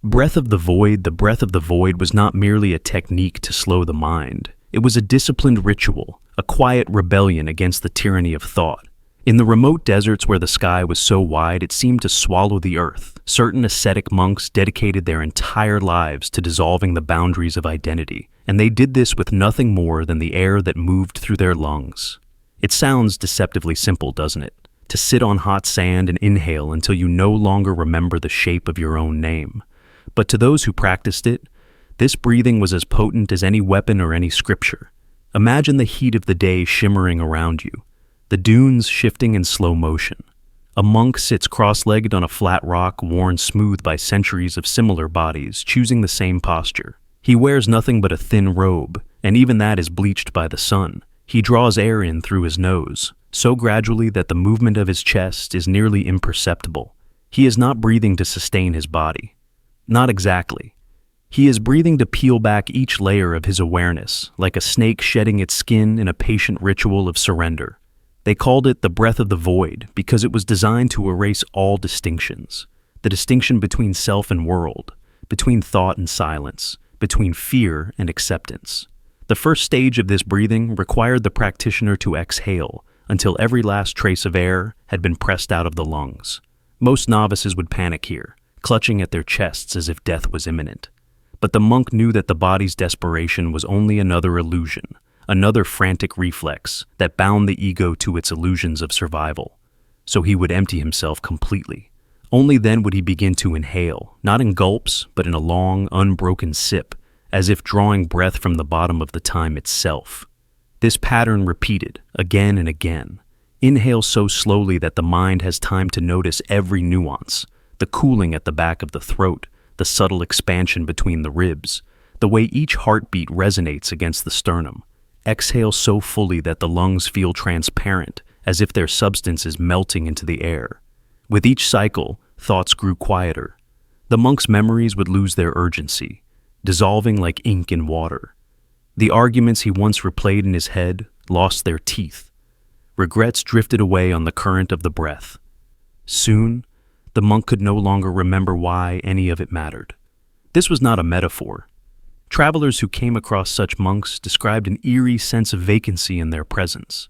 The breath of the void was not merely a technique to slow the mind. It was a disciplined ritual, a quiet rebellion against the tyranny of thought. In the remote deserts where the sky was so wide it seemed to swallow the earth, certain ascetic monks dedicated their entire lives to dissolving the boundaries of identity, and they did this with nothing more than the air that moved through their lungs. It sounds deceptively simple, doesn't it? To sit on hot sand and inhale until you no longer remember the shape of your own name. But to those who practiced it, this breathing was as potent as any weapon or any scripture. Imagine the heat of the day shimmering around you, the dunes shifting in slow motion. A monk sits cross-legged on a flat rock worn smooth by centuries of similar bodies, choosing the same posture. He wears nothing but a thin robe, and even that is bleached by the sun. He draws air in through his nose, so gradually that the movement of his chest is nearly imperceptible. He is not breathing to sustain his body. Not exactly. He is breathing to peel back each layer of his awareness, like a snake shedding its skin in a patient ritual of surrender. They called it the breath of the void because it was designed to erase all distinctions. The distinction between self and world, between thought and silence, between fear and acceptance. The first stage of this breathing required the practitioner to exhale until every last trace of air had been pressed out of the lungs. Most novices would panic here, clutching at their chests as if death was imminent. But the monk knew that the body's desperation was only another illusion, another frantic reflex that bound the ego to its illusions of survival. So he would empty himself completely. Only then would he begin to inhale, not in gulps, but in a long, unbroken sip, as if drawing breath from the bottom of the time itself. This pattern repeated, again and again. Inhale so slowly that the mind has time to notice every nuance, the cooling at the back of the throat, the subtle expansion between the ribs, the way each heartbeat resonates against the sternum. Exhale so fully that the lungs feel transparent, as if their substance is melting into the air. With each cycle, thoughts grew quieter. The monk's memories would lose their urgency, dissolving like ink in water. The arguments he once replayed in his head lost their teeth. Regrets drifted away on the current of the breath. Soon, the monk could no longer remember why any of it mattered. This was not a metaphor. Travelers who came across such monks described an eerie sense of vacancy in their presence.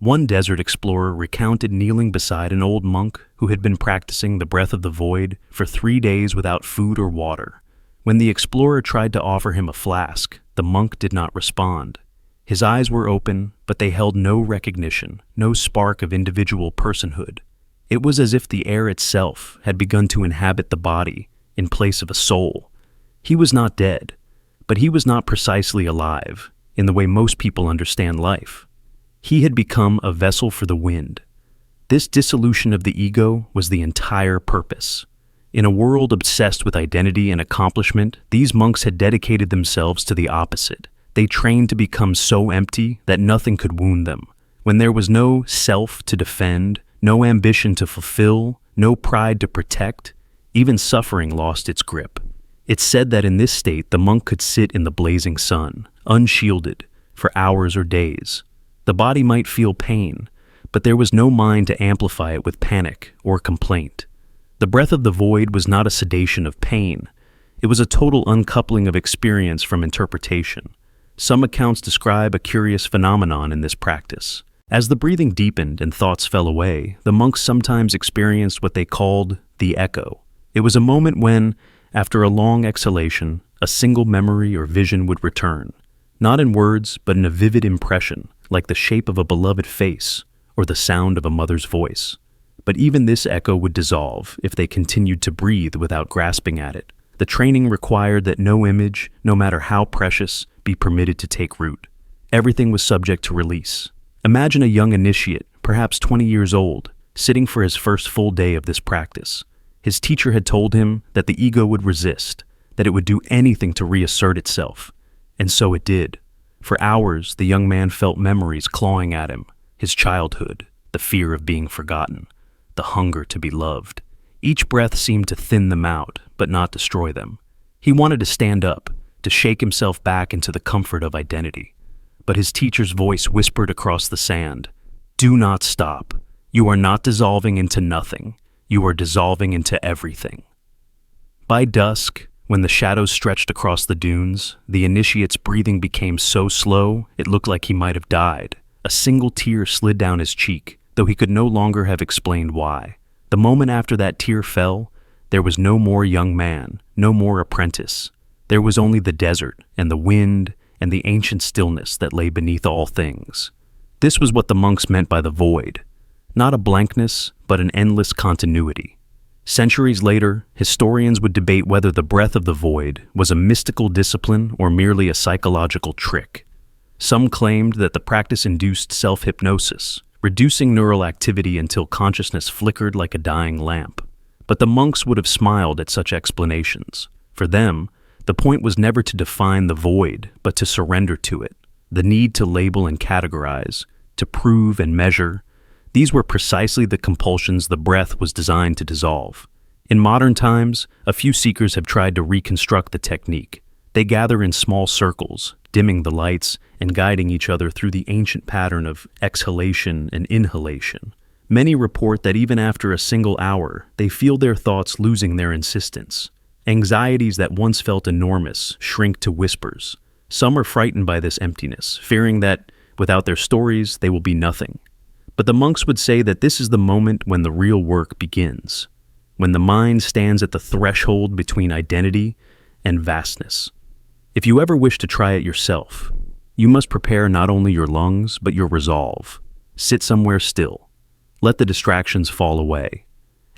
One desert explorer recounted kneeling beside an old monk who had been practicing the breath of the void for 3 days without food or water. When the explorer tried to offer him a flask, the monk did not respond. His eyes were open, but they held no recognition, no spark of individual personhood. It was as if the air itself had begun to inhabit the body in place of a soul. He was not dead, but he was not precisely alive in the way most people understand life. He had become a vessel for the wind. This dissolution of the ego was the entire purpose. In a world obsessed with identity and accomplishment, these monks had dedicated themselves to the opposite. They trained to become so empty that nothing could wound them. When there was no self to defend, no ambition to fulfill, no pride to protect, even suffering lost its grip. It's said that in this state the monk could sit in the blazing sun, unshielded, for hours or days. The body might feel pain, but there was no mind to amplify it with panic or complaint. The breath of the void was not a sedation of pain. It was a total uncoupling of experience from interpretation. Some accounts describe a curious phenomenon in this practice. As the breathing deepened and thoughts fell away, the monks sometimes experienced what they called the echo. It was a moment when, after a long exhalation, a single memory or vision would return, not in words, but in a vivid impression, like the shape of a beloved face or the sound of a mother's voice. But even this echo would dissolve if they continued to breathe without grasping at it. The training required that no image, no matter how precious, be permitted to take root. Everything was subject to release. Imagine a young initiate, perhaps 20 years old, sitting for his first full day of this practice. His teacher had told him that the ego would resist, that it would do anything to reassert itself. And so it did. For hours, the young man felt memories clawing at him, his childhood, the fear of being forgotten, the hunger to be loved. Each breath seemed to thin them out, but not destroy them. He wanted to stand up, to shake himself back into the comfort of identity. But his teacher's voice whispered across the sand, "Do not stop. You are not dissolving into nothing. You are dissolving into everything." By dusk, when the shadows stretched across the dunes, the initiate's breathing became so slow it looked like he might have died. A single tear slid down his cheek, though he could no longer have explained why. The moment after that tear fell, there was no more young man, no more apprentice. There was only the desert and the wind and the ancient stillness that lay beneath all things. This was what the monks meant by the void. Not a blankness, but an endless continuity. Centuries later, historians would debate whether the breath of the void was a mystical discipline or merely a psychological trick. Some claimed that the practice induced self-hypnosis, reducing neural activity until consciousness flickered like a dying lamp. But the monks would have smiled at such explanations. For them, the point was never to define the void, but to surrender to it. The need to label and categorize, to prove and measure, these were precisely the compulsions the breath was designed to dissolve. In modern times, a few seekers have tried to reconstruct the technique. They gather in small circles, dimming the lights and guiding each other through the ancient pattern of exhalation and inhalation. Many report that even after a single hour, they feel their thoughts losing their insistence. Anxieties that once felt enormous shrink to whispers. Some are frightened by this emptiness, fearing that, without their stories, they will be nothing. But the monks would say that this is the moment when the real work begins, when the mind stands at the threshold between identity and vastness. If you ever wish to try it yourself, you must prepare not only your lungs, but your resolve. Sit somewhere still. Let the distractions fall away.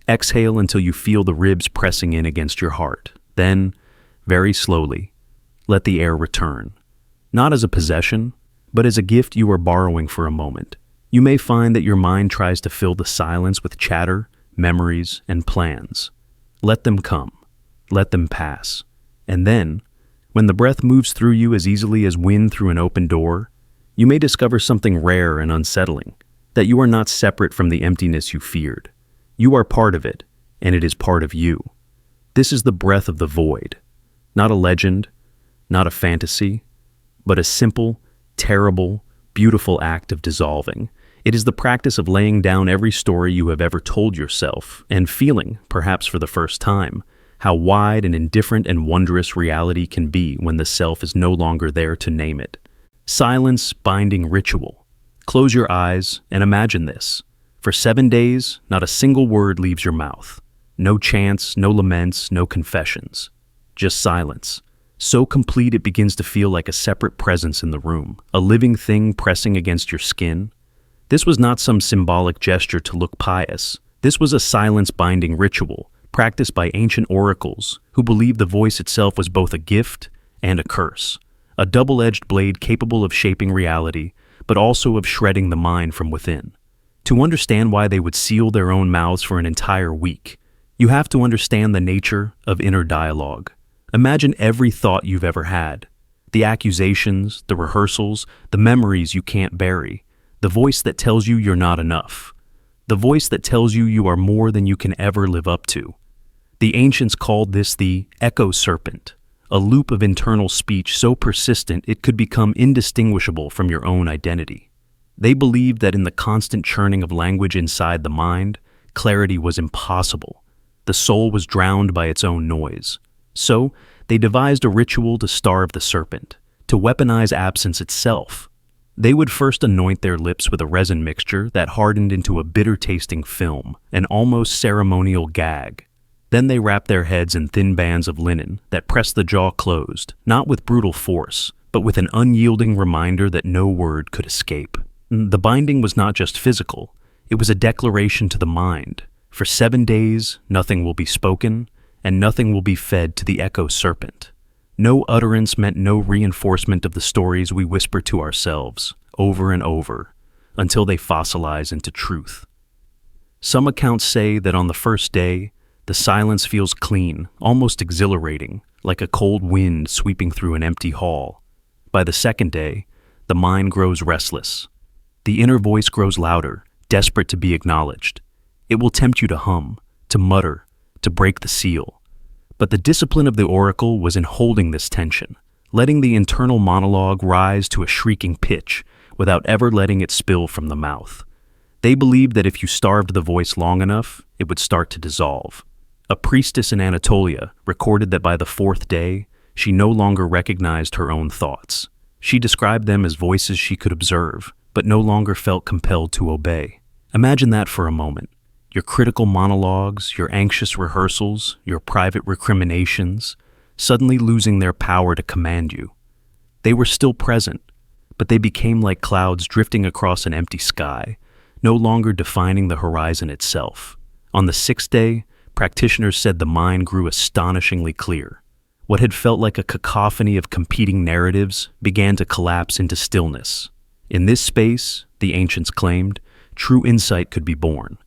Exhale until you feel the ribs pressing in against your heart. Then, very slowly, let the air return. Not as a possession, but as a gift you are borrowing for a moment. You may find that your mind tries to fill the silence with chatter, memories, and plans. Let them come. Let them pass. And then, when the breath moves through you as easily as wind through an open door, you may discover something rare and unsettling, that you are not separate from the emptiness you feared. You are part of it, and it is part of you. This is the breath of the void. Not a legend, not a fantasy, but a simple, terrible, beautiful act of dissolving. It is the practice of laying down every story you have ever told yourself and feeling, perhaps for the first time, how wide and indifferent and wondrous reality can be when the self is no longer there to name it. Silence binding ritual. Close your eyes and imagine this. For 7 days, not a single word leaves your mouth. No chants, no laments, no confessions. Just silence. So complete it begins to feel like a separate presence in the room, a living thing pressing against your skin. This was not some symbolic gesture to look pious. This was a silence-binding ritual, practiced by ancient oracles who believed the voice itself was both a gift and a curse, a double-edged blade capable of shaping reality, but also of shredding the mind from within. To understand why they would seal their own mouths for an entire week, you have to understand the nature of inner dialogue. Imagine every thought you've ever had, the accusations, the rehearsals, the memories you can't bury, the voice that tells you you're not enough, the voice that tells you you are more than you can ever live up to. The ancients called this the echo serpent, a loop of internal speech so persistent it could become indistinguishable from your own identity. They believed that in the constant churning of language inside the mind, clarity was impossible. The soul was drowned by its own noise. So, they devised a ritual to starve the serpent, to weaponize absence itself. They would first anoint their lips with a resin mixture that hardened into a bitter-tasting film, an almost ceremonial gag. Then they wrapped their heads in thin bands of linen that pressed the jaw closed, not with brutal force, but with an unyielding reminder that no word could escape. The binding was not just physical, it was a declaration to the mind. For 7 days, nothing will be spoken, and nothing will be fed to the echo serpent. No utterance meant no reinforcement of the stories we whisper to ourselves, over and over, until they fossilize into truth. Some accounts say that on the first day, the silence feels clean, almost exhilarating, like a cold wind sweeping through an empty hall. By the second day, the mind grows restless. The inner voice grows louder, desperate to be acknowledged. It will tempt you to hum, to mutter, to break the seal. But the discipline of the oracle was in holding this tension, letting the internal monologue rise to a shrieking pitch without ever letting it spill from the mouth. They believed that if you starved the voice long enough, it would start to dissolve. A priestess in Anatolia recorded that by the fourth day, she no longer recognized her own thoughts. She described them as voices she could observe, but no longer felt compelled to obey. Imagine that for a moment. Your critical monologues, your anxious rehearsals, your private recriminations, suddenly losing their power to command you. They were still present, but they became like clouds drifting across an empty sky, no longer defining the horizon itself. On the sixth day, practitioners said the mind grew astonishingly clear. What had felt like a cacophony of competing narratives began to collapse into stillness. In this space, the ancients claimed, true insight could be born.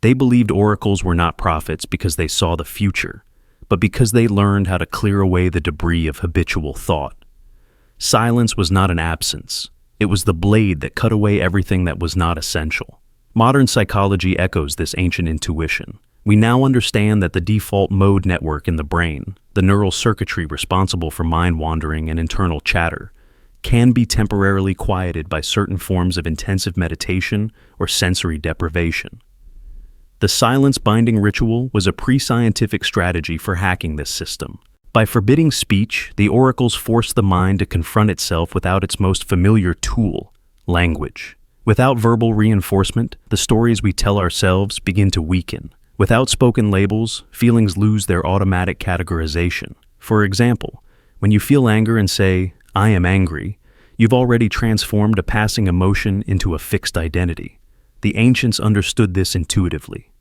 They believed oracles were not prophets because they saw the future, but because they learned how to clear away the debris of habitual thought. Silence was not an absence. It was the blade that cut away everything that was not essential. Modern psychology echoes this ancient intuition. We now understand that the default mode network in the brain, the neural circuitry responsible for mind wandering and internal chatter, can be temporarily quieted by certain forms of intensive meditation or sensory deprivation. The silence binding ritual was a pre-scientific strategy for hacking this system. By forbidding speech, the oracles forced the mind to confront itself without its most familiar tool, language. Without verbal reinforcement, the stories we tell ourselves begin to weaken. Without spoken labels, feelings lose their automatic categorization. For example, when you feel anger and say, "I am angry," you've already transformed a passing emotion into a fixed identity. The ancients understood this intuitively.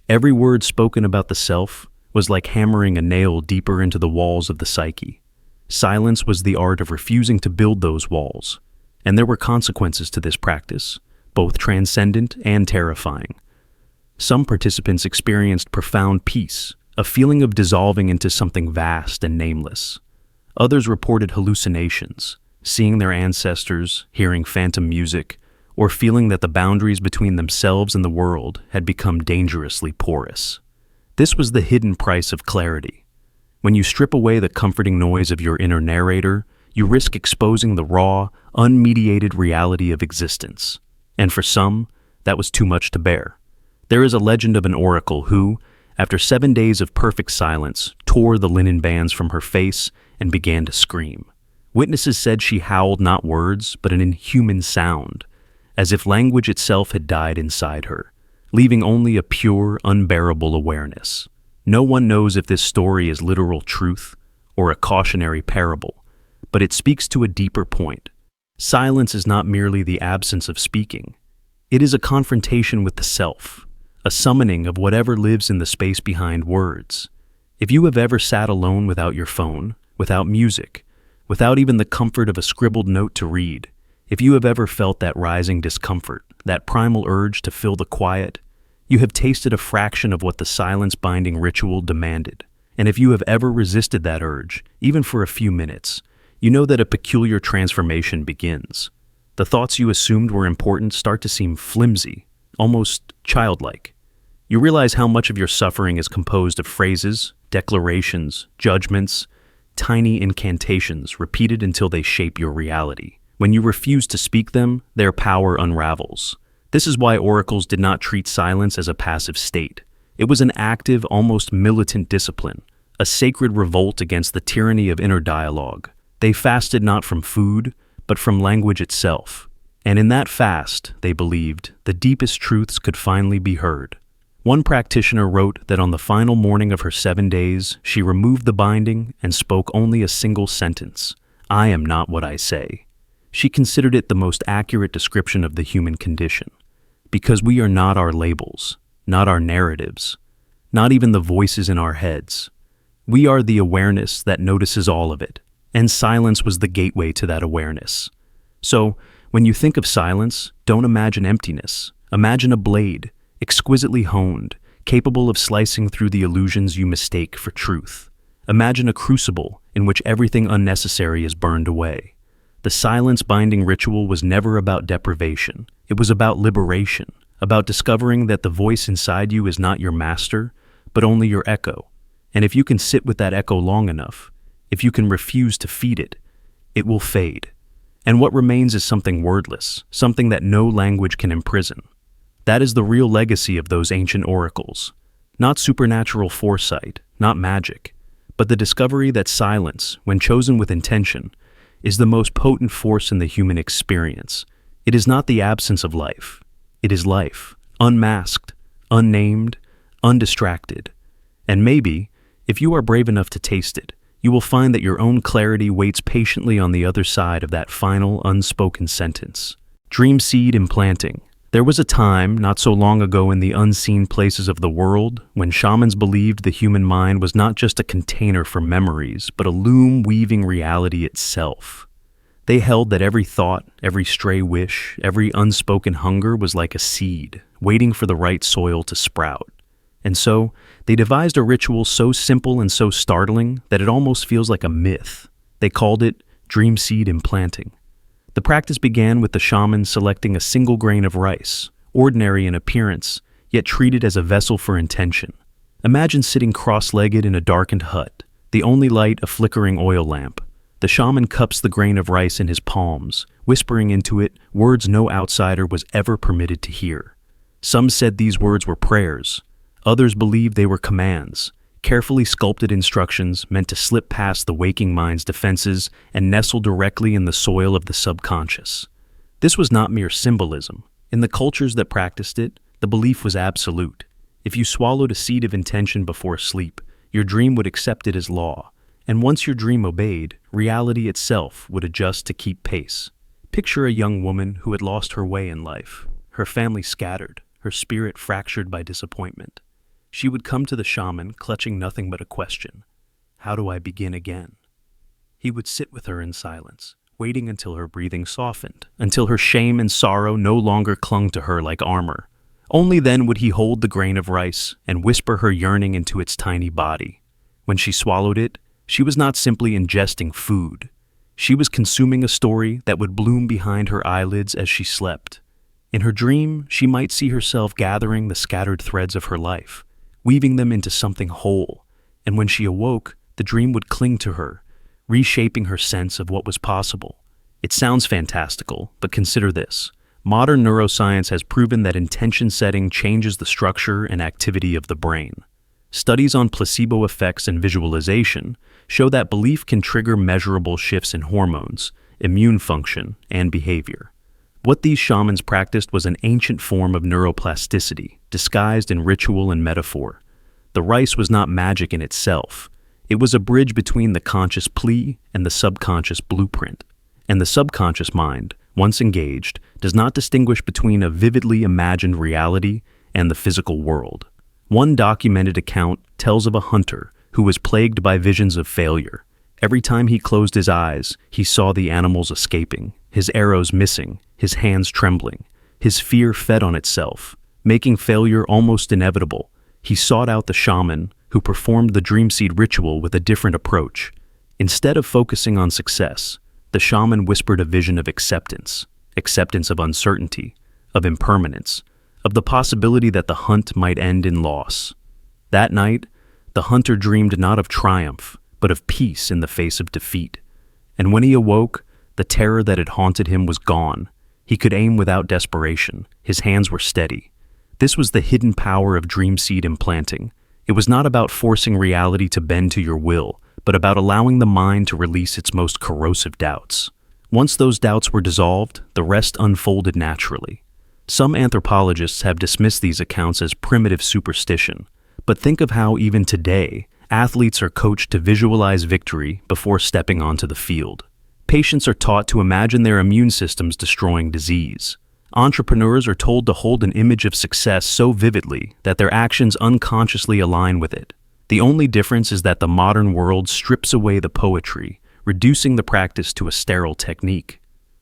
Every word spoken about the self was like hammering a nail deeper into the walls of the psyche. Silence was the art of refusing to build those walls, and there were consequences to this practice, both transcendent and terrifying. Some participants experienced profound peace, a feeling of dissolving into something vast and nameless. Others reported hallucinations, seeing their ancestors, hearing phantom music, or feeling that the boundaries between themselves and the world had become dangerously porous. This was the hidden price of clarity. When you strip away the comforting noise of your inner narrator, you risk exposing the raw, unmediated reality of existence. And for some, that was too much to bear. There is a legend of an oracle who, after 7 days of perfect silence, tore the linen bands from her face and began to scream. Witnesses said she howled not words, but an inhuman sound, as if language itself had died inside her, leaving only a pure, unbearable awareness. No one knows if this story is literal truth or a cautionary parable, but it speaks to a deeper point. Silence is not merely the absence of speaking. It is a confrontation with the self, a summoning of whatever lives in the space behind words. If you have ever sat alone without your phone, without music, without even the comfort of a scribbled note to read, if you have ever felt that rising discomfort, that primal urge to fill the quiet, you have tasted a fraction of what the silence-binding ritual demanded. And if you have ever resisted that urge, even for a few minutes, you know that a peculiar transformation begins. The thoughts you assumed were important start to seem flimsy, almost childlike. You realize how much of your suffering is composed of phrases, declarations, judgments, tiny incantations repeated until they shape your reality. When you refuse to speak them, their power unravels. This is why oracles did not treat silence as a passive state. It was an active, almost militant discipline, a sacred revolt against the tyranny of inner dialogue. They fasted not from food, but from language itself. And in that fast, they believed, the deepest truths could finally be heard. One practitioner wrote that on the final morning of her 7 days, she removed the binding and spoke only a single sentence, "I am not what I say." She considered it the most accurate description of the human condition, because we are not our labels, not our narratives, not even the voices in our heads. We are the awareness that notices all of it, and silence was the gateway to that awareness. So, when you think of silence, don't imagine emptiness. Imagine a blade, exquisitely honed, capable of slicing through the illusions you mistake for truth. Imagine a crucible in which everything unnecessary is burned away. The silence-binding ritual was never about deprivation. It was about liberation, about discovering that the voice inside you is not your master, but only your echo. And if you can sit with that echo long enough, if you can refuse to feed it, it will fade. And what remains is something wordless, something that no language can imprison. That is the real legacy of those ancient oracles. Not supernatural foresight, not magic, but the discovery that silence, when chosen with intention, is the most potent force in the human experience. It is not the absence of life. It is life, unmasked, unnamed, undistracted. And maybe, if you are brave enough to taste it, you will find that your own clarity waits patiently on the other side of that final, unspoken sentence. Dream seed implanting. There was a time, not so long ago in the unseen places of the world, when shamans believed the human mind was not just a container for memories, but a loom weaving reality itself. They held that every thought, every stray wish, every unspoken hunger was like a seed, waiting for the right soil to sprout. And so, they devised a ritual so simple and so startling that it almost feels like a myth. They called it dream seed implanting. The practice began with the shaman selecting a single grain of rice, ordinary in appearance, yet treated as a vessel for intention. Imagine sitting cross-legged in a darkened hut, the only light a flickering oil lamp. The shaman cups the grain of rice in his palms, whispering into it words no outsider was ever permitted to hear. Some said these words were prayers. Others believed they were commands, carefully sculpted instructions meant to slip past the waking mind's defenses and nestle directly in the soil of the subconscious. This was not mere symbolism. In the cultures that practiced it, the belief was absolute. If you swallowed a seed of intention before sleep, your dream would accept it as law, and once your dream obeyed, reality itself would adjust to keep pace. Picture a young woman who had lost her way in life, her family scattered, her spirit fractured by disappointment. She would come to the shaman, clutching nothing but a question. How do I begin again? He would sit with her in silence, waiting until her breathing softened, until her shame and sorrow no longer clung to her like armor. Only then would he hold the grain of rice and whisper her yearning into its tiny body. When she swallowed it, she was not simply ingesting food. She was consuming a story that would bloom behind her eyelids as she slept. In her dream, she might see herself gathering the scattered threads of her life, weaving them into something whole, and when she awoke, the dream would cling to her, reshaping her sense of what was possible. It sounds fantastical, but consider this. Modern neuroscience has proven that intention setting changes the structure and activity of the brain. Studies on placebo effects and visualization show that belief can trigger measurable shifts in hormones, immune function, and behavior. What these shamans practiced was an ancient form of neuroplasticity, disguised in ritual and metaphor. The rice was not magic in itself. It was a bridge between the conscious plea and the subconscious blueprint. And the subconscious mind, once engaged, does not distinguish between a vividly imagined reality and the physical world. One documented account tells of a hunter who was plagued by visions of failure. Every time he closed his eyes, he saw the animals escaping, his arrows missing, his hands trembling. His fear fed on itself, making failure almost inevitable. He sought out the shaman, who performed the dream seed ritual with a different approach. Instead of focusing on success, the shaman whispered a vision of acceptance of uncertainty, of impermanence, of the possibility that the hunt might end in loss. That night, the hunter dreamed not of triumph, but of peace in the face of defeat. And when he awoke, the terror that had haunted him was gone. He could aim without desperation. His hands were steady. This was the hidden power of dream seed implanting. It was not about forcing reality to bend to your will, but about allowing the mind to release its most corrosive doubts. Once those doubts were dissolved, the rest unfolded naturally. Some anthropologists have dismissed these accounts as primitive superstition, but think of how even today, athletes are coached to visualize victory before stepping onto the field. Patients are taught to imagine their immune systems destroying disease. Entrepreneurs are told to hold an image of success so vividly that their actions unconsciously align with it. The only difference is that the modern world strips away the poetry, reducing the practice to a sterile technique.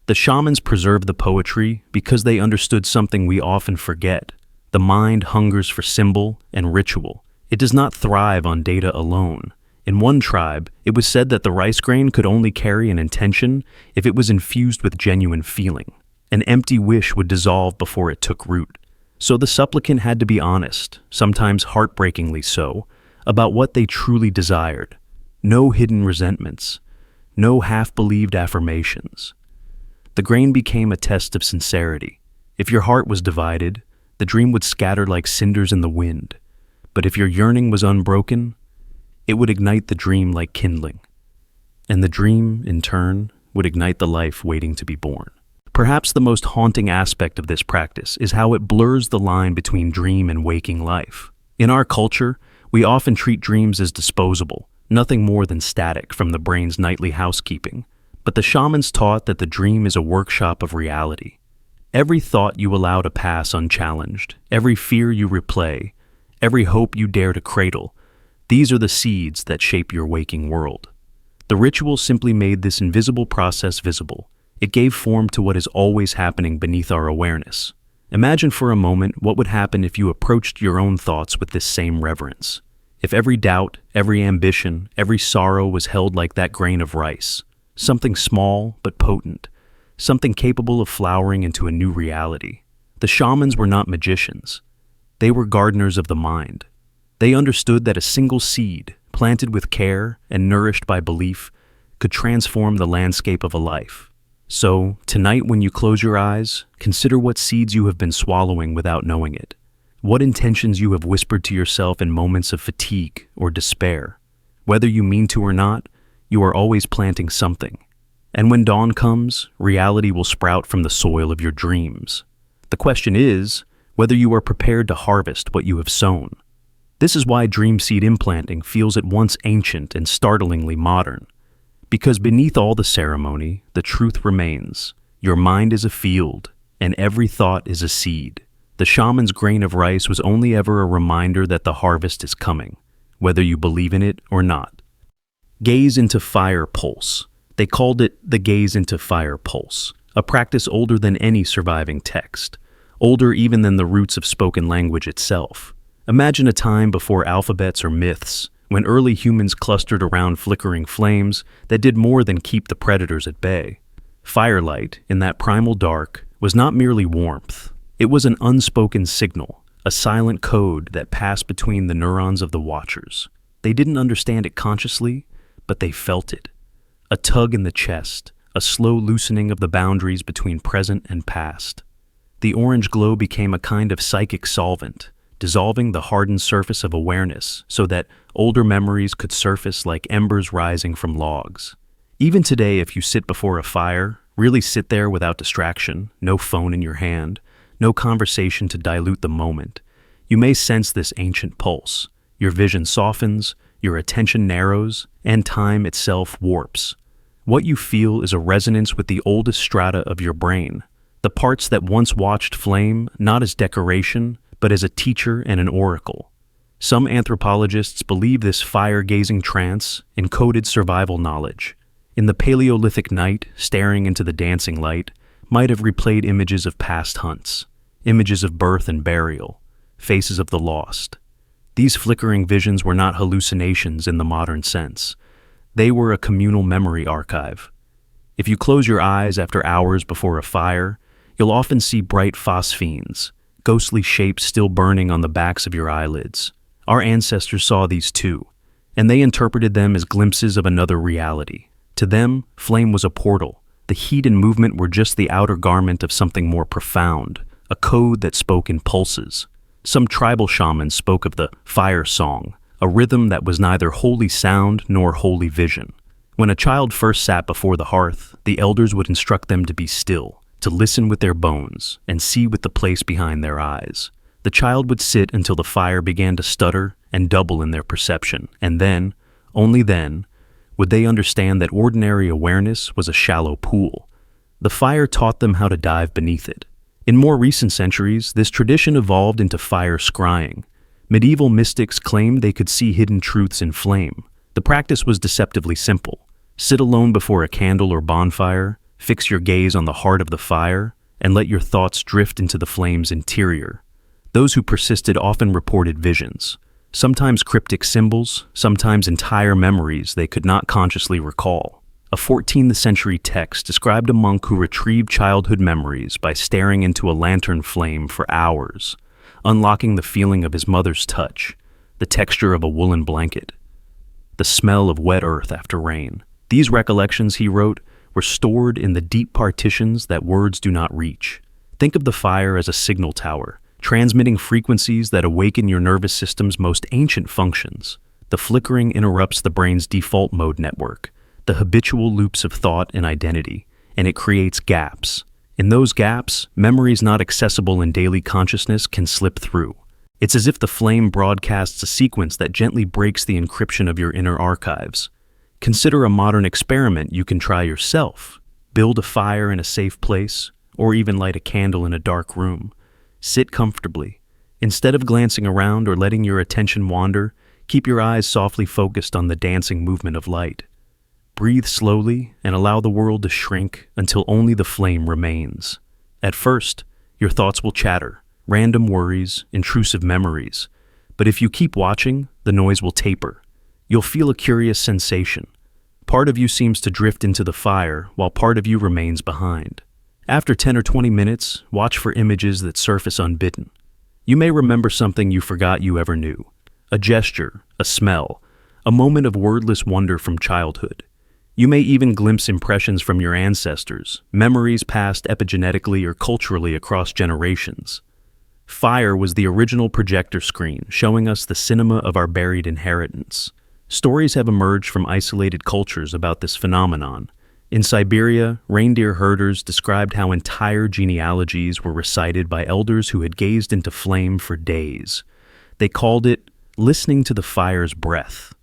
The shamans preserved the poetry because they understood something we often forget. The mind hungers for symbol and ritual. It does not thrive on data alone. In one tribe, it was said that the rice grain could only carry an intention if it was infused with genuine feeling. An empty wish would dissolve before it took root. So the supplicant had to be honest, sometimes heartbreakingly so, about what they truly desired. No hidden resentments, no half-believed affirmations. The grain became a test of sincerity. If your heart was divided, the dream would scatter like cinders in the wind. But if your yearning was unbroken, it would ignite the dream like kindling. And the dream, in turn, would ignite the life waiting to be born. Perhaps the most haunting aspect of this practice is how it blurs the line between dream and waking life. In our culture, we often treat dreams as disposable, nothing more than static from the brain's nightly housekeeping. But the shamans taught that the dream is a workshop of reality. Every thought you allow to pass unchallenged, every fear you replay, every hope you dare to cradle, these are the seeds that shape your waking world. The ritual simply made this invisible process visible. It gave form to what is always happening beneath our awareness. Imagine for a moment what would happen if you approached your own thoughts with this same reverence. If every doubt, every ambition, every sorrow was held like that grain of rice, something small but potent, something capable of flowering into a new reality. The shamans were not magicians. They were gardeners of the mind. They understood that a single seed, planted with care and nourished by belief, could transform the landscape of a life. So, tonight when you close your eyes, consider what seeds you have been swallowing without knowing it. What intentions you have whispered to yourself in moments of fatigue or despair. Whether you mean to or not, you are always planting something. And when dawn comes, reality will sprout from the soil of your dreams. The question is whether you are prepared to harvest what you have sown. This is why dream seed implanting feels at once ancient and startlingly modern. Because beneath all the ceremony, the truth remains. Your mind is a field, and every thought is a seed. The shaman's grain of rice was only ever a reminder that the harvest is coming, whether you believe in it or not. Gaze into fire pulse. They called it the gaze into fire pulse, a practice older than any surviving text, older even than the roots of spoken language itself. Imagine a time before alphabets or myths, when early humans clustered around flickering flames that did more than keep the predators at bay. Firelight, in that primal dark, was not merely warmth. It was an unspoken signal, a silent code that passed between the neurons of the watchers. They didn't understand it consciously, but they felt it. A tug in the chest, a slow loosening of the boundaries between present and past. The orange glow became a kind of psychic solvent, dissolving the hardened surface of awareness so that older memories could surface like embers rising from logs. Even today, if you sit before a fire, really sit there without distraction, no phone in your hand, no conversation to dilute the moment, you may sense this ancient pulse. Your vision softens, your attention narrows, and time itself warps. What you feel is a resonance with the oldest strata of your brain, the parts that once watched flame not as decoration, but as a teacher and an oracle. Some anthropologists believe this fire-gazing trance encoded survival knowledge. In the Paleolithic night, staring into the dancing light, might have replayed images of past hunts, images of birth and burial, faces of the lost. These flickering visions were not hallucinations in the modern sense. They were a communal memory archive. If you close your eyes after hours before a fire, you'll often see bright phosphenes, ghostly shapes still burning on the backs of your eyelids. Our ancestors saw these too, and they interpreted them as glimpses of another reality. To them, flame was a portal. The heat and movement were just the outer garment of something more profound, a code that spoke in pulses. Some tribal shamans spoke of the fire song, a rhythm that was neither wholly sound nor wholly vision. When a child first sat before the hearth, the elders would instruct them to be still, to listen with their bones, and see with the place behind their eyes. The child would sit until the fire began to stutter and double in their perception, and then, only then, would they understand that ordinary awareness was a shallow pool. The fire taught them how to dive beneath it. In more recent centuries, this tradition evolved into fire scrying. Medieval mystics claimed they could see hidden truths in flame. The practice was deceptively simple. Sit alone before a candle or bonfire, fix your gaze on the heart of the fire, and let your thoughts drift into the flame's interior. Those who persisted often reported visions, sometimes cryptic symbols, sometimes entire memories they could not consciously recall. A 14th century text described a monk who retrieved childhood memories by staring into a lantern flame for hours, unlocking the feeling of his mother's touch, the texture of a woolen blanket, the smell of wet earth after rain. These recollections, he wrote, were stored in the deep partitions that words do not reach. Think of the fire as a signal tower, transmitting frequencies that awaken your nervous system's most ancient functions. The flickering interrupts the brain's default mode network, the habitual loops of thought and identity, and it creates gaps. In those gaps, memories not accessible in daily consciousness can slip through. It's as if the flame broadcasts a sequence that gently breaks the encryption of your inner archives. Consider a modern experiment you can try yourself. Build a fire in a safe place, or even light a candle in a dark room. Sit comfortably. Instead of glancing around or letting your attention wander, keep your eyes softly focused on the dancing movement of light. Breathe slowly and allow the world to shrink until only the flame remains. At first, your thoughts will chatter, random worries, intrusive memories. But if you keep watching, the noise will taper. You'll feel a curious sensation. Part of you seems to drift into the fire, while part of you remains behind. After 10 or 20 minutes, watch for images that surface unbidden. You may remember something you forgot you ever knew. A gesture, a smell, a moment of wordless wonder from childhood. You may even glimpse impressions from your ancestors, memories passed epigenetically or culturally across generations. Fire was the original projector screen, showing us the cinema of our buried inheritance. Stories have emerged from isolated cultures about this phenomenon. In Siberia, reindeer herders described how entire genealogies were recited by elders who had gazed into flame for days. They called it listening to the fire's breath.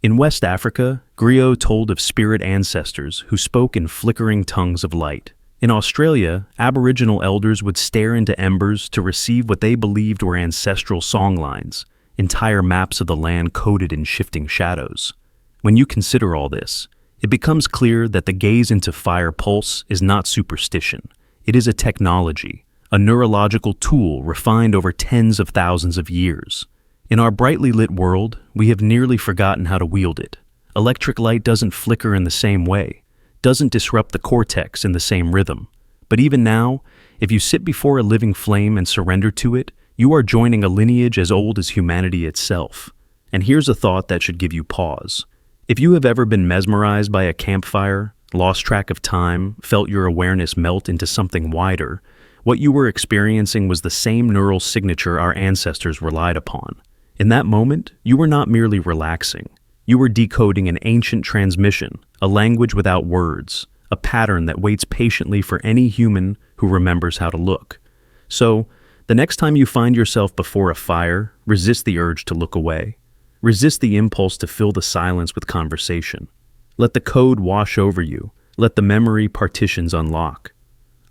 In West Africa, griot told of spirit ancestors who spoke in flickering tongues of light. In Australia, Aboriginal elders would stare into embers to receive what they believed were ancestral songlines, entire maps of the land coded in shifting shadows. When you consider all this, it becomes clear that the gaze into fire pulse is not superstition. It is a technology, a neurological tool refined over tens of thousands of years. In our brightly lit world, we have nearly forgotten how to wield it. Electric light doesn't flicker in the same way, doesn't disrupt the cortex in the same rhythm. But even now, if you sit before a living flame and surrender to it, you are joining a lineage as old as humanity itself. And here's a thought that should give you pause. If you have ever been mesmerized by a campfire, lost track of time, felt your awareness melt into something wider, what you were experiencing was the same neural signature our ancestors relied upon. In that moment, you were not merely relaxing. You were decoding an ancient transmission, a language without words, a pattern that waits patiently for any human who remembers how to look. So, the next time you find yourself before a fire, resist the urge to look away. Resist the impulse to fill the silence with conversation. Let the code wash over you. Let the memory partitions unlock.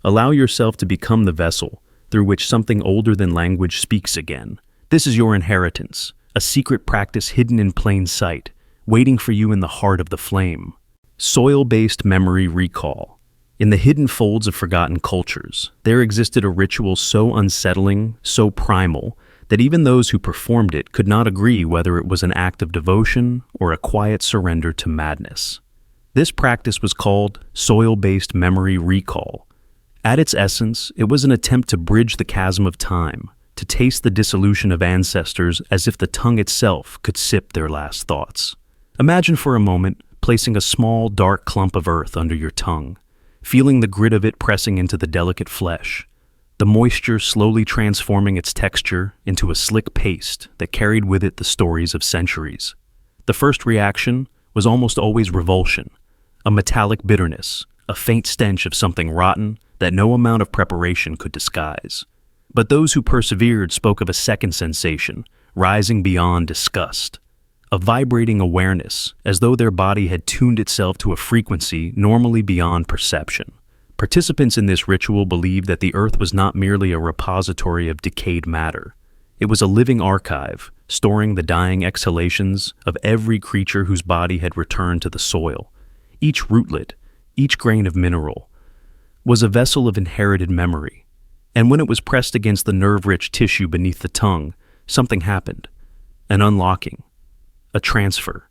Allow yourself to become the vessel through which something older than language speaks again. This is your inheritance, a secret practice hidden in plain sight, waiting for you in the heart of the flame. Soil-based memory recall. In the hidden folds of forgotten cultures, there existed a ritual so unsettling, so primal, that even those who performed it could not agree whether it was an act of devotion or a quiet surrender to madness. This practice was called soil-based memory recall. At its essence, it was an attempt to bridge the chasm of time, to taste the dissolution of ancestors as if the tongue itself could sip their last thoughts. Imagine for a moment placing a small, dark clump of earth under your tongue, feeling the grit of it pressing into the delicate flesh, the moisture slowly transforming its texture into a slick paste that carried with it the stories of centuries. The first reaction was almost always revulsion, a metallic bitterness, a faint stench of something rotten that no amount of preparation could disguise. But those who persevered spoke of a second sensation, rising beyond disgust, a vibrating awareness, as though their body had tuned itself to a frequency normally beyond perception. Participants in this ritual believed that the earth was not merely a repository of decayed matter. It was a living archive, storing the dying exhalations of every creature whose body had returned to the soil. Each rootlet, each grain of mineral, was a vessel of inherited memory. And when it was pressed against the nerve-rich tissue beneath the tongue, something happened. An unlocking. A transfer.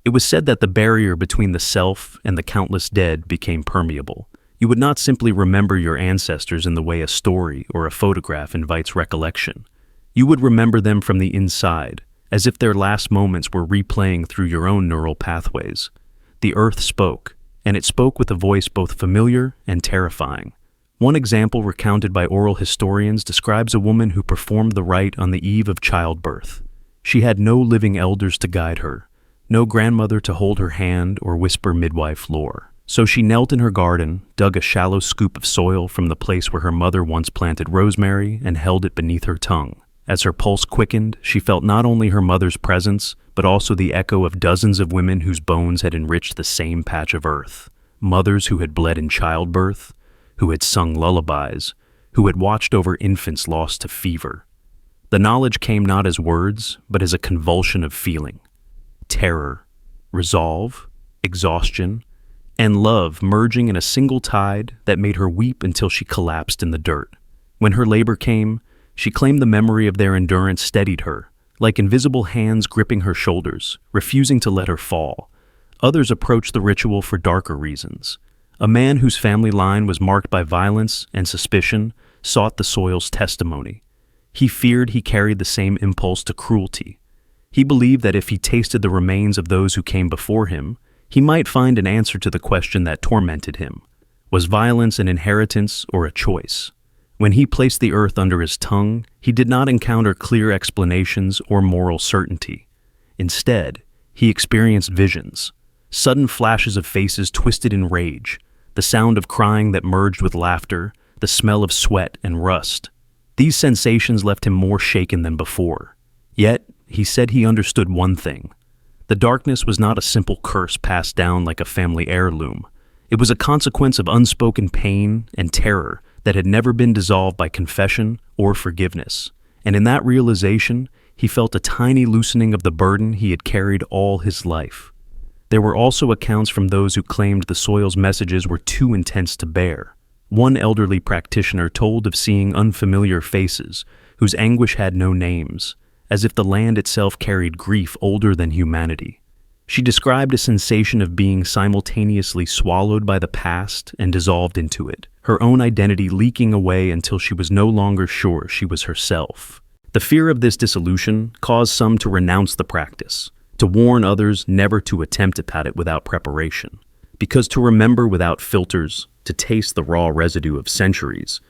It was said that the barrier between the self and the countless dead became permeable. You would not simply remember your ancestors in the way a story or a photograph invites recollection. You would remember them from the inside, as if their last moments were replaying through your own neural pathways. The earth spoke, and it spoke with a voice both familiar and terrifying. One example recounted by oral historians describes a woman who performed the rite on the eve of childbirth. She had no living elders to guide her, no grandmother to hold her hand or whisper midwife lore. So she knelt in her garden, dug a shallow scoop of soil from the place where her mother once planted rosemary, and held it beneath her tongue. As her pulse quickened, she felt not only her mother's presence, but also the echo of dozens of women whose bones had enriched the same patch of earth. Mothers who had bled in childbirth, who had sung lullabies, who had watched over infants lost to fever. The knowledge came not as words, but as a convulsion of feeling. Terror, resolve, exhaustion, and love merging in a single tide that made her weep until she collapsed in the dirt. When her labor came, she claimed the memory of their endurance steadied her, like invisible hands gripping her shoulders, refusing to let her fall. Others approached the ritual for darker reasons. A man whose family line was marked by violence and suspicion sought the soil's testimony. He feared he carried the same impulse to cruelty. He believed that if he tasted the remains of those who came before him, he might find an answer to the question that tormented him. Was violence an inheritance or a choice? When he placed the earth under his tongue, he did not encounter clear explanations or moral certainty. Instead, he experienced visions, sudden flashes of faces twisted in rage, the sound of crying that merged with laughter, the smell of sweat and rust. These sensations left him more shaken than before. Yet, he said he understood one thing. The darkness was not a simple curse passed down like a family heirloom. It was a consequence of unspoken pain and terror that had never been dissolved by confession or forgiveness. And in that realization, he felt a tiny loosening of the burden he had carried all his life. There were also accounts from those who claimed the soil's messages were too intense to bear. One elderly practitioner told of seeing unfamiliar faces whose anguish had no names, as if the land itself carried grief older than humanity. She described a sensation of being simultaneously swallowed by the past and dissolved into it, her own identity leaking away until she was no longer sure she was herself. The fear of this dissolution caused some to renounce the practice, to warn others never to attempt at it without preparation. Because to remember without filters, to taste the raw residue of centuries,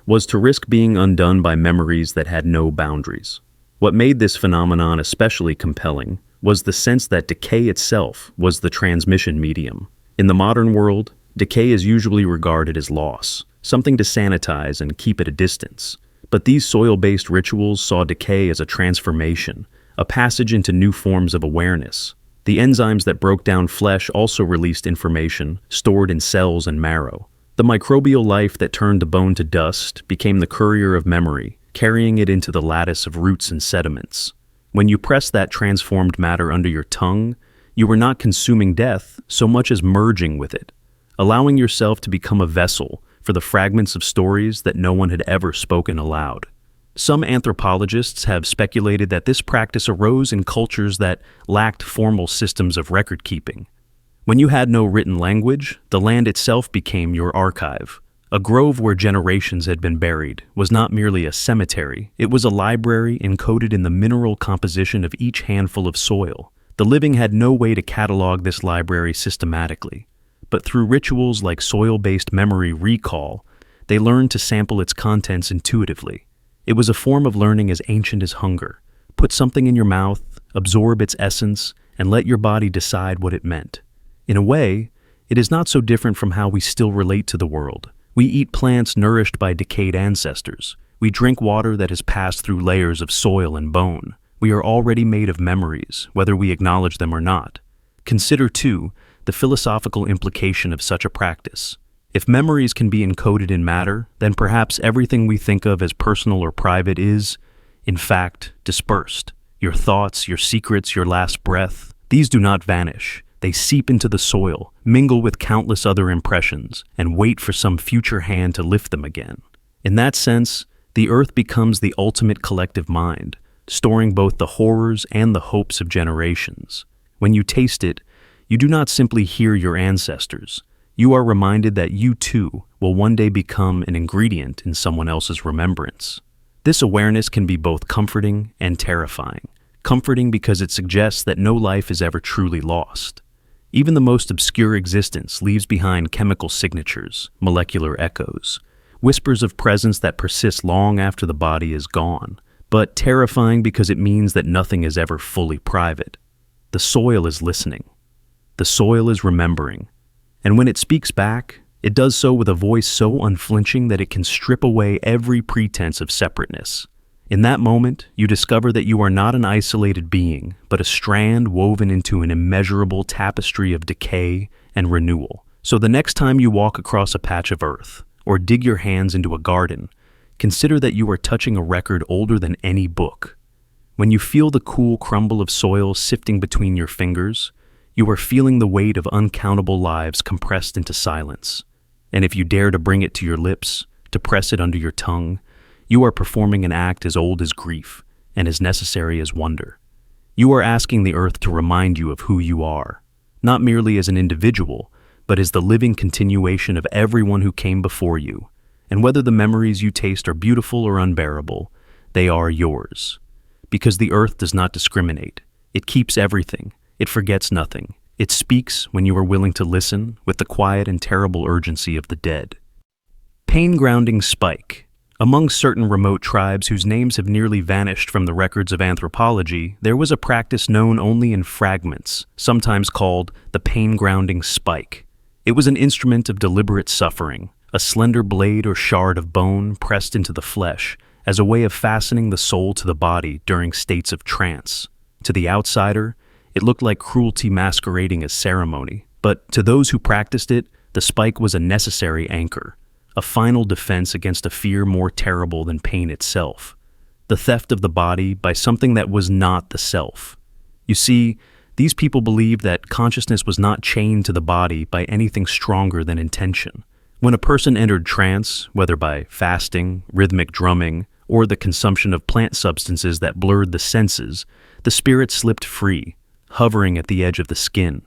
was to risk being undone by memories that had no boundaries. What made this phenomenon especially compelling was the sense that decay itself was the transmission medium. In the modern world, decay is usually regarded as loss, something to sanitize and keep at a distance. But these soil-based rituals saw decay as a transformation, a passage into new forms of awareness. The enzymes that broke down flesh also released information stored in cells and marrow. The microbial life that turned the bone to dust became the courier of memory, carrying it into the lattice of roots and sediments. When you pressed that transformed matter under your tongue, you were not consuming death so much as merging with it, allowing yourself to become a vessel for the fragments of stories that no one had ever spoken aloud. Some anthropologists have speculated that this practice arose in cultures that lacked formal systems of record-keeping. When you had no written language, the land itself became your archive. A grove where generations had been buried was not merely a cemetery, it was a library encoded in the mineral composition of each handful of soil. The living had no way to catalog this library systematically, but through rituals like soil-based memory recall, they learned to sample its contents intuitively. It was a form of learning as ancient as hunger. Put something in your mouth, absorb its essence, and let your body decide what it meant. In a way, it is not so different from how we still relate to the world. We eat plants nourished by decayed ancestors. We drink water that has passed through layers of soil and bone. We are already made of memories, whether we acknowledge them or not. Consider, too, the philosophical implication of such a practice. If memories can be encoded in matter, then perhaps everything we think of as personal or private is, in fact, dispersed. Your thoughts, your secrets, your last breath, these do not vanish. They seep into the soil, mingle with countless other impressions, and wait for some future hand to lift them again. In that sense, the earth becomes the ultimate collective mind, storing both the horrors and the hopes of generations. When you taste it, you do not simply hear your ancestors. You are reminded that you too will one day become an ingredient in someone else's remembrance. This awareness can be both comforting and terrifying. Comforting because it suggests that no life is ever truly lost. Even the most obscure existence leaves behind chemical signatures, molecular echoes. whispers of presence that persist long after the body is gone, but terrifying because it means that nothing is ever fully private. The soil is listening. The soil is remembering. And when it speaks back, it does so with a voice so unflinching that it can strip away every pretense of separateness. In that moment, you discover that you are not an isolated being, but a strand woven into an immeasurable tapestry of decay and renewal. So the next time you walk across a patch of earth, or dig your hands into a garden, consider that you are touching a record older than any book. When you feel the cool crumble of soil sifting between your fingers, you are feeling the weight of uncountable lives compressed into silence. And if you dare to bring it to your lips, to press it under your tongue, you are performing an act as old as grief and as necessary as wonder. You are asking the earth to remind you of who you are, not merely as an individual, but as the living continuation of everyone who came before you. And whether the memories you taste are beautiful or unbearable, they are yours. Because the earth does not discriminate. It keeps everything. It forgets nothing. It speaks when you are willing to listen with the quiet and terrible urgency of the dead. Pain-grounding spike. Among certain remote tribes whose names have nearly vanished from the records of anthropology, there was a practice known only in fragments, sometimes called the pain-grounding spike. It was an instrument of deliberate suffering, a slender blade or shard of bone pressed into the flesh as a way of fastening the soul to the body during states of trance. To the outsider, it looked like cruelty masquerading as ceremony, but to those who practiced it, the spike was a necessary anchor, a final defense against a fear more terrible than pain itself, the theft of the body by something that was not the self. You see, these people believed that consciousness was not chained to the body by anything stronger than intention. When a person entered trance, whether by fasting, rhythmic drumming, or the consumption of plant substances that blurred the senses, the spirit slipped free, hovering at the edge of the skin.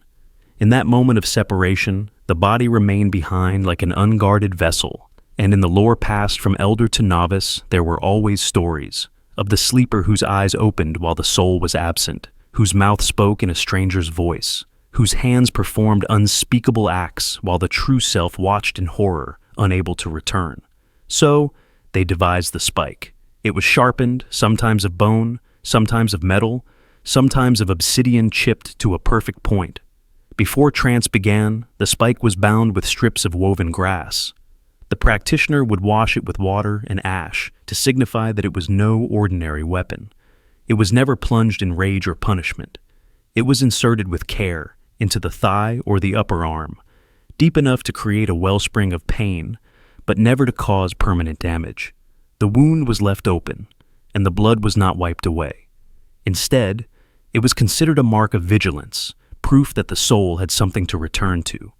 In that moment of separation, the body remained behind like an unguarded vessel, and in the lore passed from elder to novice, there were always stories of the sleeper whose eyes opened while the soul was absent, whose mouth spoke in a stranger's voice, whose hands performed unspeakable acts while the true self watched in horror, unable to return. So, they devised the spike. It was sharpened, sometimes of bone, sometimes of metal, sometimes of obsidian chipped to a perfect point. Before trance began, the spike was bound with strips of woven grass. The practitioner would wash it with water and ash to signify that it was no ordinary weapon. It was never plunged in rage or punishment. It was inserted with care into the thigh or the upper arm, deep enough to create a wellspring of pain, but never to cause permanent damage. The wound was left open, and the blood was not wiped away. Instead, it was considered a mark of vigilance, proof that the soul had something to return to.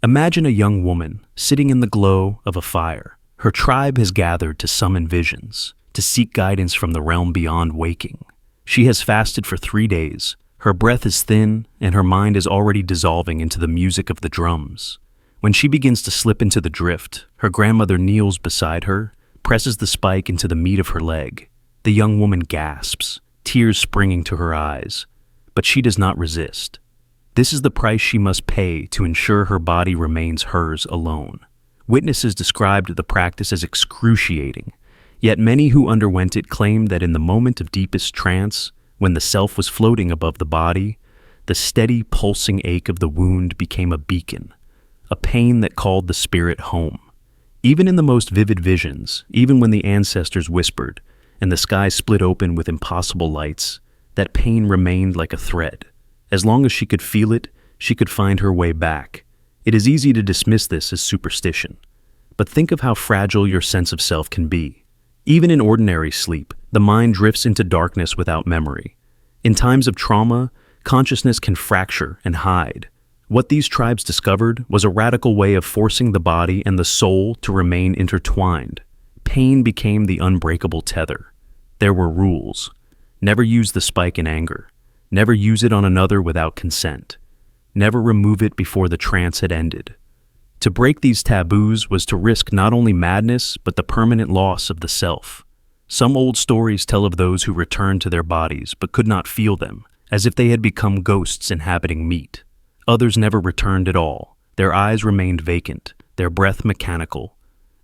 Imagine a young woman sitting in the glow of a fire. Her tribe has gathered to summon visions, to seek guidance from the realm beyond waking. She has fasted for 3 days. Her breath is thin, and her mind is already dissolving into the music of the drums. When she begins to slip into the drift, her grandmother kneels beside her, presses the spike into the meat of her leg. The young woman gasps, tears springing to her eyes, but she does not resist. This is the price she must pay to ensure her body remains hers alone. Witnesses described the practice as excruciating, yet many who underwent it claimed that in the moment of deepest trance, when the self was floating above the body, the steady pulsing ache of the wound became a beacon, a pain that called the spirit home. Even in the most vivid visions, even when the ancestors whispered, and the sky split open with impossible lights, that pain remained like a thread. As long as she could feel it, she could find her way back. It is easy to dismiss this as superstition, but think of how fragile your sense of self can be. Even in ordinary sleep, the mind drifts into darkness without memory. In times of trauma, consciousness can fracture and hide. What these tribes discovered was a radical way of forcing the body and the soul to remain intertwined. Pain became the unbreakable tether. There were rules. Never use the spike in anger. Never use it on another without consent. Never remove it before the trance had ended. To break these taboos was to risk not only madness, but the permanent loss of the self. Some old stories tell of those who returned to their bodies but could not feel them, as if they had become ghosts inhabiting meat. Others never returned at all. Their eyes remained vacant, their breath mechanical.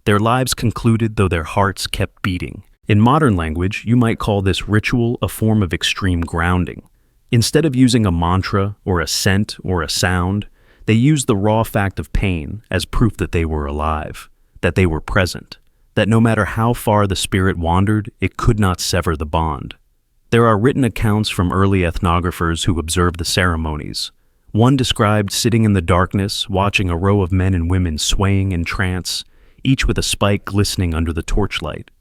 Their lives concluded though their hearts kept beating. In modern language, you might call this ritual a form of extreme grounding. Instead of using a mantra or a scent or a sound, they used the raw fact of pain as proof that they were alive, that they were present, that no matter how far the spirit wandered, it could not sever the bond. There are written accounts from early ethnographers who observed the ceremonies. One described sitting in the darkness, watching a row of men and women swaying in trance, each with a spike glistening under the torchlight.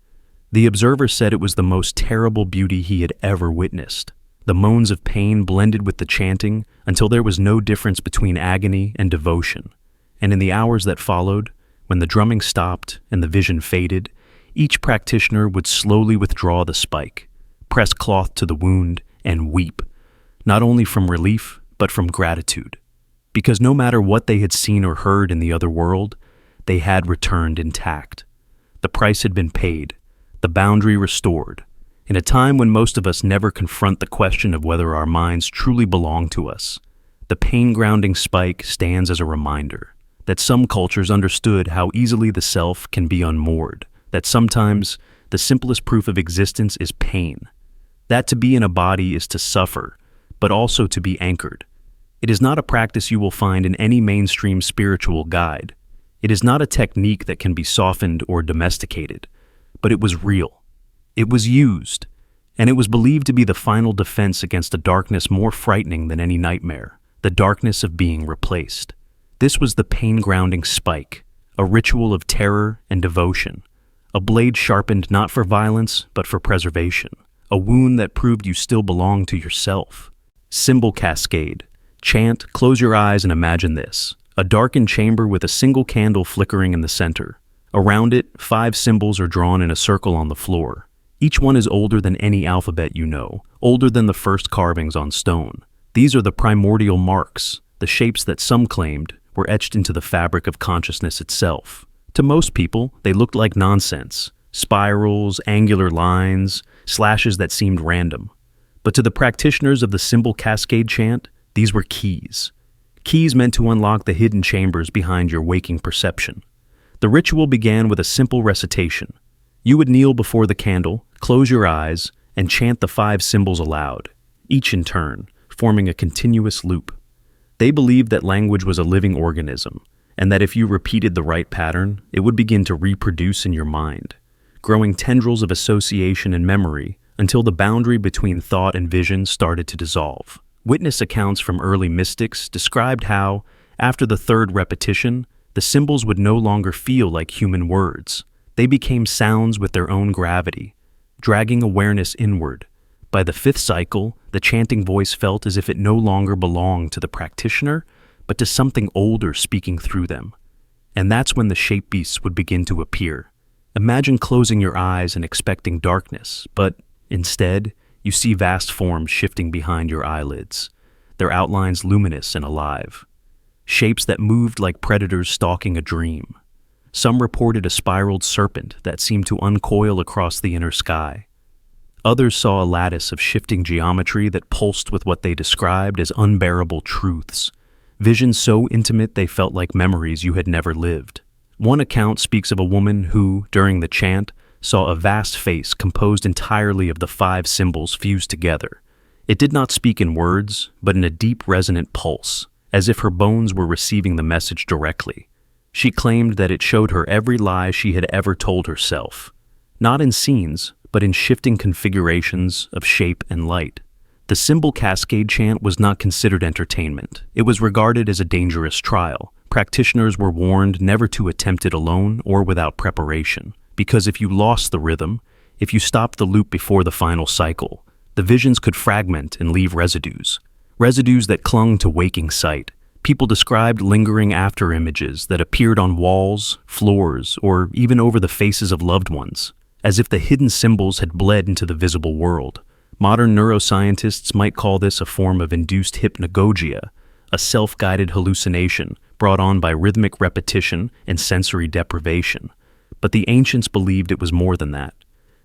The observer said it was the most terrible beauty he had ever witnessed. The moans of pain blended with the chanting until there was no difference between agony and devotion. And in the hours that followed, when the drumming stopped and the vision faded, each practitioner would slowly withdraw the spike, press cloth to the wound, and weep, not only from relief, but from gratitude. Because no matter what they had seen or heard in the other world, they had returned intact. The price had been paid, the boundary restored. In a time when most of us never confront the question of whether our minds truly belong to us, the pain-grounding spike stands as a reminder that some cultures understood how easily the self can be unmoored, that sometimes the simplest proof of existence is pain, that to be in a body is to suffer, but also to be anchored. It is not a practice you will find in any mainstream spiritual guide. It is not a technique that can be softened or domesticated, but it was real. It was used, and it was believed to be the final defense against a darkness more frightening than any nightmare, the darkness of being replaced. This was the pain-grounding spike, a ritual of terror and devotion, a blade sharpened not for violence but for preservation, a wound that proved you still belong to yourself. Symbol cascade. Chant, close your eyes and imagine this. A darkened chamber with a single candle flickering in the center. Around it, 5 symbols are drawn in a circle on the floor. Each one is older than any alphabet you know, older than the first carvings on stone. These are the primordial marks, the shapes that some claimed were etched into the fabric of consciousness itself. To most people, they looked like nonsense, spirals, angular lines, slashes that seemed random. But to the practitioners of the symbol cascade chant, these were keys. Keys meant to unlock the hidden chambers behind your waking perception. The ritual began with a simple recitation. You would kneel before the candle, close your eyes, and chant the 5 symbols aloud, each in turn, forming a continuous loop. They believed that language was a living organism, and that if you repeated the right pattern, it would begin to reproduce in your mind, growing tendrils of association and memory until the boundary between thought and vision started to dissolve. Witness accounts from early mystics described how, after the 3rd repetition, the symbols would no longer feel like human words. They became sounds with their own gravity, dragging awareness inward. By the 5th cycle, the chanting voice felt as if it no longer belonged to the practitioner, but to something older speaking through them. And that's when the shape beasts would begin to appear. Imagine closing your eyes and expecting darkness, but instead, you see vast forms shifting behind your eyelids, their outlines luminous and alive. Shapes that moved like predators stalking a dream. Some reported a spiraled serpent that seemed to uncoil across the inner sky. Others saw a lattice of shifting geometry that pulsed with what they described as unbearable truths, visions so intimate they felt like memories you had never lived. One account speaks of a woman who, during the chant, saw a vast face composed entirely of the 5 symbols fused together. It did not speak in words, but in a deep resonant pulse, as if her bones were receiving the message directly. She claimed that it showed her every lie she had ever told herself, not in scenes, but in shifting configurations of shape and light. The symbol cascade chant was not considered entertainment. It was regarded as a dangerous trial. Practitioners were warned never to attempt it alone or without preparation, because if you lost the rhythm, if you stopped the loop before the final cycle, the visions could fragment and leave residues that clung to waking sight. People described lingering after images that appeared on walls, floors, or even over the faces of loved ones, as if the hidden symbols had bled into the visible world. Modern neuroscientists might call this a form of induced hypnagogia, a self-guided hallucination brought on by rhythmic repetition and sensory deprivation. But the ancients believed it was more than that.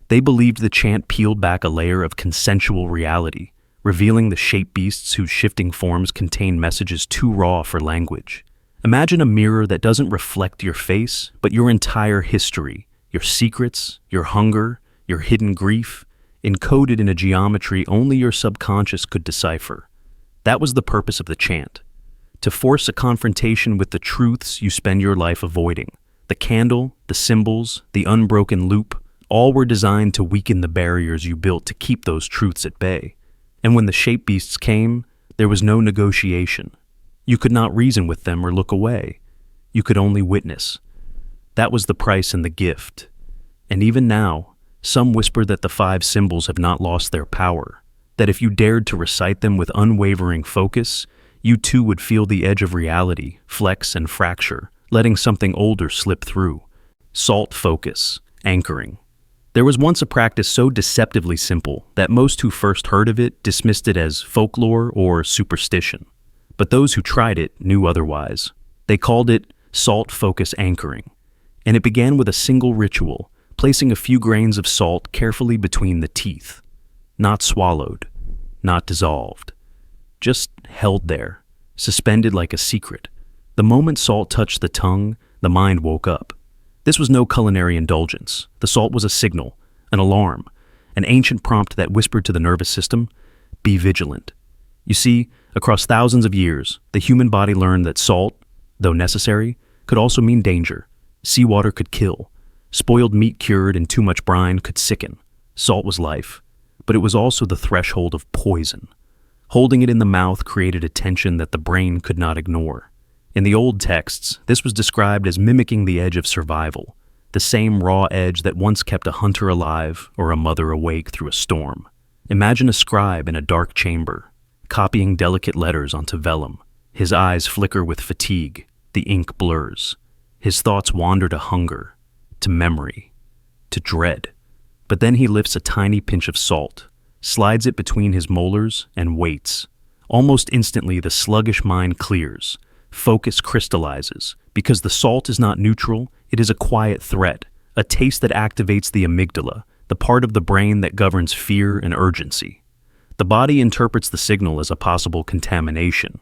They believed the chant peeled back a layer of consensual reality, revealing the shape beasts whose shifting forms contained messages too raw for language. Imagine a mirror that doesn't reflect your face, but your entire history, your secrets, your hunger, your hidden grief, encoded in a geometry only your subconscious could decipher. That was the purpose of the chant, to force a confrontation with the truths you spend your life avoiding. The candle, the symbols, the unbroken loop, all were designed to weaken the barriers you built to keep those truths at bay. And when the shape beasts came, there was no negotiation. You could not reason with them or look away. You could only witness. That was the price and the gift. And even now, some whisper that the 5 symbols have not lost their power, that if you dared to recite them with unwavering focus, you too would feel the edge of reality, flex and fracture, letting something older slip through. Salt focus, anchoring. There was once a practice so deceptively simple that most who first heard of it dismissed it as folklore or superstition. But those who tried it knew otherwise. They called it salt focus anchoring. And it began with a single ritual, placing a few grains of salt carefully between the teeth. Not swallowed, not dissolved. Just held there, suspended like a secret. The moment salt touched the tongue, the mind woke up. This was no culinary indulgence. The salt was a signal, an alarm, an ancient prompt that whispered to the nervous system, be vigilant. You see, across thousands of years, the human body learned that salt, though necessary, could also mean danger. Seawater could kill. Spoiled meat cured in too much brine could sicken. Salt was life, but it was also the threshold of poison. Holding it in the mouth created a tension that the brain could not ignore. In the old texts, this was described as mimicking the edge of survival, the same raw edge that once kept a hunter alive or a mother awake through a storm. Imagine a scribe in a dark chamber, copying delicate letters onto vellum. His eyes flicker with fatigue, the ink blurs. His thoughts wander to hunger, to memory, to dread. But then he lifts a tiny pinch of salt, slides it between his molars, and waits. Almost instantly, the sluggish mind clears. Focus crystallizes. Because the salt is not neutral, it is a quiet threat, a taste that activates the amygdala, the part of the brain that governs fear and urgency. The body interprets the signal as a possible contamination.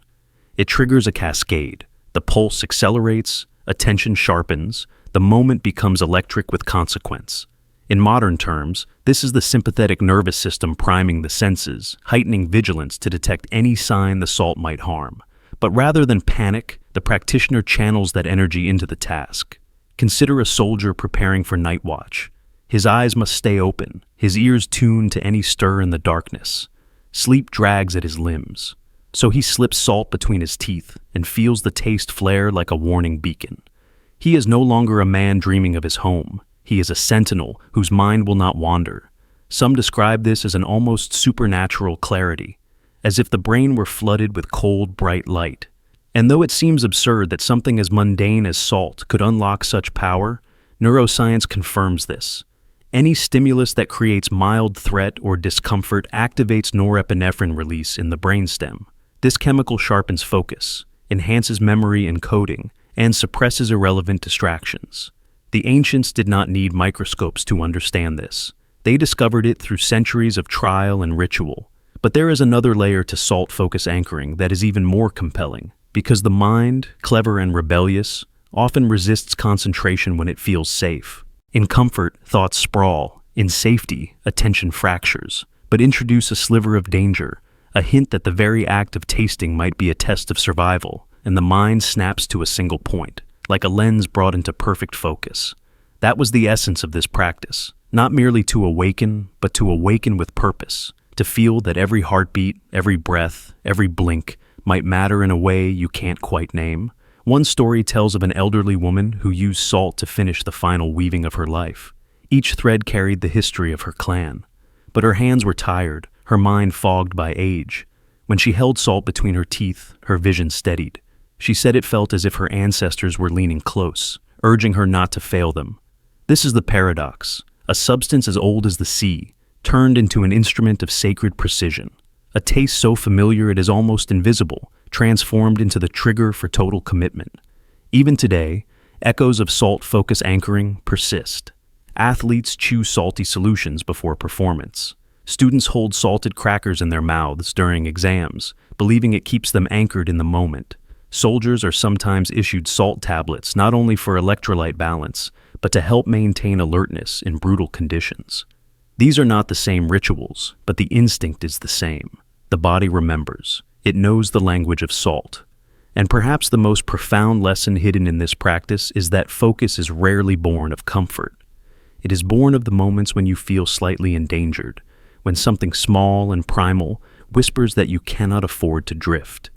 It triggers a cascade. The pulse accelerates, attention sharpens, the moment becomes electric with consequence. In modern terms, this is the sympathetic nervous system priming the senses, heightening vigilance to detect any sign the salt might harm. But rather than panic, the practitioner channels that energy into the task. Consider a soldier preparing for night watch. His eyes must stay open, his ears tuned to any stir in the darkness. Sleep drags at his limbs. So he slips salt between his teeth and feels the taste flare like a warning beacon. He is no longer a man dreaming of his home. He is a sentinel whose mind will not wander. Some describe this as an almost supernatural clarity, as if the brain were flooded with cold, bright light. And though it seems absurd that something as mundane as salt could unlock such power, neuroscience confirms this. Any stimulus that creates mild threat or discomfort activates norepinephrine release in the brainstem. This chemical sharpens focus, enhances memory and coding, and suppresses irrelevant distractions. The ancients did not need microscopes to understand this. They discovered it through centuries of trial and ritual. But there is another layer to salt focus anchoring that is even more compelling, because the mind, clever and rebellious, often resists concentration when it feels safe. In comfort, thoughts sprawl. In safety, attention fractures. But introduce a sliver of danger, a hint that the very act of tasting might be a test of survival, and the mind snaps to a single point, like a lens brought into perfect focus. That was the essence of this practice, not merely to awaken, but to awaken with purpose, to feel that every heartbeat, every breath, every blink might matter in a way you can't quite name. One story tells of an elderly woman who used salt to finish the final weaving of her life. Each thread carried the history of her clan. But her hands were tired, her mind fogged by age. When she held salt between her teeth, her vision steadied. She said it felt as if her ancestors were leaning close, urging her not to fail them. This is the paradox. A substance as old as the sea, turned into an instrument of sacred precision. A taste so familiar it is almost invisible, transformed into the trigger for total commitment. Even today, echoes of salt focus anchoring persist. Athletes chew salty solutions before performance. Students hold salted crackers in their mouths during exams, believing it keeps them anchored in the moment. Soldiers are sometimes issued salt tablets not only for electrolyte balance, but to help maintain alertness in brutal conditions. These are not the same rituals, but the instinct is the same. The body remembers. It knows the language of salt. And perhaps the most profound lesson hidden in this practice is that focus is rarely born of comfort. It is born of the moments when you feel slightly endangered, when something small and primal whispers that you cannot afford to drift.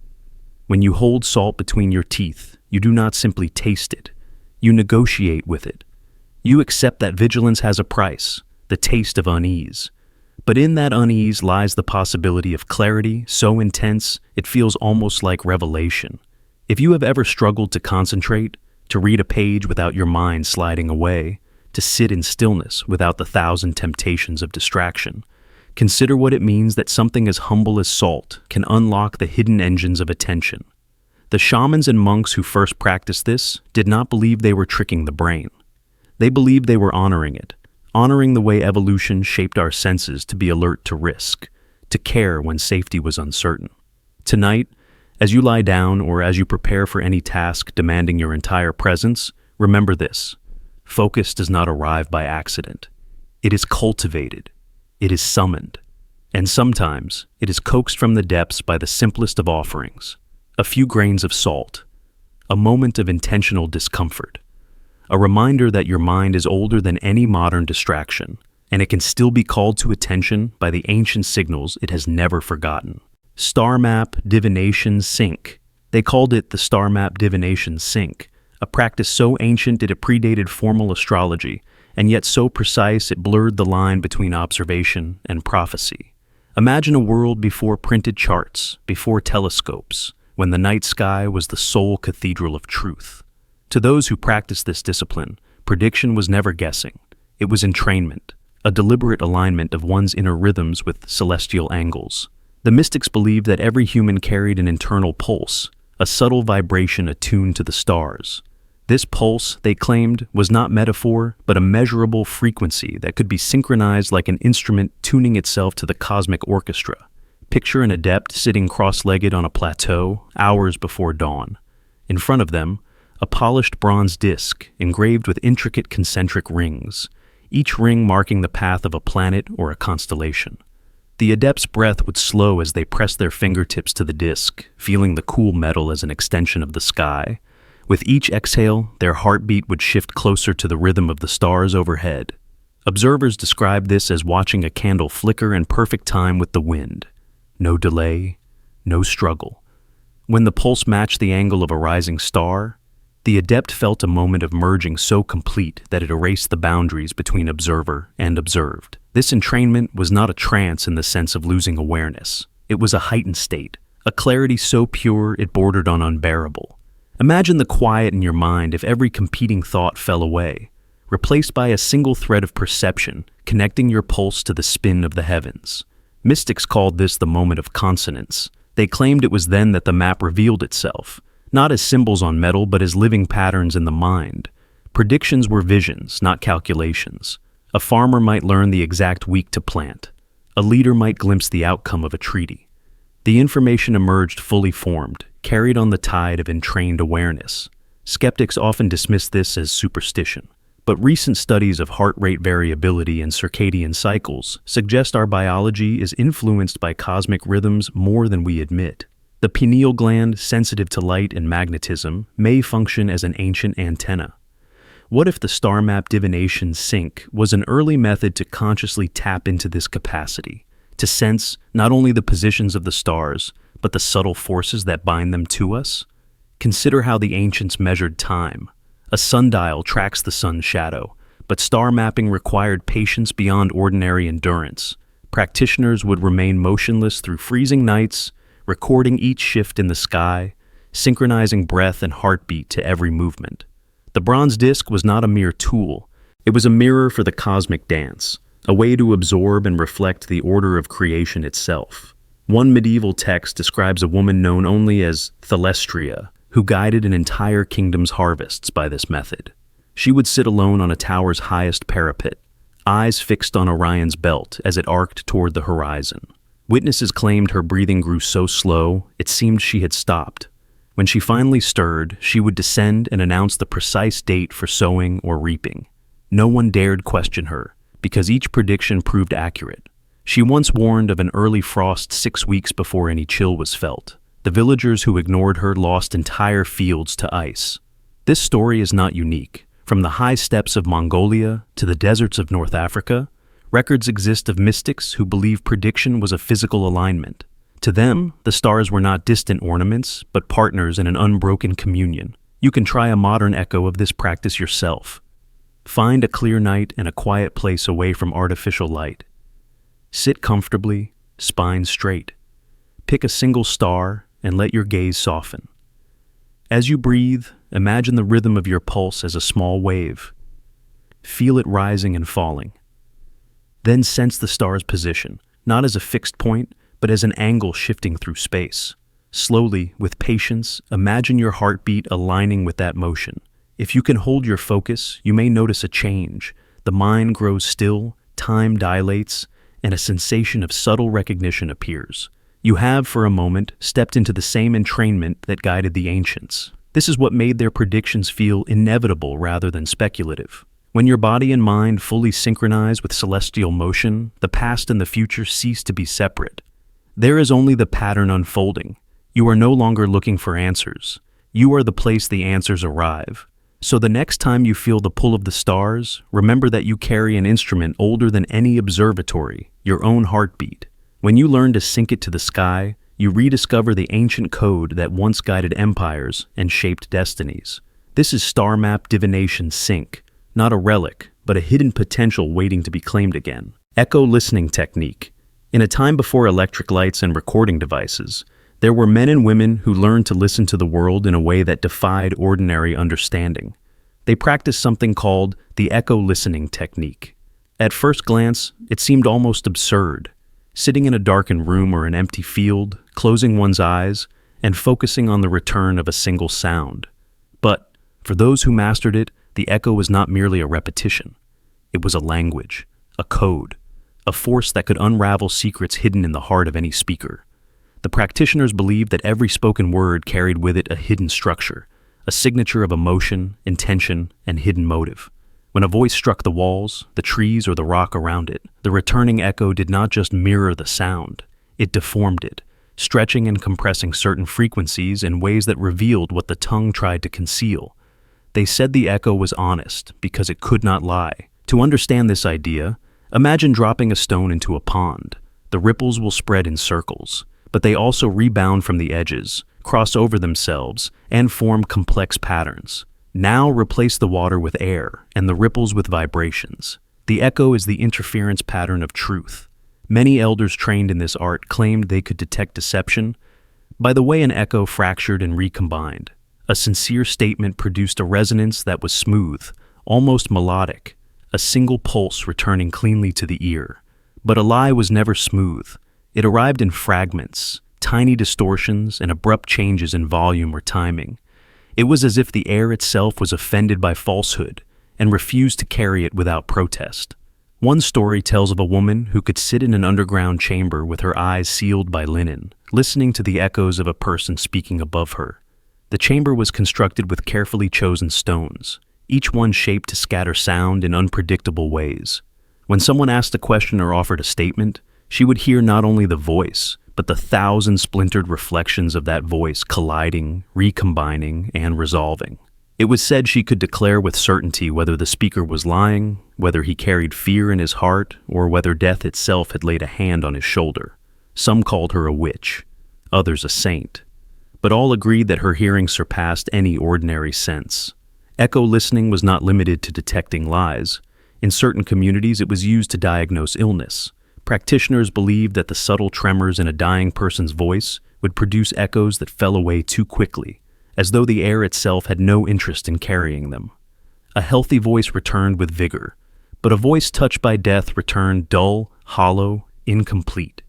When you hold salt between your teeth, you do not simply taste it. You negotiate with it. You accept that vigilance has a price, the taste of unease. But in that unease lies the possibility of clarity so intense it feels almost like revelation. If you have ever struggled to concentrate, to read a page without your mind sliding away, to sit in stillness without the thousand temptations of distraction, consider what it means that something as humble as salt can unlock the hidden engines of attention. The shamans and monks who first practiced this did not believe they were tricking the brain. They believed they were honoring it, honoring the way evolution shaped our senses to be alert to risk, to care when safety was uncertain. Tonight, as you lie down or as you prepare for any task demanding your entire presence, remember this: focus does not arrive by accident. It is cultivated. It is summoned. And sometimes it is coaxed from the depths by the simplest of offerings: a few grains of salt, a moment of intentional discomfort, a reminder that your mind is older than any modern distraction, and it can still be called to attention by the ancient signals it has never forgotten. Star map divination sync. They called it the star map divination sync, a practice so ancient it predated formal astrology, and yet so precise it blurred the line between observation and prophecy. Imagine a world before printed charts, before telescopes, when the night sky was the sole cathedral of truth. To those who practiced this discipline, prediction was never guessing. It was entrainment, a deliberate alignment of one's inner rhythms with celestial angles. The mystics believed that every human carried an internal pulse, a subtle vibration attuned to the stars. This pulse, they claimed, was not metaphor, but a measurable frequency that could be synchronized like an instrument tuning itself to the cosmic orchestra. Picture an adept sitting cross-legged on a plateau hours before dawn. In front of them, a polished bronze disc engraved with intricate concentric rings, each ring marking the path of a planet or a constellation. The adept's breath would slow as they pressed their fingertips to the disc, feeling the cool metal as an extension of the sky. With each exhale, their heartbeat would shift closer to the rhythm of the stars overhead. Observers described this as watching a candle flicker in perfect time with the wind. No delay, no struggle. When the pulse matched the angle of a rising star, the adept felt a moment of merging so complete that it erased the boundaries between observer and observed. This entrainment was not a trance in the sense of losing awareness. It was a heightened state, a clarity so pure it bordered on unbearable. Imagine the quiet in your mind if every competing thought fell away, replaced by a single thread of perception connecting your pulse to the spin of the heavens. Mystics called this the moment of consonance. They claimed it was then that the map revealed itself, not as symbols on metal, but as living patterns in the mind. Predictions were visions, not calculations. A farmer might learn the exact week to plant. A leader might glimpse the outcome of a treaty. The information emerged fully formed, carried on the tide of entrained awareness. Skeptics often dismiss this as superstition, but recent studies of heart rate variability and circadian cycles suggest our biology is influenced by cosmic rhythms more than we admit. The pineal gland, sensitive to light and magnetism, may function as an ancient antenna. What if the star map divination sync was an early method to consciously tap into this capacity, to sense not only the positions of the stars, but the subtle forces that bind them to us? Consider how the ancients measured time. A sundial tracks the sun's shadow, but star mapping required patience beyond ordinary endurance. Practitioners would remain motionless through freezing nights, recording each shift in the sky, synchronizing breath and heartbeat to every movement. The bronze disc was not a mere tool. It was a mirror for the cosmic dance, a way to absorb and reflect the order of creation itself. One medieval text describes a woman known only as Thalestria, who guided an entire kingdom's harvests by this method. She would sit alone on a tower's highest parapet, eyes fixed on Orion's belt as it arced toward the horizon. Witnesses claimed her breathing grew so slow, it seemed she had stopped. When she finally stirred, she would descend and announce the precise date for sowing or reaping. No one dared question her, because each prediction proved accurate. She once warned of an early frost 6 weeks before any chill was felt. The villagers who ignored her lost entire fields to ice. This story is not unique. From the high steppes of Mongolia to the deserts of North Africa, records exist of mystics who believe prediction was a physical alignment. To them, the stars were not distant ornaments, but partners in an unbroken communion. You can try a modern echo of this practice yourself. Find a clear night and a quiet place away from artificial light. Sit comfortably, spine straight. Pick a single star and let your gaze soften. As you breathe, imagine the rhythm of your pulse as a small wave. Feel it rising and falling. Then sense the star's position, not as a fixed point, but as an angle shifting through space. Slowly, with patience, imagine your heartbeat aligning with that motion. If you can hold your focus, you may notice a change. The mind grows still, time dilates, and a sensation of subtle recognition appears. You have, for a moment, stepped into the same entrainment that guided the ancients. This is what made their predictions feel inevitable rather than speculative. When your body and mind fully synchronize with celestial motion, the past and the future cease to be separate. There is only the pattern unfolding. You are no longer looking for answers. You are the place the answers arrive. So the next time you feel the pull of the stars, remember that you carry an instrument older than any observatory, your own heartbeat. When you learn to sync it to the sky, you rediscover the ancient code that once guided empires and shaped destinies. This is star map divination sync, not a relic, but a hidden potential waiting to be claimed again. Echo listening technique. In a time before electric lights and recording devices, there were men and women who learned to listen to the world in a way that defied ordinary understanding. They practiced something called the echo listening technique. At first glance, it seemed almost absurd. Sitting in a darkened room or an empty field, closing one's eyes, and focusing on the return of a single sound. But, for those who mastered it, the echo was not merely a repetition. It was a language, a code, a force that could unravel secrets hidden in the heart of any speaker. The practitioners believed that every spoken word carried with it a hidden structure, a signature of emotion, intention, and hidden motive. When a voice struck the walls, the trees, or the rock around it, the returning echo did not just mirror the sound, it deformed it, stretching and compressing certain frequencies in ways that revealed what the tongue tried to conceal. They said the echo was honest because it could not lie. To understand this idea, imagine dropping a stone into a pond. The ripples will spread in circles, but they also rebound from the edges, cross over themselves, and form complex patterns. Now replace the water with air and the ripples with vibrations. The echo is the interference pattern of truth. Many elders trained in this art claimed they could detect deception by the way an echo fractured and recombined. A sincere statement produced a resonance that was smooth, almost melodic, a single pulse returning cleanly to the ear. But a lie was never smooth. It arrived in fragments, tiny distortions, and abrupt changes in volume or timing. It was as if the air itself was offended by falsehood and refused to carry it without protest. One story tells of a woman who could sit in an underground chamber with her eyes sealed by linen, listening to the echoes of a person speaking above her. The chamber was constructed with carefully chosen stones, each one shaped to scatter sound in unpredictable ways. When someone asked a question or offered a statement, she would hear not only the voice, but the 1,000 splintered reflections of that voice colliding, recombining, and resolving. It was said she could declare with certainty whether the speaker was lying, whether he carried fear in his heart, or whether death itself had laid a hand on his shoulder. Some called her a witch, others a saint, but all agreed that her hearing surpassed any ordinary sense. Echo listening was not limited to detecting lies. In certain communities, it was used to diagnose illness. Practitioners believed that the subtle tremors in a dying person's voice would produce echoes that fell away too quickly, as though the air itself had no interest in carrying them. A healthy voice returned with vigor, but a voice touched by death returned dull, hollow, incomplete.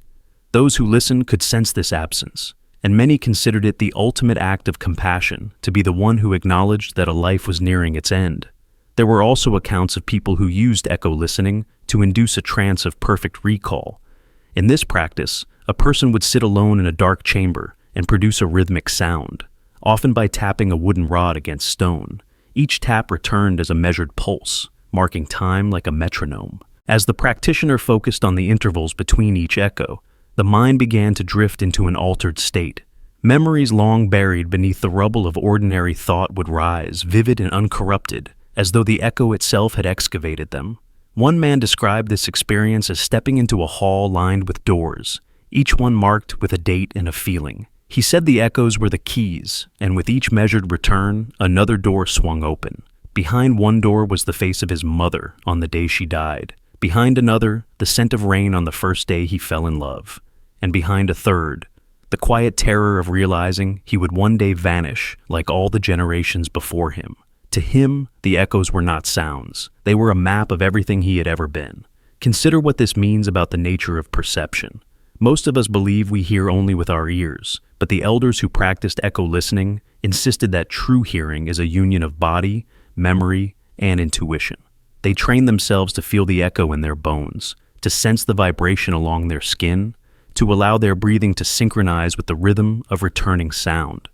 Those who listened could sense this absence, and many considered it the ultimate act of compassion to be the one who acknowledged that a life was nearing its end. There were also accounts of people who used echo listening to induce a trance of perfect recall. In this practice, a person would sit alone in a dark chamber and produce a rhythmic sound, often by tapping a wooden rod against stone. Each tap returned as a measured pulse, marking time like a metronome. As the practitioner focused on the intervals between each echo, the mind began to drift into an altered state. Memories long buried beneath the rubble of ordinary thought would rise, vivid and uncorrupted, as though the echo itself had excavated them. One man described this experience as stepping into a hall lined with doors, each one marked with a date and a feeling. He said the echoes were the keys, and with each measured return, another door swung open. Behind one door was the face of his mother on the day she died. Behind another, the scent of rain on the first day he fell in love. And behind a third, the quiet terror of realizing he would one day vanish like all the generations before him. To him, the echoes were not sounds. They were a map of everything he had ever been. Consider what this means about the nature of perception. Most of us believe we hear only with our ears, but the elders who practiced echo listening insisted that true hearing is a union of body, memory, and intuition. They trained themselves to feel the echo in their bones, to sense the vibration along their skin, to allow their breathing to synchronize with the rhythm of returning sound.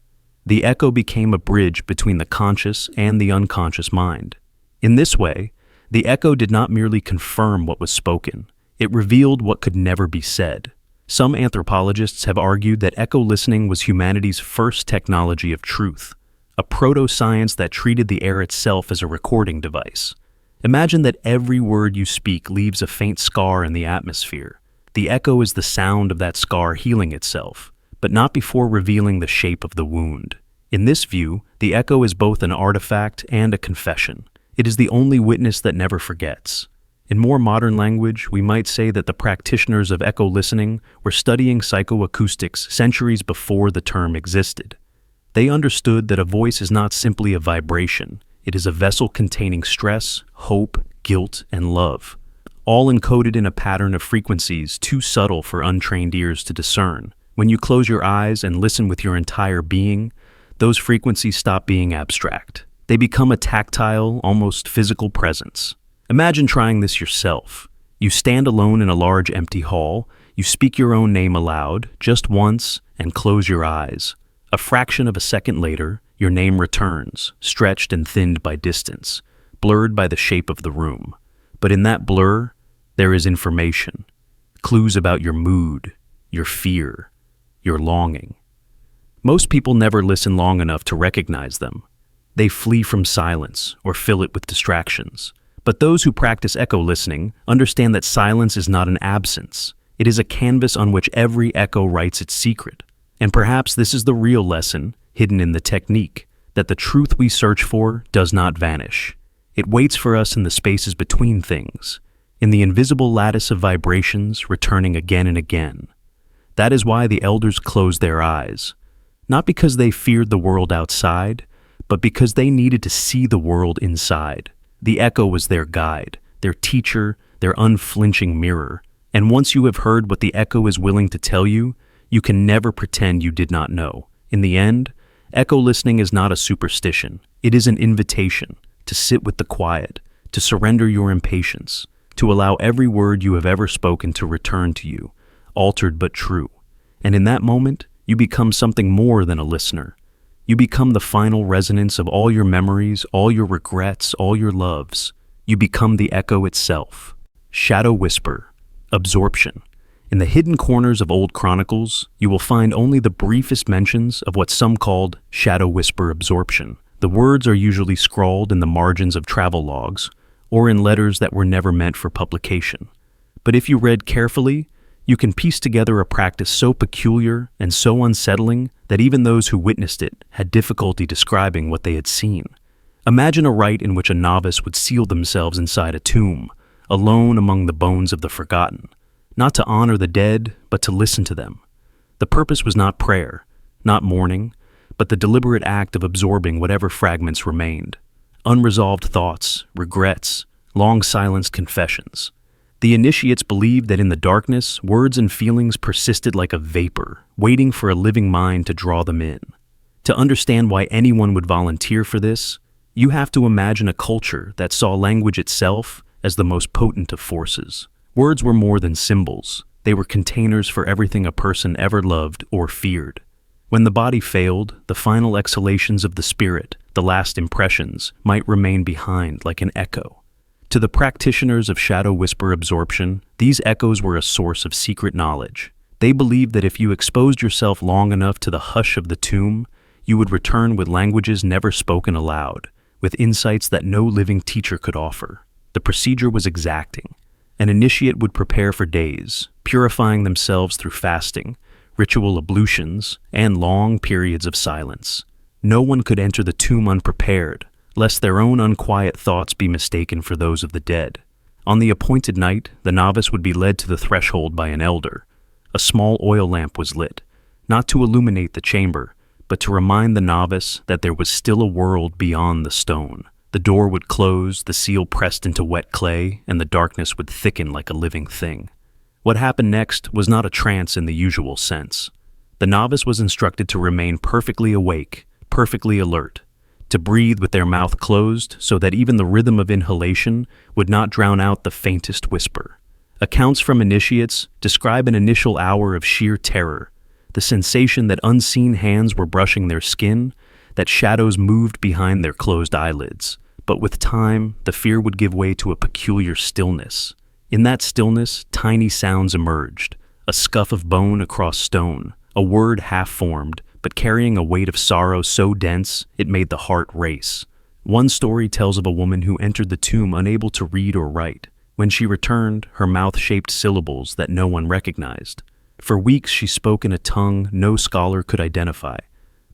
The echo became a bridge between the conscious and the unconscious mind. In this way, the echo did not merely confirm what was spoken, it revealed what could never be said. Some anthropologists have argued that echo listening was humanity's first technology of truth, a proto-science that treated the air itself as a recording device. Imagine that every word you speak leaves a faint scar in the atmosphere. The echo is the sound of that scar healing itself, but not before revealing the shape of the wound. In this view, the echo is both an artifact and a confession. It is the only witness that never forgets. In more modern language, we might say that the practitioners of echo listening were studying psychoacoustics centuries before the term existed. They understood that a voice is not simply a vibration. It is a vessel containing stress, hope, guilt, and love, all encoded in a pattern of frequencies too subtle for untrained ears to discern. When you close your eyes and listen with your entire being, those frequencies stop being abstract. They become a tactile, almost physical presence. Imagine trying this yourself. You stand alone in a large empty hall, you speak your own name aloud, just once, and close your eyes. A fraction of a second later, your name returns, stretched and thinned by distance, blurred by the shape of the room. But in that blur, there is information, clues about your mood, your fear, your longing. Most people never listen long enough to recognize them. They flee from silence or fill it with distractions. But those who practice echo listening understand that silence is not an absence. It is a canvas on which every echo writes its secret. And perhaps this is the real lesson hidden in the technique, that the truth we search for does not vanish. It waits for us in the spaces between things, in the invisible lattice of vibrations returning again and again. That is why the elders closed their eyes, not because they feared the world outside, but because they needed to see the world inside. The echo was their guide, their teacher, their unflinching mirror. And once you have heard what the echo is willing to tell you, you can never pretend you did not know. In the end, echo listening is not a superstition. It is an invitation to sit with the quiet, to surrender your impatience, to allow every word you have ever spoken to return to you, altered but true. And in that moment, you become something more than a listener. You become the final resonance of all your memories, all your regrets, all your loves. You become the echo itself. Shadow whisper, absorption. In the hidden corners of old chronicles, you will find only the briefest mentions of what some called shadow whisper absorption. The words are usually scrawled in the margins of travel logs, or in letters that were never meant for publication. But if you read carefully, you can piece together a practice so peculiar and so unsettling that even those who witnessed it had difficulty describing what they had seen. Imagine a rite in which a novice would seal themselves inside a tomb, alone among the bones of the forgotten, not to honor the dead, but to listen to them. The purpose was not prayer, not mourning, but the deliberate act of absorbing whatever fragments remained. Unresolved thoughts, regrets, long-silenced confessions. The initiates believed that in the darkness, words and feelings persisted like a vapor, waiting for a living mind to draw them in. To understand why anyone would volunteer for this, you have to imagine a culture that saw language itself as the most potent of forces. Words were more than symbols. They were containers for everything a person ever loved or feared. When the body failed, the final exhalations of the spirit, the last impressions, might remain behind like an echo. To the practitioners of shadow whisper absorption, these echoes were a source of secret knowledge. They believed that if you exposed yourself long enough to the hush of the tomb, you would return with languages never spoken aloud, with insights that no living teacher could offer. The procedure was exacting. An initiate would prepare for days, purifying themselves through fasting, ritual ablutions, and long periods of silence. No one could enter the tomb unprepared, lest their own unquiet thoughts be mistaken for those of the dead. On the appointed night, the novice would be led to the threshold by an elder. A small oil lamp was lit, not to illuminate the chamber, but to remind the novice that there was still a world beyond the stone. The door would close, the seal pressed into wet clay, and the darkness would thicken like a living thing. What happened next was not a trance in the usual sense. The novice was instructed to remain perfectly awake, perfectly alert, to breathe with their mouth closed so that even the rhythm of inhalation would not drown out the faintest whisper. Accounts from initiates describe an initial hour of sheer terror, the sensation that unseen hands were brushing their skin, that shadows moved behind their closed eyelids. But with time, the fear would give way to a peculiar stillness. In that stillness, tiny sounds emerged, a scuff of bone across stone, a word half-formed, but carrying a weight of sorrow so dense it made the heart race. One story tells of a woman who entered the tomb unable to read or write. When she returned, her mouth shaped syllables that no one recognized. For weeks she spoke in a tongue no scholar could identify,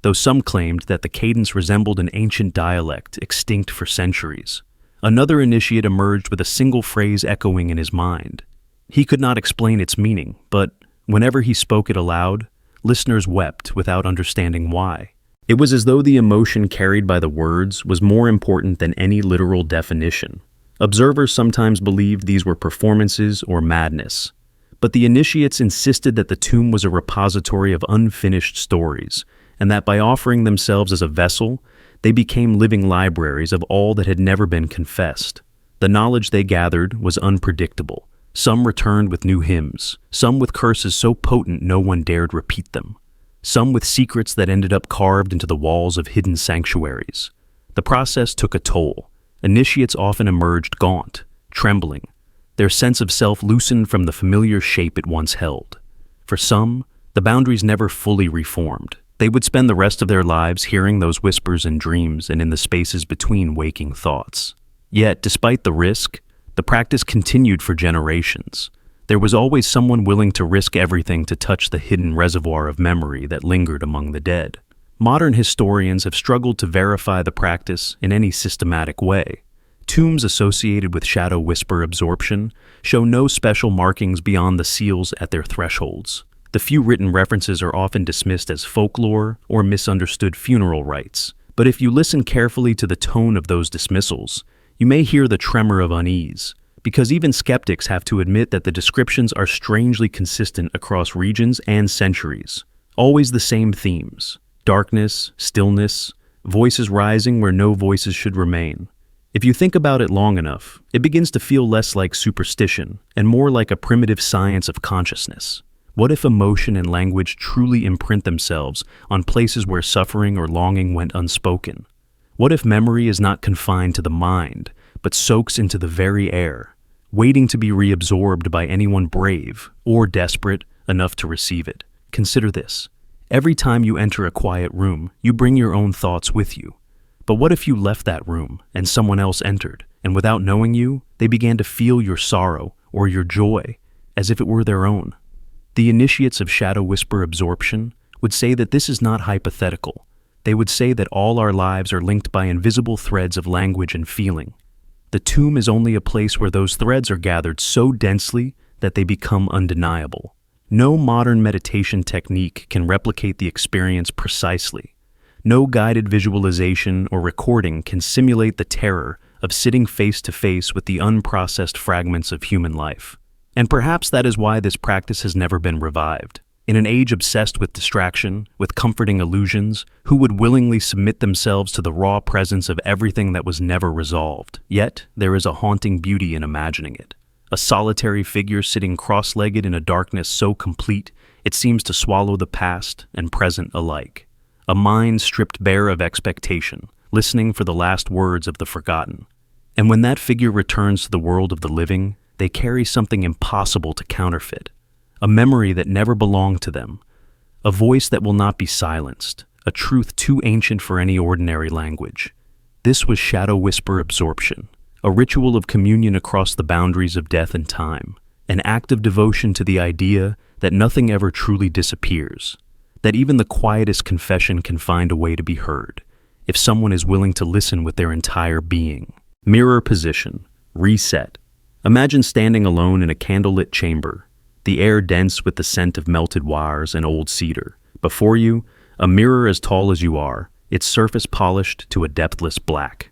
though some claimed that the cadence resembled an ancient dialect extinct for centuries. Another initiate emerged with a single phrase echoing in his mind. He could not explain its meaning, but whenever he spoke it aloud, listeners wept without understanding why. It was as though the emotion carried by the words was more important than any literal definition. Observers sometimes believed these were performances or madness, but the initiates insisted that the tomb was a repository of unfinished stories, and that by offering themselves as a vessel, they became living libraries of all that had never been confessed. The knowledge they gathered was unpredictable. Some returned with new hymns, some with curses so potent no one dared repeat them, some with secrets that ended up carved into the walls of hidden sanctuaries. The process took a toll. Initiates often emerged gaunt, trembling, their sense of self loosened from the familiar shape it once held. For some, the boundaries never fully reformed. They would spend the rest of their lives hearing those whispers in dreams and in the spaces between waking thoughts. Yet, despite the risk, the practice continued for generations. There was always someone willing to risk everything to touch the hidden reservoir of memory that lingered among the dead. Modern historians have struggled to verify the practice in any systematic way. Tombs associated with shadow whisper absorption show no special markings beyond the seals at their thresholds. The few written references are often dismissed as folklore or misunderstood funeral rites. But if you listen carefully to the tone of those dismissals, you may hear the tremor of unease, because even skeptics have to admit that the descriptions are strangely consistent across regions and centuries. Always the same themes: darkness, stillness, voices rising where no voices should remain. If you think about it long enough, it begins to feel less like superstition and more like a primitive science of consciousness. What if emotion and language truly imprint themselves on places where suffering or longing went unspoken? What if memory is not confined to the mind, but soaks into the very air, waiting to be reabsorbed by anyone brave or desperate enough to receive it? Consider this. Every time you enter a quiet room, you bring your own thoughts with you. But what if you left that room and someone else entered, and without knowing you, they began to feel your sorrow or your joy as if it were their own? The initiates of shadow whisper absorption would say that this is not hypothetical. They would say that all our lives are linked by invisible threads of language and feeling. The tomb is only a place where those threads are gathered so densely that they become undeniable. No modern meditation technique can replicate the experience precisely. No guided visualization or recording can simulate the terror of sitting face to face with the unprocessed fragments of human life. And perhaps that is why this practice has never been revived. In an age obsessed with distraction, with comforting illusions, who would willingly submit themselves to the raw presence of everything that was never resolved? Yet, there is a haunting beauty in imagining it. A solitary figure sitting cross-legged in a darkness so complete It seems to swallow the past and present alike. A mind stripped bare of expectation, listening for the last words of the forgotten. And when that figure returns to the world of the living, they carry something impossible to counterfeit. A memory that never belonged to them. A voice that will not be silenced. A truth too ancient for any ordinary language. This was shadow whisper absorption. A ritual of communion across the boundaries of death and time. An act of devotion to the idea that nothing ever truly disappears. That even the quietest confession can find a way to be heard, if someone is willing to listen with their entire being. Mirror position. Reset. Imagine standing alone in a candlelit chamber, the air dense with the scent of melted wires and old cedar. Before you, a mirror as tall as you are, its surface polished to a depthless black.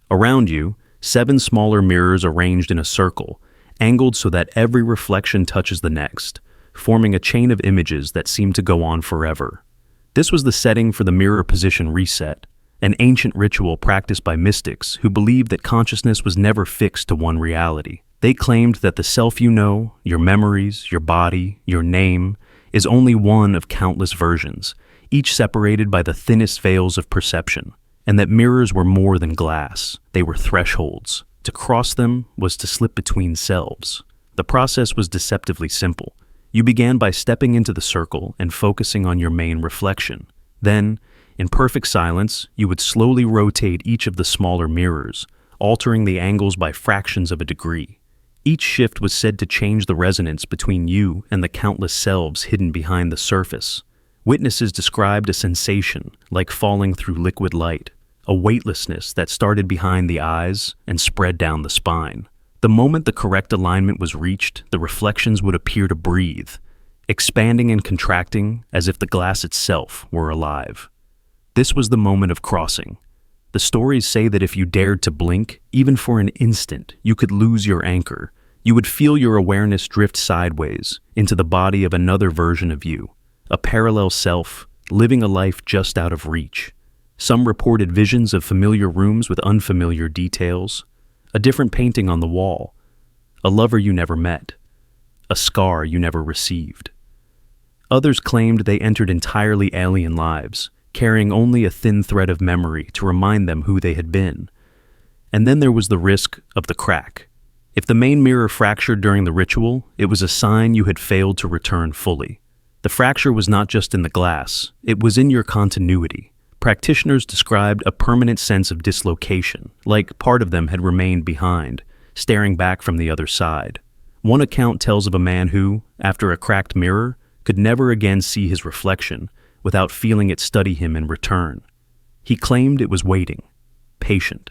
Around you, 7 smaller mirrors arranged in a circle, angled so that every reflection touches the next, forming a chain of images that seem to go on forever. This was the setting for the mirror position reset, an ancient ritual practiced by mystics who believed that consciousness was never fixed to one reality. They claimed that the self you know, your memories, your body, your name, is only one of countless versions, each separated by the thinnest veils of perception, and that mirrors were more than glass. They were thresholds. To cross them was to slip between selves. The process was deceptively simple. You began by stepping into the circle and focusing on your main reflection. Then, in perfect silence, you would slowly rotate each of the smaller mirrors, altering the angles by fractions of a degree. Each shift was said to change the resonance between you and the countless selves hidden behind the surface. Witnesses described a sensation like falling through liquid light, a weightlessness that started behind the eyes and spread down the spine. The moment the correct alignment was reached, the reflections would appear to breathe, expanding and contracting as if the glass itself were alive. This was the moment of crossing. The stories say that if you dared to blink, even for an instant, you could lose your anchor. You would feel your awareness drift sideways into the body of another version of you, a parallel self, living a life just out of reach. Some reported visions of familiar rooms with unfamiliar details, a different painting on the wall, a lover you never met, a scar you never received. Others claimed they entered entirely alien lives, carrying only a thin thread of memory to remind them who they had been. And then there was the risk of the crack. If the main mirror fractured during the ritual, it was a sign you had failed to return fully. The fracture was not just in the glass, it was in your continuity. Practitioners described a permanent sense of dislocation, like part of them had remained behind, staring back from the other side. One account tells of a man who, after a cracked mirror, could never again see his reflection without feeling it study him in return. He claimed it was waiting, patient,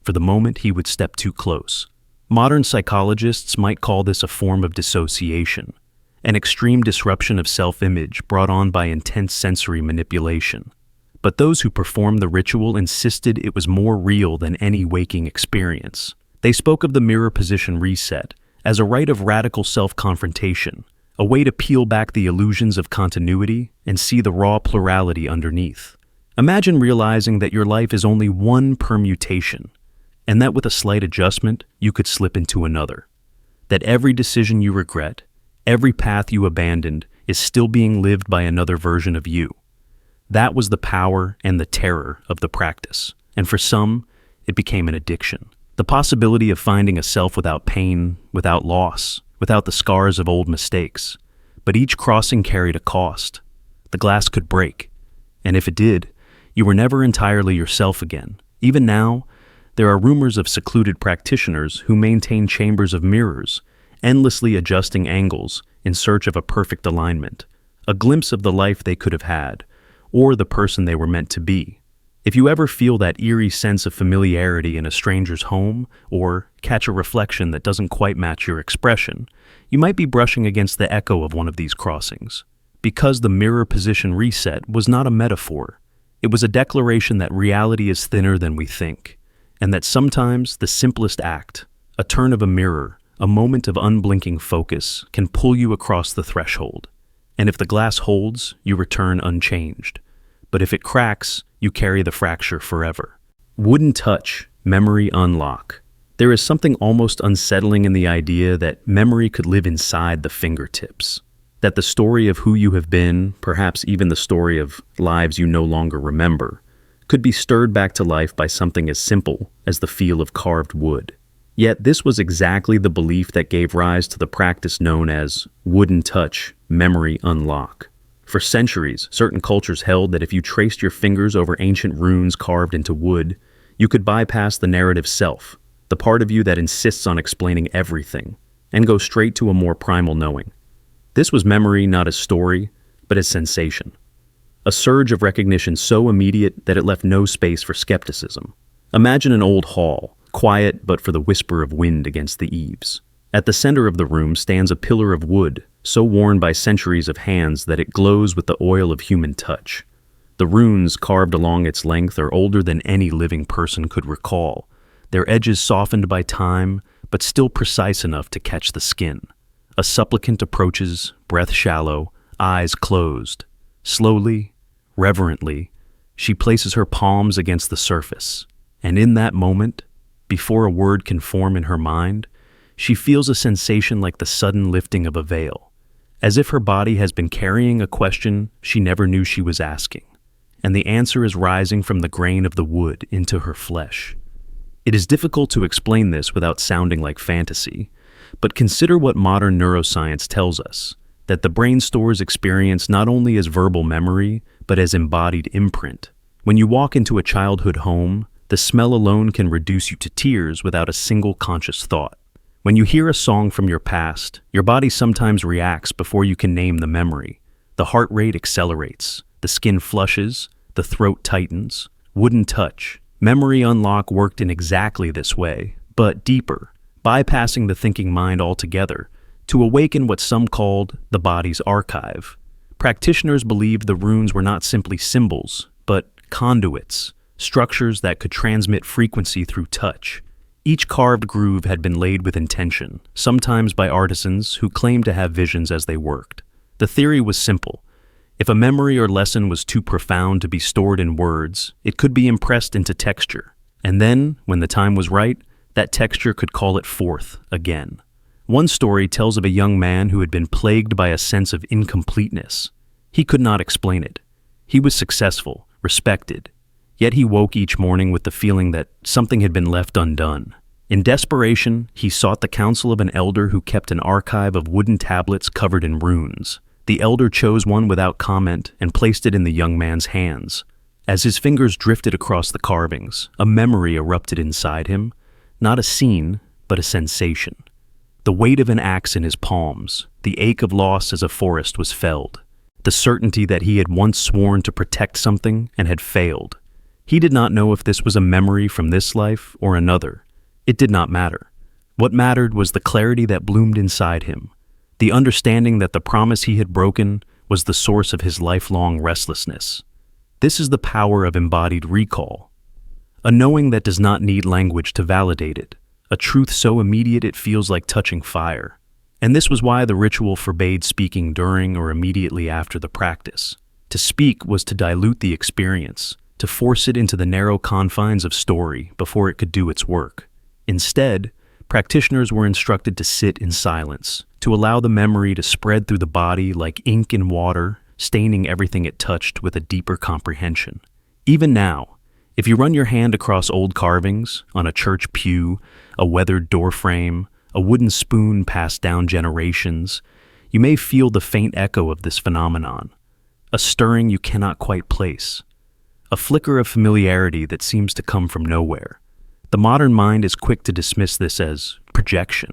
for the moment he would step too close. Modern psychologists might call this a form of dissociation, an extreme disruption of self-image brought on by intense sensory manipulation. But those who performed the ritual insisted it was more real than any waking experience. They spoke of the mirror position reset as a rite of radical self-confrontation, a way to peel back the illusions of continuity and see the raw plurality underneath. Imagine realizing that your life is only one permutation, and that with a slight adjustment, you could slip into another. That every decision you regret, every path you abandoned, is still being lived by another version of you. That was the power and the terror of the practice, and for some, it became an addiction. The possibility of finding a self without pain, without loss, without the scars of old mistakes. But each crossing carried a cost. The glass could break, and if it did, you were never entirely yourself again. Even now, there are rumors of secluded practitioners who maintain chambers of mirrors, endlessly adjusting angles in search of a perfect alignment, a glimpse of the life they could have had, or the person they were meant to be. If you ever feel that eerie sense of familiarity in a stranger's home, or catch a reflection that doesn't quite match your expression, you might be brushing against the echo of one of these crossings. Because the mirror position reset was not a metaphor. It was a declaration that reality is thinner than we think, and that sometimes the simplest act, a turn of a mirror, a moment of unblinking focus, can pull you across the threshold. And if the glass holds, you return unchanged. But if it cracks, you carry the fracture forever. Wooden touch, memory unlock. There is something almost unsettling in the idea that memory could live inside the fingertips. that the story of who you have been, perhaps even the story of lives you no longer remember, could be stirred back to life by something as simple as the feel of carved wood. Yet this was exactly the belief that gave rise to the practice known as wooden touch, memory unlock. For centuries, certain cultures held that if you traced your fingers over ancient runes carved into wood, you could bypass the narrative self, the part of you that insists on explaining everything, and go straight to a more primal knowing. This was memory not as story, but as sensation. A surge of recognition so immediate that it left no space for skepticism. Imagine an old hall, quiet but for the whisper of wind against the eaves. At the center of the room stands a pillar of wood, so worn by centuries of hands that it glows with the oil of human touch. The runes carved along its length are older than any living person could recall, their edges softened by time, but still precise enough to catch the skin. A supplicant approaches, breath shallow, eyes closed. Slowly, reverently, she places her palms against the surface, and in that moment, before a word can form in her mind, she feels a sensation like the sudden lifting of a veil, as if her body has been carrying a question she never knew she was asking, and the answer is rising from the grain of the wood into her flesh. It is difficult to explain this without sounding like fantasy, but consider what modern neuroscience tells us, that the brain stores experience not only as verbal memory, but as embodied imprint. When you walk into a childhood home, the smell alone can reduce you to tears without a single conscious thought. When you hear a song from your past, your body sometimes reacts before you can name the memory. The heart rate accelerates, the skin flushes, the throat tightens. Wooden touch. Memory unlock worked in exactly this way, but deeper, bypassing the thinking mind altogether, to awaken what some called the body's archive. Practitioners believed the runes were not simply symbols, but conduits, structures that could transmit frequency through touch. Each carved groove had been laid with intention, sometimes by artisans who claimed to have visions as they worked. The theory was simple. If a memory or lesson was too profound to be stored in words, it could be impressed into texture. And then, when the time was right, that texture could call it forth again. One story tells of a young man who had been plagued by a sense of incompleteness. He could not explain it. He was successful, respected, yet he woke each morning with the feeling that something had been left undone. In desperation, he sought the counsel of an elder who kept an archive of wooden tablets covered in runes. The elder chose one without comment and placed it in the young man's hands. As his fingers drifted across the carvings, a memory erupted inside him, not a scene, but a sensation. The weight of an axe in his palms, the ache of loss as a forest was felled, the certainty that he had once sworn to protect something and had failed. He did not know if this was a memory from this life or another. It did not matter. What mattered was the clarity that bloomed inside him, the understanding that the promise he had broken was the source of his lifelong restlessness. This is the power of embodied recall, a knowing that does not need language to validate it, a truth so immediate it feels like touching fire. And this was why the ritual forbade speaking during or immediately after the practice. To speak was to dilute the experience, to force it into the narrow confines of story before it could do its work. Instead, practitioners were instructed to sit in silence, to allow the memory to spread through the body like ink in water, staining everything it touched with a deeper comprehension. Even now, if you run your hand across old carvings, on a church pew, a weathered doorframe, a wooden spoon passed down generations, you may feel the faint echo of this phenomenon, a stirring you cannot quite place, a flicker of familiarity that seems to come from nowhere. The modern mind is quick to dismiss this as projection,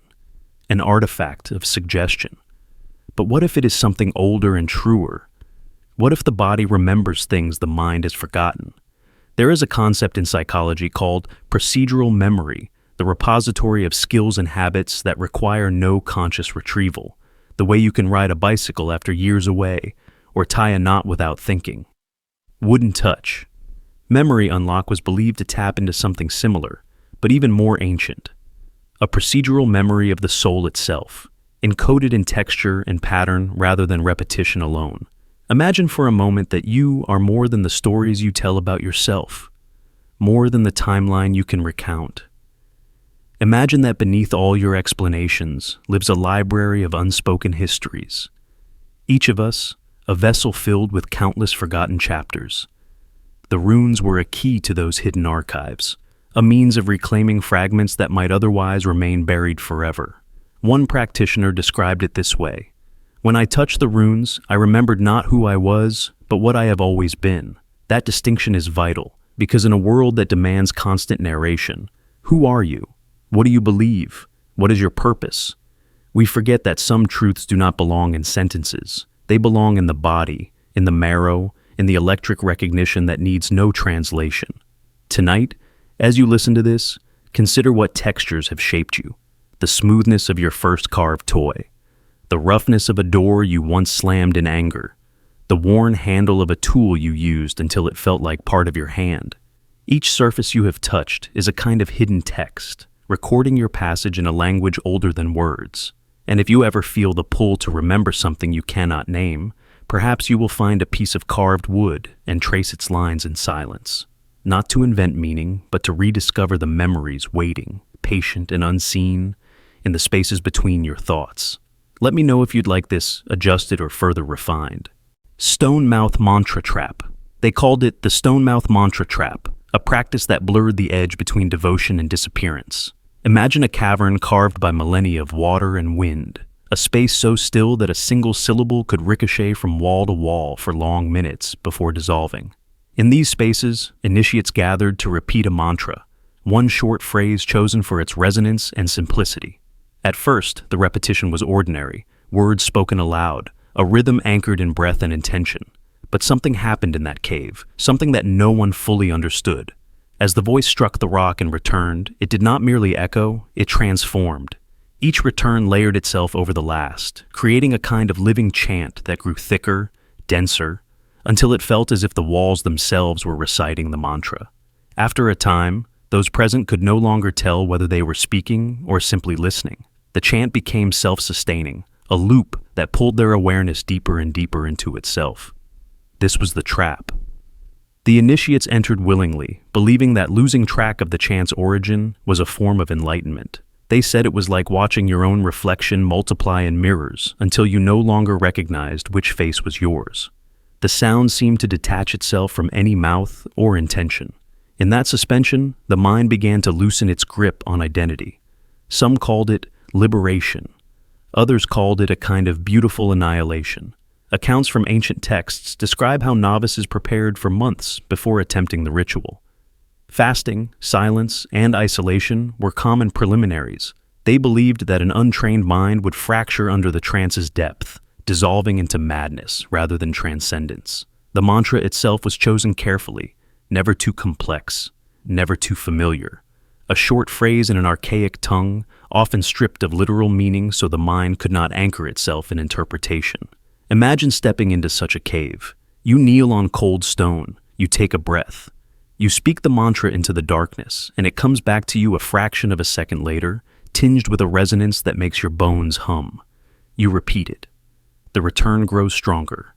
an artifact of suggestion. But what if it is something older and truer? What if the body remembers things the mind has forgotten? There is a concept in psychology called procedural memory, the repository of skills and habits that require no conscious retrieval, the way you can ride a bicycle after years away, or tie a knot without thinking. Wooden touch. Memory unlock was believed to tap into something similar, but even more ancient. A procedural memory of the soul itself, encoded in texture and pattern rather than repetition alone. Imagine for a moment that you are more than the stories you tell about yourself, more than the timeline you can recount. Imagine that beneath all your explanations lives a library of unspoken histories. Each of us, a vessel filled with countless forgotten chapters. The runes were a key to those hidden archives, a means of reclaiming fragments that might otherwise remain buried forever. One practitioner described it this way: "When I touched the runes, I remembered not who I was, but what I have always been." That distinction is vital, because in a world that demands constant narration, who are you? What do you believe? What is your purpose? We forget that some truths do not belong in sentences. They belong in the body, in the marrow, in the electric recognition that needs no translation. Tonight, as you listen to this, consider what textures have shaped you. The smoothness of your first carved toy, the roughness of a door you once slammed in anger, the worn handle of a tool you used until it felt like part of your hand. Each surface you have touched is a kind of hidden text, recording your passage in a language older than words. And if you ever feel the pull to remember something you cannot name, perhaps you will find a piece of carved wood and trace its lines in silence. Not to invent meaning, but to rediscover the memories waiting, patient and unseen, in the spaces between your thoughts. Let me know if you'd like this adjusted or further refined. Stone Mouth Mantra Trap. They called it the Stone Mouth Mantra Trap, a practice that blurred the edge between devotion and disappearance. Imagine a cavern carved by millennia of water and wind, a space so still that a single syllable could ricochet from wall to wall for long minutes before dissolving. In these spaces, initiates gathered to repeat a mantra, one short phrase chosen for its resonance and simplicity. At first, the repetition was ordinary, words spoken aloud, a rhythm anchored in breath and intention. But something happened in that cave, something that no one fully understood. As the voice struck the rock and returned, it did not merely echo, it transformed. Each return layered itself over the last, creating a kind of living chant that grew thicker, denser, until it felt as if the walls themselves were reciting the mantra. After a time, those present could no longer tell whether they were speaking or simply listening. The chant became self-sustaining, a loop that pulled their awareness deeper and deeper into itself. This was the trap. The initiates entered willingly, believing that losing track of the chant's origin was a form of enlightenment. They said it was like watching your own reflection multiply in mirrors until you no longer recognized which face was yours. The sound seemed to detach itself from any mouth or intention. In that suspension, the mind began to loosen its grip on identity. Some called it liberation. Others called it a kind of beautiful annihilation. Accounts from ancient texts describe how novices prepared for months before attempting the ritual. Fasting, silence, and isolation were common preliminaries. They believed that an untrained mind would fracture under the trance's depth, dissolving into madness rather than transcendence. The mantra itself was chosen carefully, never too complex, never too familiar. A short phrase in an archaic tongue, often stripped of literal meaning so the mind could not anchor itself in interpretation. Imagine stepping into such a cave. You kneel on cold stone, you take a breath. You speak the mantra into the darkness, and it comes back to you a fraction of a second later, tinged with a resonance that makes your bones hum. You repeat it. The return grows stronger.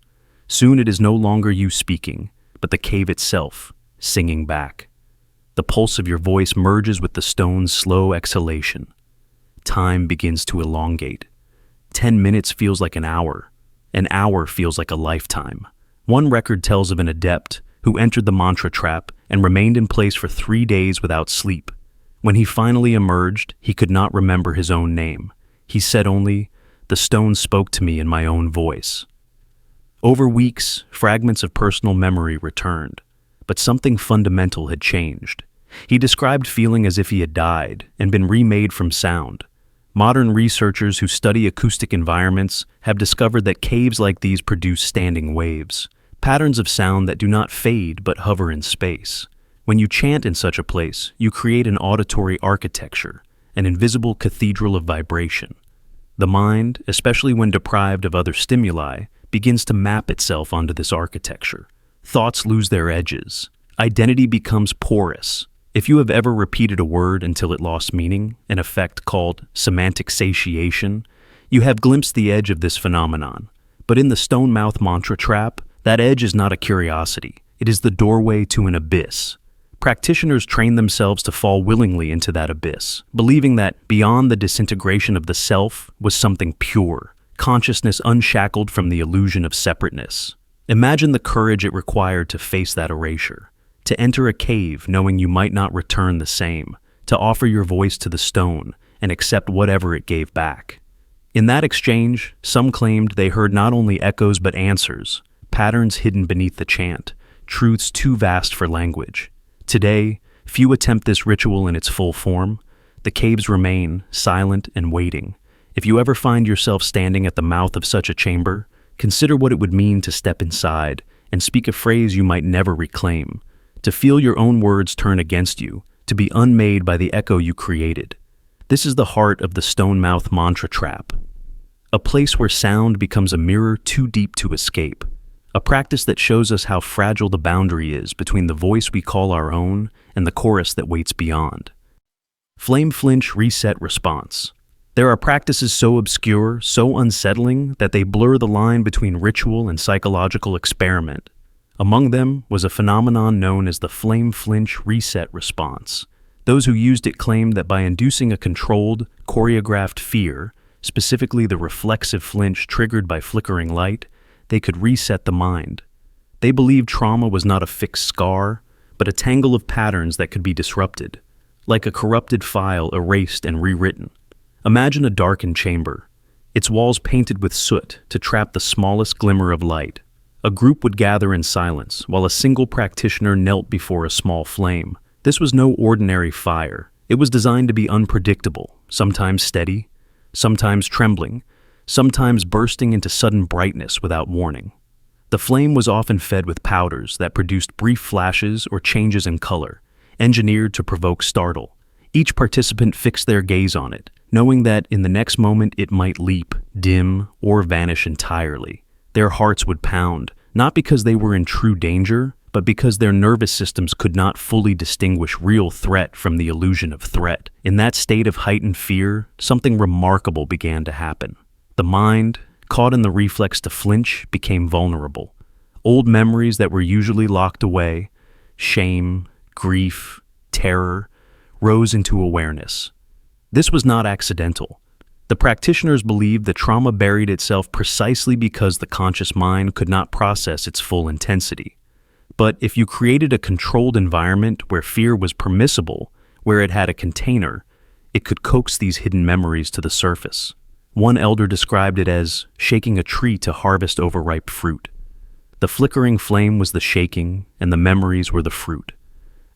Soon it is no longer you speaking, but the cave itself, singing back. The pulse of your voice merges with the stone's slow exhalation. Time begins to elongate. 10 minutes feels like an hour. An hour feels like a lifetime. One record tells of an adept who entered the mantra trap and remained in place for 3 days without sleep. When he finally emerged, he could not remember his own name. He said only, "The stone spoke to me in my own voice." Over weeks, fragments of personal memory returned, but something fundamental had changed. He described feeling as if he had died and been remade from sound. Modern researchers who study acoustic environments have discovered that caves like these produce standing waves, patterns of sound that do not fade but hover in space. When you chant in such a place, you create an auditory architecture, an invisible cathedral of vibration. The mind, especially when deprived of other stimuli, begins to map itself onto this architecture. Thoughts lose their edges. Identity becomes porous. If you have ever repeated a word until it lost meaning, an effect called semantic satiation, you have glimpsed the edge of this phenomenon. But in the stone mouth mantra trap, that edge is not a curiosity. It is the doorway to an abyss. Practitioners train themselves to fall willingly into that abyss, believing that beyond the disintegration of the self was something pure, consciousness unshackled from the illusion of separateness. Imagine the courage it required to face that erasure, to enter a cave knowing you might not return the same, to offer your voice to the stone and accept whatever it gave back. In that exchange, some claimed they heard not only echoes but answers, patterns hidden beneath the chant, truths too vast for language. Today, few attempt this ritual in its full form. The caves remain, silent and waiting. If you ever find yourself standing at the mouth of such a chamber, consider what it would mean to step inside and speak a phrase you might never reclaim, to feel your own words turn against you, to be unmade by the echo you created. This is the heart of the stone mouth mantra trap, a place where sound becomes a mirror too deep to escape, a practice that shows us how fragile the boundary is between the voice we call our own and the chorus that waits beyond. Flame flinch reset response. There are practices so obscure, so unsettling, that they blur the line between ritual and psychological experiment. Among them was a phenomenon known as the flame flinch reset response. Those who used it claimed that by inducing a controlled, choreographed fear, specifically the reflexive flinch triggered by flickering light, they could reset the mind. They believed trauma was not a fixed scar, but a tangle of patterns that could be disrupted, like a corrupted file erased and rewritten. Imagine a darkened chamber, its walls painted with soot to trap the smallest glimmer of light. A group would gather in silence while a single practitioner knelt before a small flame. This was no ordinary fire. It was designed to be unpredictable, sometimes steady, sometimes trembling, sometimes bursting into sudden brightness without warning. The flame was often fed with powders that produced brief flashes or changes in color, engineered to provoke startle. Each participant fixed their gaze on it, knowing that in the next moment it might leap, dim, or vanish entirely. Their hearts would pound, not because they were in true danger, but because their nervous systems could not fully distinguish real threat from the illusion of threat. In that state of heightened fear, something remarkable began to happen. The mind, caught in the reflex to flinch, became vulnerable. Old memories that were usually locked away, shame, grief, terror, rose into awareness. This was not accidental. The practitioners believed that trauma buried itself precisely because the conscious mind could not process its full intensity. But if you created a controlled environment where fear was permissible, where it had a container, it could coax these hidden memories to the surface. One elder described it as shaking a tree to harvest overripe fruit. The flickering flame was the shaking, and the memories were the fruit.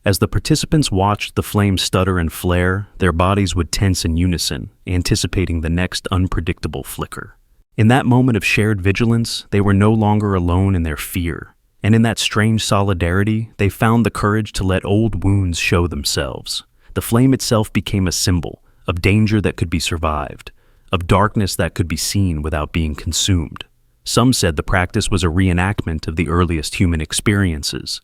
As the participants watched the flame stutter and flare, their bodies would tense in unison, anticipating the next unpredictable flicker. In that moment of shared vigilance, they were no longer alone in their fear, and in that strange solidarity, they found the courage to let old wounds show themselves. The flame itself became a symbol of danger that could be survived, of darkness that could be seen without being consumed. Some said the practice was a reenactment of the earliest human experiences,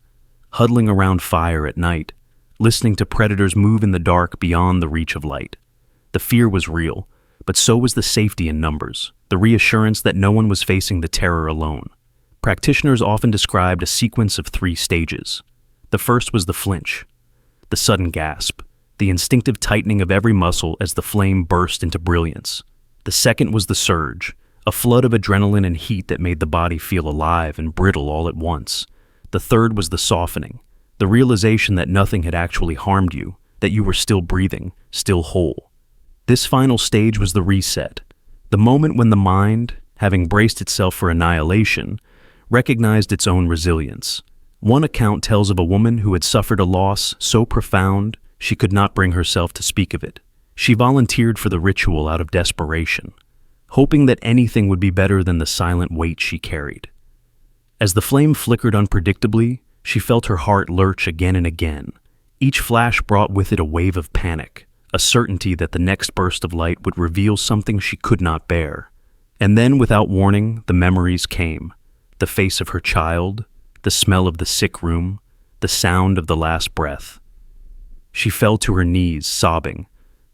huddling around fire at night, listening to predators move in the dark beyond the reach of light. The fear was real, but so was the safety in numbers, the reassurance that no one was facing the terror alone. Practitioners often described a sequence of 3 stages. The first was the flinch, the sudden gasp, the instinctive tightening of every muscle as the flame burst into brilliance. The second was the surge, a flood of adrenaline and heat that made the body feel alive and brittle all at once. The third was the softening, the realization that nothing had actually harmed you, that you were still breathing, still whole. This final stage was the reset, the moment when the mind, having braced itself for annihilation, recognized its own resilience. One account tells of a woman who had suffered a loss so profound she could not bring herself to speak of it. She volunteered for the ritual out of desperation, hoping that anything would be better than the silent weight she carried. As the flame flickered unpredictably, she felt her heart lurch again and again. Each flash brought with it a wave of panic, a certainty that the next burst of light would reveal something she could not bear. And then, without warning, the memories came. The face of her child, the smell of the sick room, the sound of the last breath. She fell to her knees, sobbing,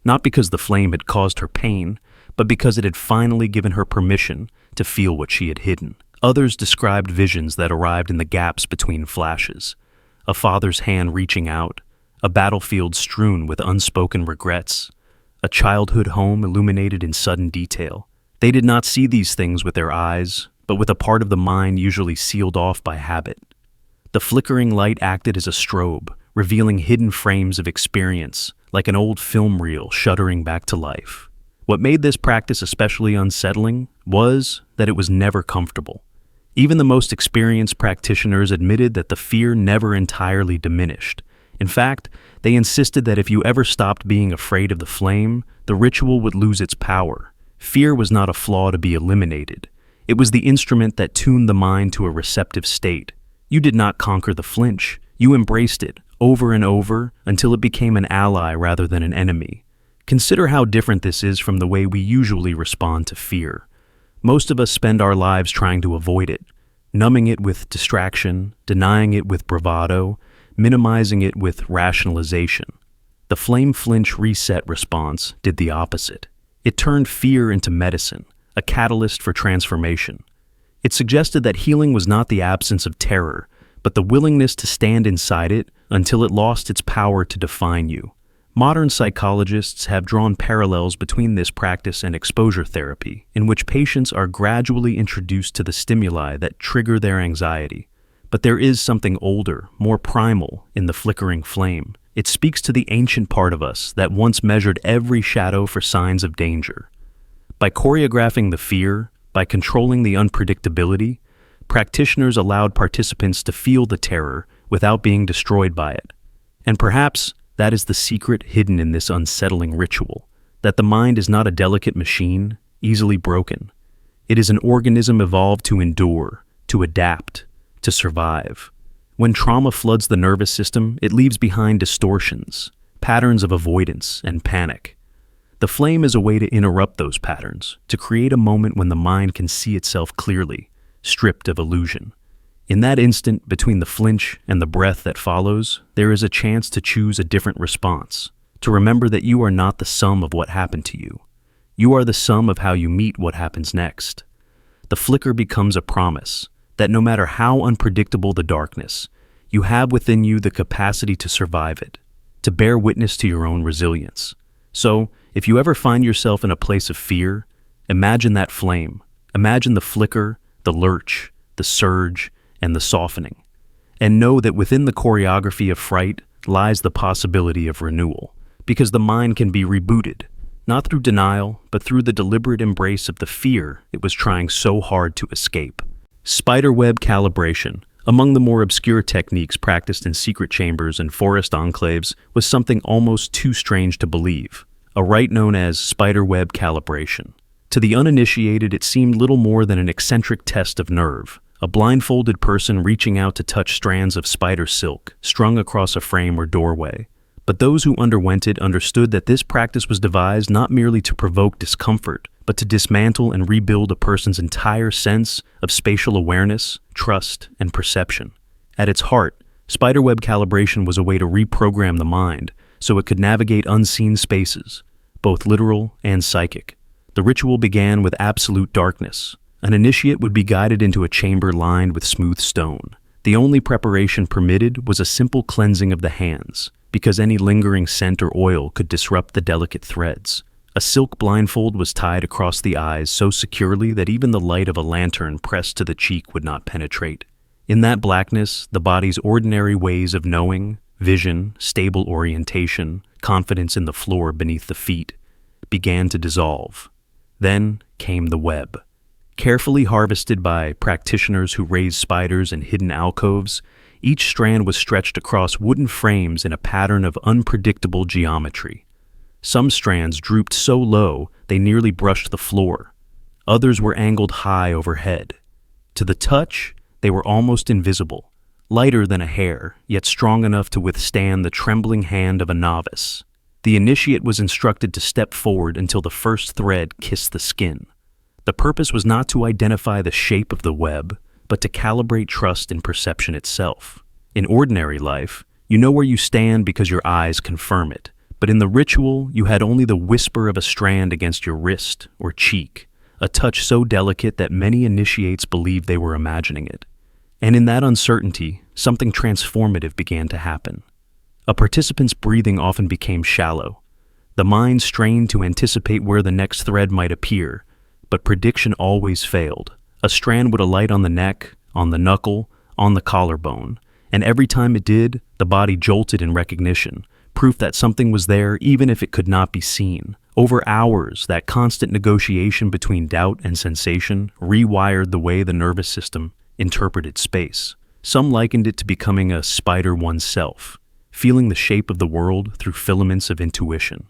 not because the flame had caused her pain, but because it had finally given her permission to feel what she had hidden. Others described visions that arrived in the gaps between flashes, a father's hand reaching out, a battlefield strewn with unspoken regrets, a childhood home illuminated in sudden detail. They did not see these things with their eyes, but with a part of the mind usually sealed off by habit. The flickering light acted as a strobe, revealing hidden frames of experience, like an old film reel shuddering back to life. What made this practice especially unsettling was that it was never comfortable. Even the most experienced practitioners admitted that the fear never entirely diminished. In fact, they insisted that if you ever stopped being afraid of the flame, the ritual would lose its power. Fear was not a flaw to be eliminated. It was the instrument that tuned the mind to a receptive state. You did not conquer the flinch. You embraced it, over and over, until it became an ally rather than an enemy. Consider how different this is from the way we usually respond to fear. Most of us spend our lives trying to avoid it, numbing it with distraction, denying it with bravado, minimizing it with rationalization. The flame flinch reset response did the opposite. It turned fear into medicine, a catalyst for transformation. It suggested that healing was not the absence of terror, but the willingness to stand inside it until it lost its power to define you. Modern psychologists have drawn parallels between this practice and exposure therapy, in which patients are gradually introduced to the stimuli that trigger their anxiety. But there is something older, more primal, in the flickering flame. It speaks to the ancient part of us that once measured every shadow for signs of danger. By choreographing the fear, by controlling the unpredictability, practitioners allowed participants to feel the terror without being destroyed by it. And perhaps that is the secret hidden in this unsettling ritual, that the mind is not a delicate machine, easily broken. It is an organism evolved to endure, to adapt, to survive. When trauma floods the nervous system, it leaves behind distortions, patterns of avoidance and panic. The flame is a way to interrupt those patterns, to create a moment when the mind can see itself clearly, stripped of illusion. In that instant between the flinch and the breath that follows, there is a chance to choose a different response, to remember that you are not the sum of what happened to you. You are the sum of how you meet what happens next. The flicker becomes a promise that no matter how unpredictable the darkness, you have within you the capacity to survive it, to bear witness to your own resilience. So, if you ever find yourself in a place of fear, imagine that flame. Imagine the flicker, the lurch, the surge, and the softening. And know that within the choreography of fright lies the possibility of renewal, because the mind can be rebooted, not through denial, but through the deliberate embrace of the fear it was trying so hard to escape. Spiderweb calibration, among the more obscure techniques practiced in secret chambers and forest enclaves, was something almost too strange to believe, a rite known as spiderweb calibration. To the uninitiated, it seemed little more than an eccentric test of nerve, a blindfolded person reaching out to touch strands of spider silk strung across a frame or doorway. But those who underwent it understood that this practice was devised not merely to provoke discomfort, but to dismantle and rebuild a person's entire sense of spatial awareness, trust, and perception. At its heart, spiderweb calibration was a way to reprogram the mind so it could navigate unseen spaces, both literal and psychic. The ritual began with absolute darkness. An initiate would be guided into a chamber lined with smooth stone. The only preparation permitted was a simple cleansing of the hands, because any lingering scent or oil could disrupt the delicate threads. A silk blindfold was tied across the eyes so securely that even the light of a lantern pressed to the cheek would not penetrate. In that blackness, the body's ordinary ways of knowing, vision, stable orientation, confidence in the floor beneath the feet, began to dissolve. Then came the web. Carefully harvested by practitioners who raised spiders in hidden alcoves, each strand was stretched across wooden frames in a pattern of unpredictable geometry. Some strands drooped so low they nearly brushed the floor. Others were angled high overhead. To the touch, they were almost invisible, lighter than a hair, yet strong enough to withstand the trembling hand of a novice. The initiate was instructed to step forward until the first thread kissed the skin. The purpose was not to identify the shape of the web, but to calibrate trust in perception itself. In ordinary life, you know where you stand because your eyes confirm it, but in the ritual, you had only the whisper of a strand against your wrist or cheek, a touch so delicate that many initiates believed they were imagining it. And in that uncertainty, something transformative began to happen. A participant's breathing often became shallow. The mind strained to anticipate where the next thread might appear, but prediction always failed. A strand would alight on the neck, on the knuckle, on the collarbone, and every time it did, the body jolted in recognition, proof that something was there even if it could not be seen. Over hours, that constant negotiation between doubt and sensation rewired the way the nervous system interpreted space. Some likened it to becoming a spider oneself, feeling the shape of the world through filaments of intuition.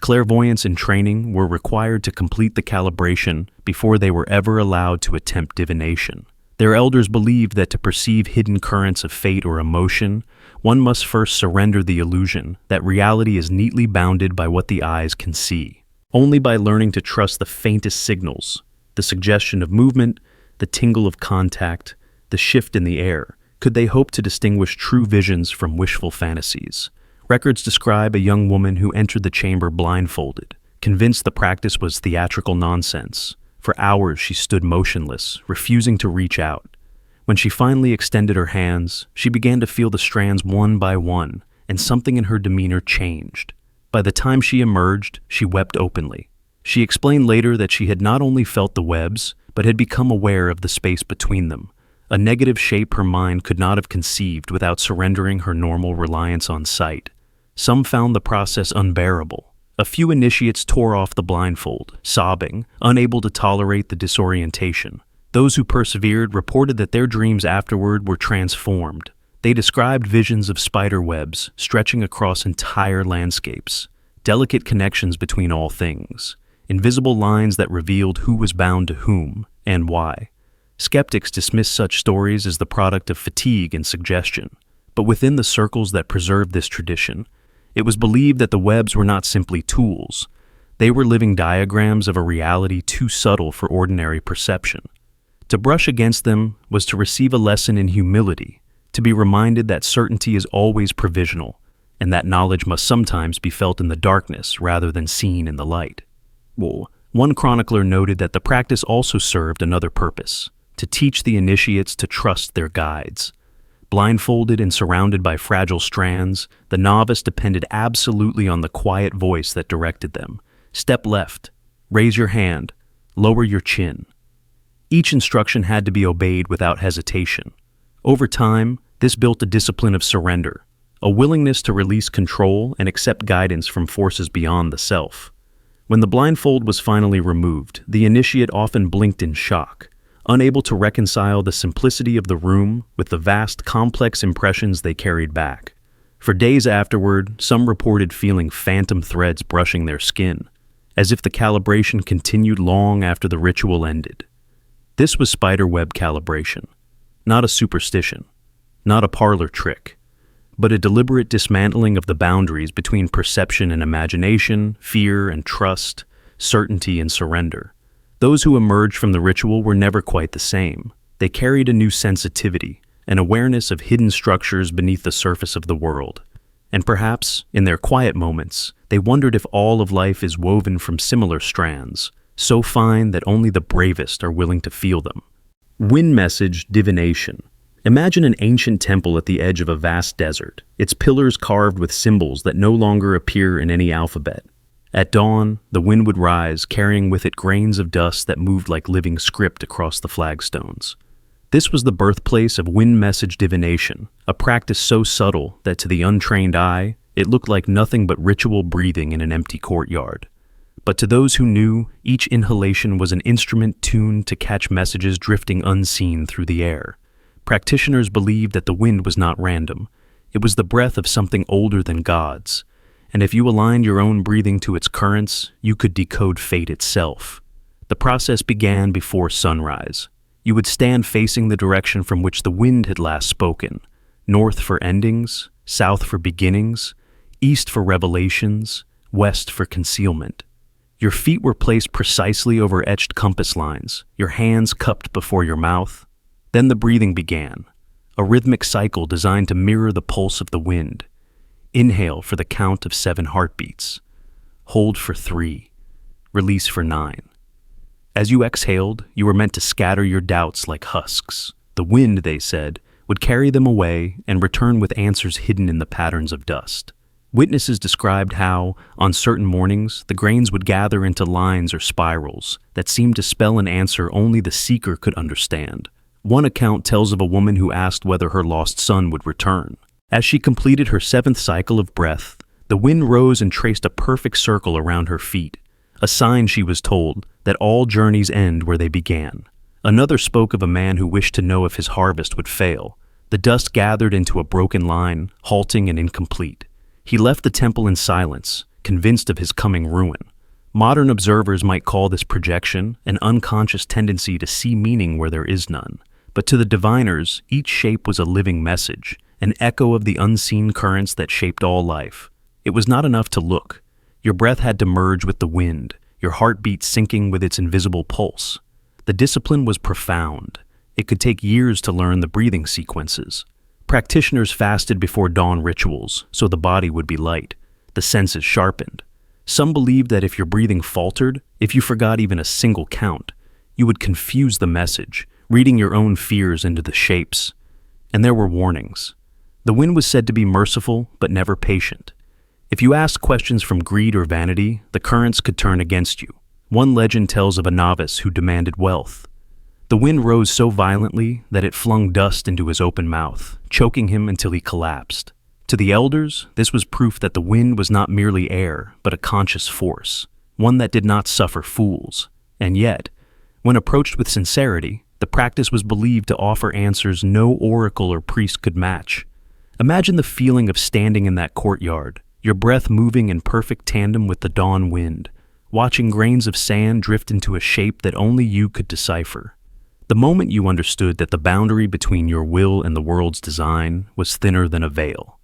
Clairvoyants in training were required to complete the calibration before they were ever allowed to attempt divination. Their elders believed that to perceive hidden currents of fate or emotion, one must first surrender the illusion that reality is neatly bounded by what the eyes can see. Only by learning to trust the faintest signals, the suggestion of movement, the tingle of contact, the shift in the air, could they hope to distinguish true visions from wishful fantasies. Records describe a young woman who entered the chamber blindfolded, convinced the practice was theatrical nonsense. For hours she stood motionless, refusing to reach out. When she finally extended her hands, she began to feel the strands one by one, and something in her demeanor changed. By the time she emerged, she wept openly. She explained later that she had not only felt the webs, but had become aware of the space between them, a negative shape her mind could not have conceived without surrendering her normal reliance on sight. Some found the process unbearable. A few initiates tore off the blindfold, sobbing, unable to tolerate the disorientation. Those who persevered reported that their dreams afterward were transformed. They described visions of spider webs stretching across entire landscapes, delicate connections between all things, invisible lines that revealed who was bound to whom and why. Skeptics dismissed such stories as the product of fatigue and suggestion, but within the circles that preserved this tradition, it was believed that the webs were not simply tools. They were living diagrams of a reality too subtle for ordinary perception. To brush against them was to receive a lesson in humility, to be reminded that certainty is always provisional, and that knowledge must sometimes be felt in the darkness rather than seen in the light. One chronicler noted that the practice also served another purpose, to teach the initiates to trust their guides. Blindfolded and surrounded by fragile strands, the novice depended absolutely on the quiet voice that directed them. Step left, raise your hand, lower your chin. Each instruction had to be obeyed without hesitation. Over time, this built a discipline of surrender, a willingness to release control and accept guidance from forces beyond the self. When the blindfold was finally removed, the initiate often blinked in shock, unable to reconcile the simplicity of the room with the vast, complex impressions they carried back. For days afterward, some reported feeling phantom threads brushing their skin, as if the calibration continued long after the ritual ended. This was spiderweb calibration, not a superstition, not a parlor trick, but a deliberate dismantling of the boundaries between perception and imagination, fear and trust, certainty and surrender. Those who emerged from the ritual were never quite the same. They carried a new sensitivity, an awareness of hidden structures beneath the surface of the world. And perhaps, in their quiet moments, they wondered if all of life is woven from similar strands, so fine that only the bravest are willing to feel them. Wind message divination. Imagine an ancient temple at the edge of a vast desert, its pillars carved with symbols that no longer appear in any alphabet. At dawn, the wind would rise, carrying with it grains of dust that moved like living script across the flagstones. This was the birthplace of wind message divination, a practice so subtle that to the untrained eye, it looked like nothing but ritual breathing in an empty courtyard. But to those who knew, each inhalation was an instrument tuned to catch messages drifting unseen through the air. Practitioners believed that the wind was not random. It was the breath of something older than gods. And if you aligned your own breathing to its currents, you could decode fate itself. The process began before sunrise. You would stand facing the direction from which the wind had last spoken, north for endings, south for beginnings, east for revelations, west for concealment. Your feet were placed precisely over etched compass lines, your hands cupped before your mouth. Then the breathing began, a rhythmic cycle designed to mirror the pulse of the wind. Inhale for the count of 7 heartbeats. Hold for 3. Release for 9. As you exhaled, you were meant to scatter your doubts like husks. The wind, they said, would carry them away and return with answers hidden in the patterns of dust. Witnesses described how, on certain mornings, the grains would gather into lines or spirals that seemed to spell an answer only the seeker could understand. One account tells of a woman who asked whether her lost son would return. As she completed her 7th cycle of breath, the wind rose and traced a perfect circle around her feet, a sign, she was told, that all journeys end where they began. Another spoke of a man who wished to know if his harvest would fail. The dust gathered into a broken line, halting and incomplete. He left the temple in silence, convinced of his coming ruin. Modern observers might call this projection, an unconscious tendency to see meaning where there is none. But to the diviners, each shape was a living message, an echo of the unseen currents that shaped all life. It was not enough to look. Your breath had to merge with the wind, your heartbeat syncing with its invisible pulse. The discipline was profound. It could take years to learn the breathing sequences. Practitioners fasted before dawn rituals, so the body would be light, the senses sharpened. Some believed that if your breathing faltered, if you forgot even a single count, you would confuse the message, reading your own fears into the shapes. And there were warnings. The wind was said to be merciful, but never patient. If you asked questions from greed or vanity, the currents could turn against you. One legend tells of a novice who demanded wealth. The wind rose so violently that it flung dust into his open mouth, choking him until he collapsed. To the elders, this was proof that the wind was not merely air, but a conscious force, one that did not suffer fools. And yet, when approached with sincerity, the practice was believed to offer answers no oracle or priest could match. Imagine the feeling of standing in that courtyard, your breath moving in perfect tandem with the dawn wind, watching grains of sand drift into a shape that only you could decipher. The moment you understood that the boundary between your will and the world's design was thinner than a veil.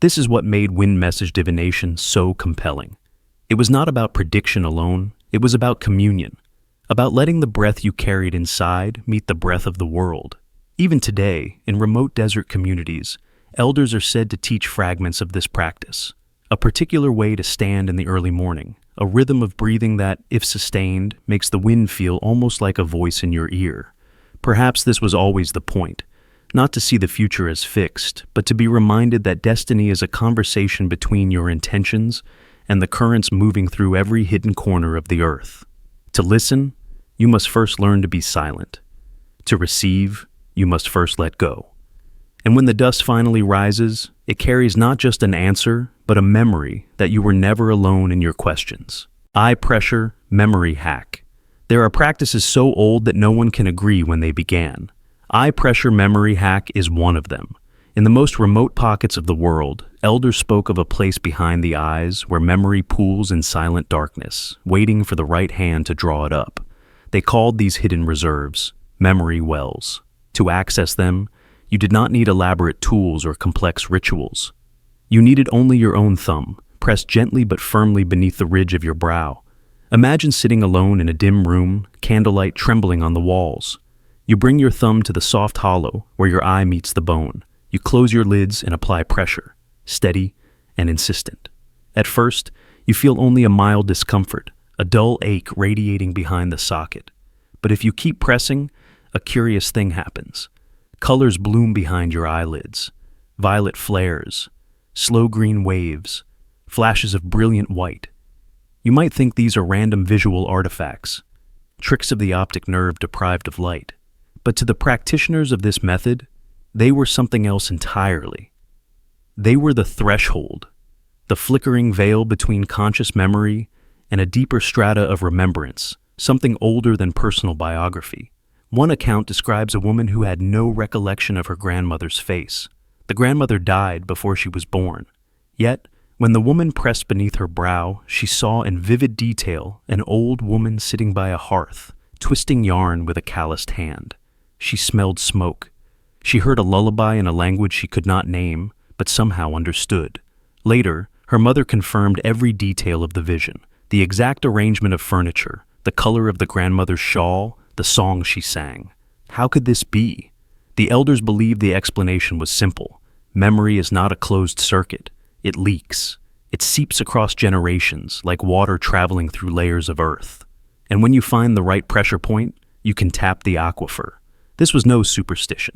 This is what made wind message divination so compelling. It was not about prediction alone, it was about communion, about letting the breath you carried inside meet the breath of the world. Even today, in remote desert communities, elders are said to teach fragments of this practice. A particular way to stand in the early morning, a rhythm of breathing that, if sustained, makes the wind feel almost like a voice in your ear. Perhaps this was always the point, not to see the future as fixed, but to be reminded that destiny is a conversation between your intentions and the currents moving through every hidden corner of the earth. To listen, you must first learn to be silent. To receive, you must first let go. And when the dust finally rises, it carries not just an answer, but a memory that you were never alone in your questions. Eye pressure, memory hack. There are practices so old that no one can agree when they began. Eye pressure memory hack is one of them. In the most remote pockets of the world, elders spoke of a place behind the eyes where memory pools in silent darkness, waiting for the right hand to draw it up. They called these hidden reserves memory wells. To access them, you did not need elaborate tools or complex rituals. You needed only your own thumb, pressed gently but firmly beneath the ridge of your brow. Imagine sitting alone in a dim room, candlelight trembling on the walls. You bring your thumb to the soft hollow where your eye meets the bone. You close your lids and apply pressure, steady and insistent. At first, you feel only a mild discomfort, a dull ache radiating behind the socket. But if you keep pressing, a curious thing happens. Colors bloom behind your eyelids. Violet flares, slow green waves, flashes of brilliant white. You might think these are random visual artifacts, tricks of the optic nerve deprived of light. But to the practitioners of this method, they were something else entirely. They were the threshold, the flickering veil between conscious memory and a deeper strata of remembrance, something older than personal biography. One account describes a woman who had no recollection of her grandmother's face. The grandmother died before she was born. Yet, when the woman pressed beneath her brow, she saw in vivid detail an old woman sitting by a hearth, twisting yarn with a calloused hand. She smelled smoke. She heard a lullaby in a language she could not name, but somehow understood. Later, her mother confirmed every detail of the vision, the exact arrangement of furniture, the color of the grandmother's shawl, the song she sang. How could this be? The elders believed the explanation was simple. Memory is not a closed circuit. It leaks. It seeps across generations, like water traveling through layers of earth. And when you find the right pressure point, you can tap the aquifer. This was no superstition.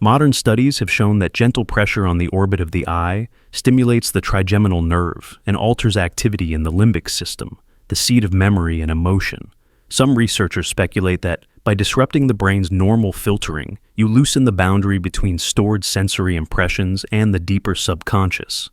Modern studies have shown that gentle pressure on the orbit of the eye stimulates the trigeminal nerve and alters activity in the limbic system, the seat of memory and emotion. Some researchers speculate that by disrupting the brain's normal filtering, you loosen the boundary between stored sensory impressions and the deeper subconscious.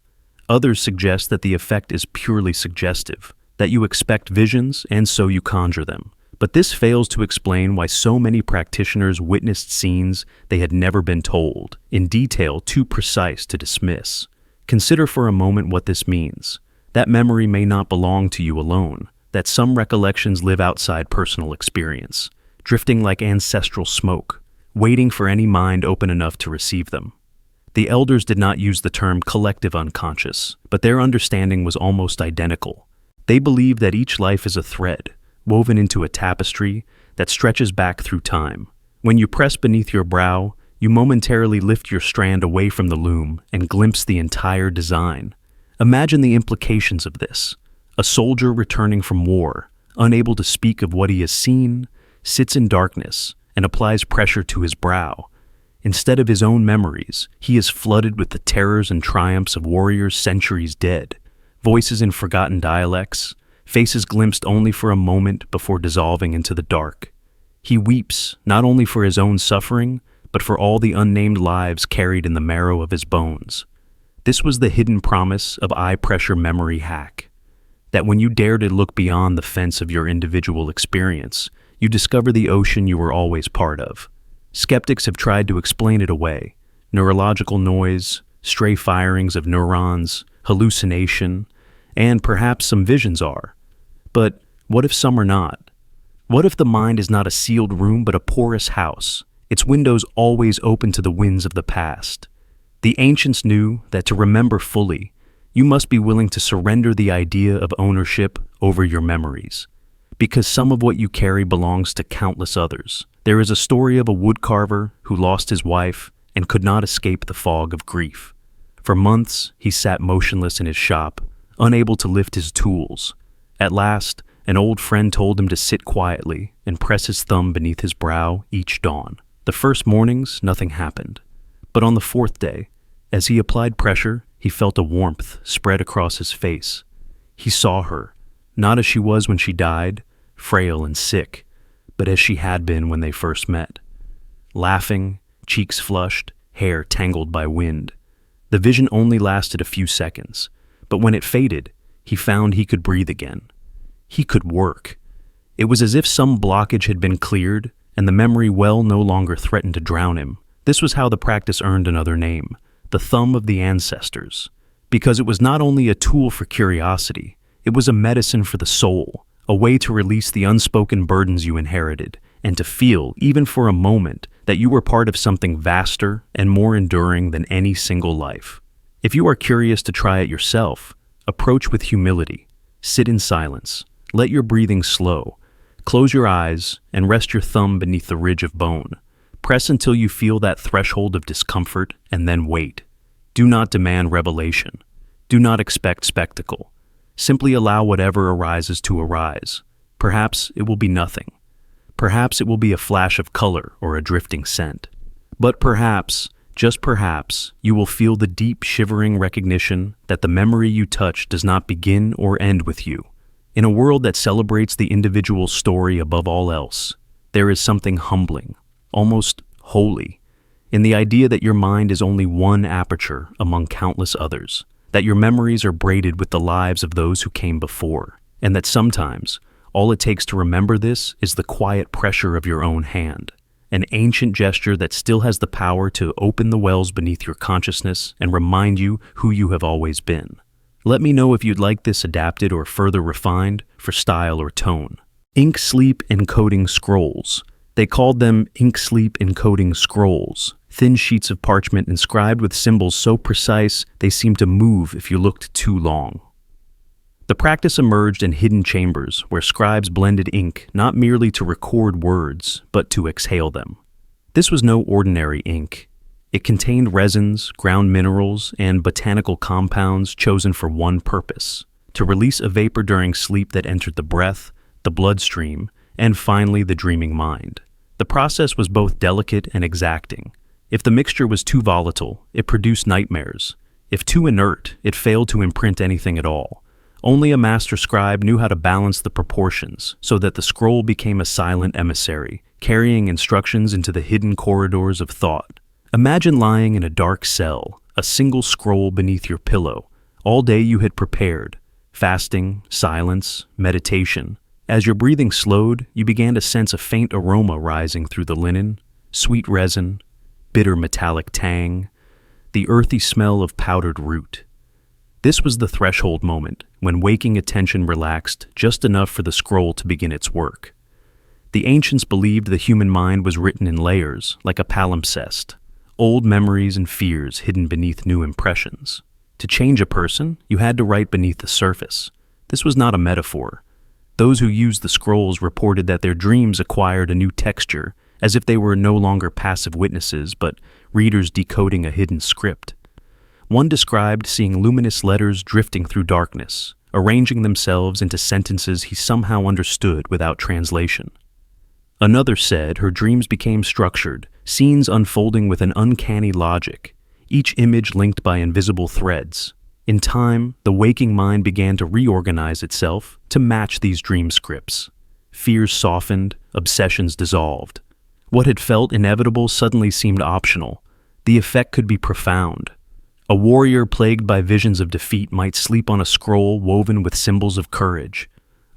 Others suggest that the effect is purely suggestive, that you expect visions and so you conjure them. But this fails to explain why so many practitioners witnessed scenes they had never been told, in detail too precise to dismiss. Consider for a moment what this means. That memory may not belong to you alone, that some recollections live outside personal experience, drifting like ancestral smoke, waiting for any mind open enough to receive them. The elders did not use the term collective unconscious, but their understanding was almost identical. They believed that each life is a thread, woven into a tapestry that stretches back through time. When you press beneath your brow, you momentarily lift your strand away from the loom and glimpse the entire design. Imagine the implications of this. A soldier returning from war, unable to speak of what he has seen, sits in darkness and applies pressure to his brow. Instead of his own memories, he is flooded with the terrors and triumphs of warriors centuries dead, voices in forgotten dialects, faces glimpsed only for a moment before dissolving into the dark. He weeps not only for his own suffering, but for all the unnamed lives carried in the marrow of his bones. This was the hidden promise of eye-pressure memory hack, that when you dare to look beyond the fence of your individual experience, you discover the ocean you were always part of. Skeptics have tried to explain it away. Neurological noise, stray firings of neurons, hallucination, and perhaps some visions are. But what if some are not? What if the mind is not a sealed room but a porous house, its windows always open to the winds of the past? The ancients knew that to remember fully, you must be willing to surrender the idea of ownership over your memories. Because some of what you carry belongs to countless others. There is a story of a woodcarver who lost his wife and could not escape the fog of grief. For months, he sat motionless in his shop, unable to lift his tools. At last, an old friend told him to sit quietly and press his thumb beneath his brow each dawn. The first mornings, nothing happened. But on the fourth day, as he applied pressure, he felt a warmth spread across his face. He saw her, not as she was when she died, frail and sick, but as she had been when they first met. Laughing, cheeks flushed, hair tangled by wind. The vision only lasted a few seconds, but when it faded, he found he could breathe again. He could work. It was as if some blockage had been cleared, and the memory well no longer threatened to drown him. This was how the practice earned another name, the thumb of the ancestors, because it was not only a tool for curiosity, it was a medicine for the soul, a way to release the unspoken burdens you inherited, and to feel, even for a moment, that you were part of something vaster and more enduring than any single life. If you are curious to try it yourself, approach with humility, sit in silence, let your breathing slow, close your eyes, and rest your thumb beneath the ridge of bone. Press until you feel that threshold of discomfort, and then wait. Do not demand revelation. Do not expect spectacle. Simply allow whatever arises to arise. Perhaps it will be nothing. Perhaps it will be a flash of color or a drifting scent. But perhaps, just perhaps, you will feel the deep shivering recognition that the memory you touch does not begin or end with you. In a world that celebrates the individual story above all else, there is something humbling, almost holy, in the idea that your mind is only one aperture among countless others, that your memories are braided with the lives of those who came before, and that sometimes all it takes to remember this is the quiet pressure of your own hand, an ancient gesture that still has the power to open the wells beneath your consciousness and remind you who you have always been. Let me know if you'd like this adapted or further refined for style or tone. Ink sleep encoding scrolls. They called them ink sleep encoding scrolls, thin sheets of parchment inscribed with symbols so precise they seemed to move if you looked too long. The practice emerged in hidden chambers where scribes blended ink not merely to record words, but to exhale them. This was no ordinary ink. It contained resins, ground minerals, and botanical compounds chosen for one purpose: to release a vapor during sleep that entered the breath, the bloodstream, and finally the dreaming mind. The process was both delicate and exacting. If the mixture was too volatile, it produced nightmares. If too inert, it failed to imprint anything at all. Only a master scribe knew how to balance the proportions so that the scroll became a silent emissary, carrying instructions into the hidden corridors of thought. Imagine lying in a dark cell, a single scroll beneath your pillow. All day you had prepared. Fasting, silence, meditation. As your breathing slowed, you began to sense a faint aroma rising through the linen, sweet resin, bitter metallic tang, the earthy smell of powdered root. This was the threshold moment, when waking attention relaxed just enough for the scroll to begin its work. The ancients believed the human mind was written in layers, like a palimpsest, old memories and fears hidden beneath new impressions. To change a person, you had to write beneath the surface. This was not a metaphor. Those who used the scrolls reported that their dreams acquired a new texture, as if they were no longer passive witnesses, but readers decoding a hidden script. One described seeing luminous letters drifting through darkness, arranging themselves into sentences he somehow understood without translation. Another said her dreams became structured, scenes unfolding with an uncanny logic, each image linked by invisible threads. In time, the waking mind began to reorganize itself to match these dream scripts. Fears softened, obsessions dissolved. What had felt inevitable suddenly seemed optional. The effect could be profound. A warrior plagued by visions of defeat might sleep on a scroll woven with symbols of courage.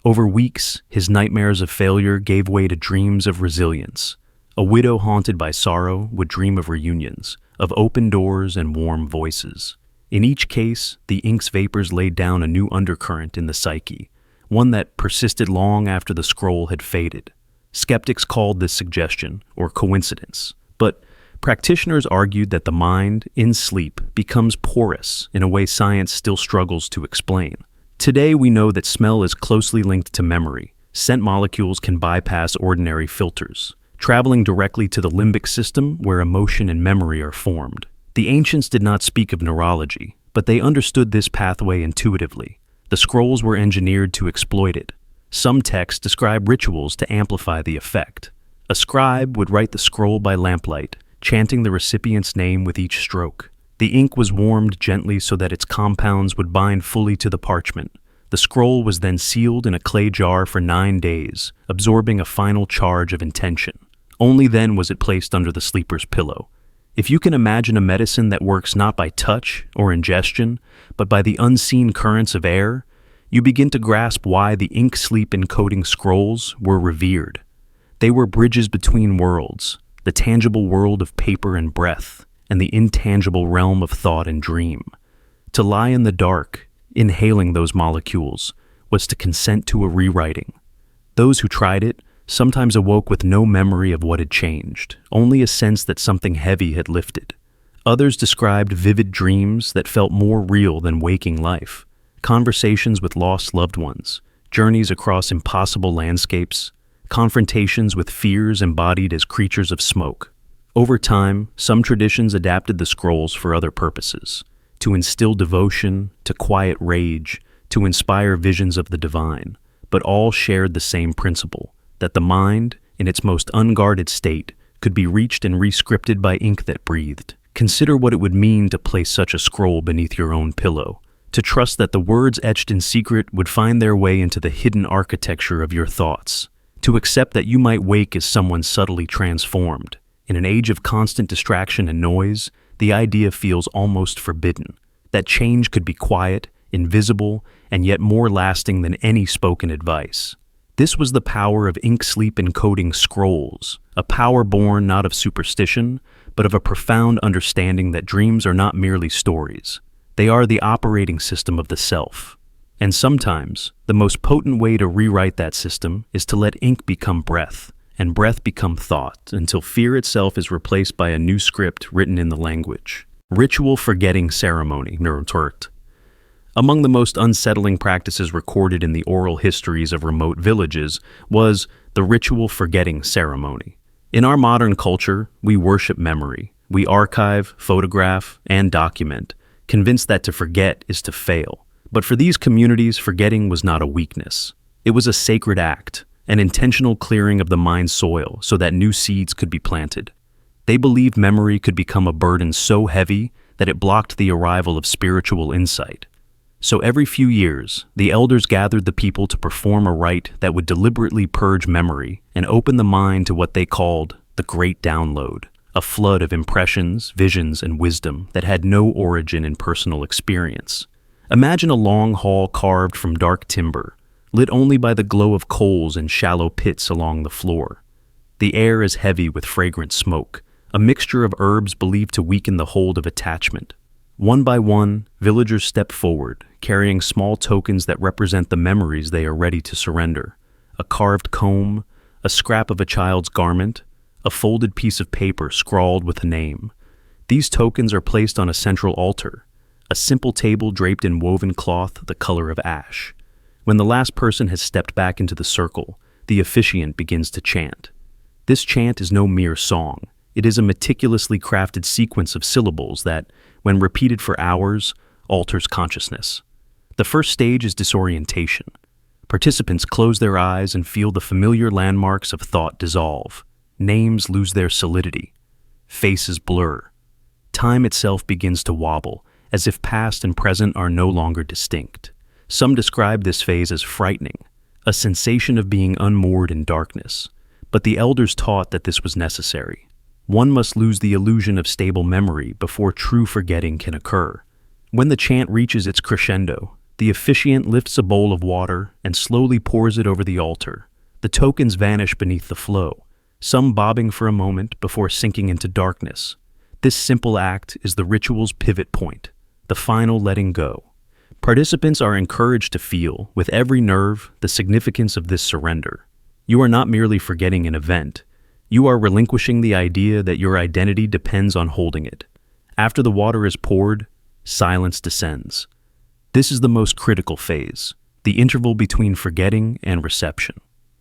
Over weeks, his nightmares of failure gave way to dreams of resilience. A widow haunted by sorrow would dream of reunions, of open doors and warm voices. In each case, the ink's vapors laid down a new undercurrent in the psyche, one that persisted long after the scroll had faded. Skeptics called this suggestion, or coincidence, but practitioners argued that the mind, in sleep, becomes porous in a way science still struggles to explain. Today we know that smell is closely linked to memory. Scent molecules can bypass ordinary filters, traveling directly to the limbic system where emotion and memory are formed. The ancients did not speak of neurology, but they understood this pathway intuitively. The scrolls were engineered to exploit it. Some texts describe rituals to amplify the effect. A scribe would write the scroll by lamplight, chanting the recipient's name with each stroke. The ink was warmed gently so that its compounds would bind fully to the parchment. The scroll was then sealed in a clay jar for 9 days, absorbing a final charge of intention. Only then was it placed under the sleeper's pillow. If you can imagine a medicine that works not by touch or ingestion, but by the unseen currents of air, you begin to grasp why the ink-sleep encoding scrolls were revered. They were bridges between worlds, the tangible world of paper and breath, and the intangible realm of thought and dream. To lie in the dark, inhaling those molecules, was to consent to a rewriting. Those who tried it sometimes awoke with no memory of what had changed, only a sense that something heavy had lifted. Others described vivid dreams that felt more real than waking life, conversations with lost loved ones, journeys across impossible landscapes, confrontations with fears embodied as creatures of smoke. Over time, some traditions adapted the scrolls for other purposes, to instill devotion, to quiet rage, to inspire visions of the divine, but all shared the same principle, that the mind, in its most unguarded state, could be reached and re-scripted by ink that breathed. Consider what it would mean to place such a scroll beneath your own pillow, to trust that the words etched in secret would find their way into the hidden architecture of your thoughts, to accept that you might wake as someone subtly transformed. In an age of constant distraction and noise, the idea feels almost forbidden, that change could be quiet, invisible, and yet more lasting than any spoken advice. This was the power of ink-sleep encoding scrolls, a power born not of superstition, but of a profound understanding that dreams are not merely stories. They are the operating system of the self. And sometimes, the most potent way to rewrite that system is to let ink become breath, and breath become thought, until fear itself is replaced by a new script written in the language. Ritual forgetting ceremony, Nurturt. Among the most unsettling practices recorded in the oral histories of remote villages was the ritual forgetting ceremony. In our modern culture, we worship memory. We archive, photograph, and document, convinced that to forget is to fail. But for these communities, forgetting was not a weakness. It was a sacred act, an intentional clearing of the mind's soil so that new seeds could be planted. They believed memory could become a burden so heavy that it blocked the arrival of spiritual insight. So every few years, the elders gathered the people to perform a rite that would deliberately purge memory and open the mind to what they called the Great Download, a flood of impressions, visions, and wisdom that had no origin in personal experience. Imagine a long hall carved from dark timber, lit only by the glow of coals in shallow pits along the floor. The air is heavy with fragrant smoke, a mixture of herbs believed to weaken the hold of attachment. One by one, villagers step forward, carrying small tokens that represent the memories they are ready to surrender. A carved comb, a scrap of a child's garment, a folded piece of paper scrawled with a name. These tokens are placed on a central altar, a simple table draped in woven cloth the color of ash. When the last person has stepped back into the circle, the officiant begins to chant. This chant is no mere song. It is a meticulously crafted sequence of syllables that, when repeated for hours, alters consciousness. The first stage is disorientation. Participants close their eyes and feel the familiar landmarks of thought dissolve. Names lose their solidity. Faces blur. Time itself begins to wobble, as if past and present are no longer distinct. Some describe this phase as frightening, a sensation of being unmoored in darkness. But the elders taught that this was necessary. One must lose the illusion of stable memory before true forgetting can occur. When the chant reaches its crescendo, the officiant lifts a bowl of water and slowly pours it over the altar. The tokens vanish beneath the flow, some bobbing for a moment before sinking into darkness. This simple act is the ritual's pivot point, the final letting go. Participants are encouraged to feel, with every nerve, the significance of this surrender. You are not merely forgetting an event. You are relinquishing the idea that your identity depends on holding it. After the water is poured, silence descends. This is the most critical phase, the interval between forgetting and reception.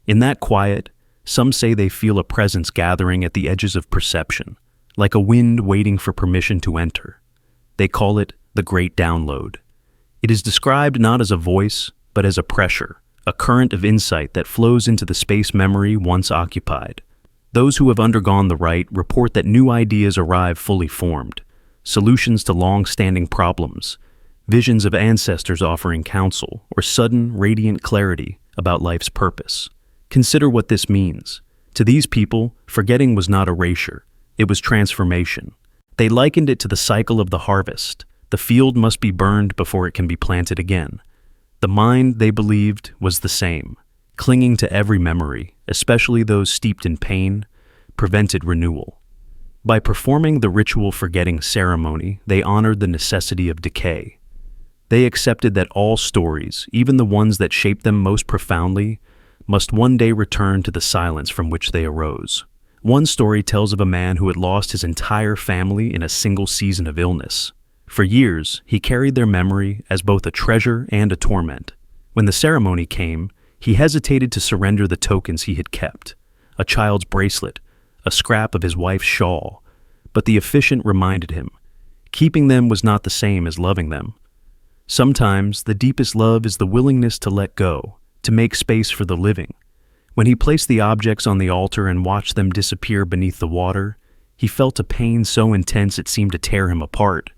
In that quiet, some say they feel a presence gathering at the edges of perception, like a wind waiting for permission to enter. They call it the Great Download. It is described not as a voice, but as a pressure, a current of insight that flows into the space memory once occupied. Those who have undergone the rite report that new ideas arrive fully formed, solutions to long-standing problems, visions of ancestors offering counsel, or sudden, radiant clarity about life's purpose. Consider what this means. To these people, forgetting was not erasure, it was transformation. They likened it to the cycle of the harvest. The field must be burned before it can be planted again. The mind, they believed, was the same. Clinging to every memory, especially those steeped in pain, prevented renewal. By performing the ritual forgetting ceremony, they honored the necessity of decay. They accepted that all stories, even the ones that shaped them most profoundly, must one day return to the silence from which they arose. One story tells of a man who had lost his entire family in a single season of illness. For years, he carried their memory as both a treasure and a torment. When the ceremony came, he hesitated to surrender the tokens he had kept, a child's bracelet, a scrap of his wife's shawl, but the officiant reminded him, keeping them was not the same as loving them. Sometimes, the deepest love is the willingness to let go, to make space for the living. When he placed the objects on the altar and watched them disappear beneath the water, he felt a pain so intense it seemed to tear him apart.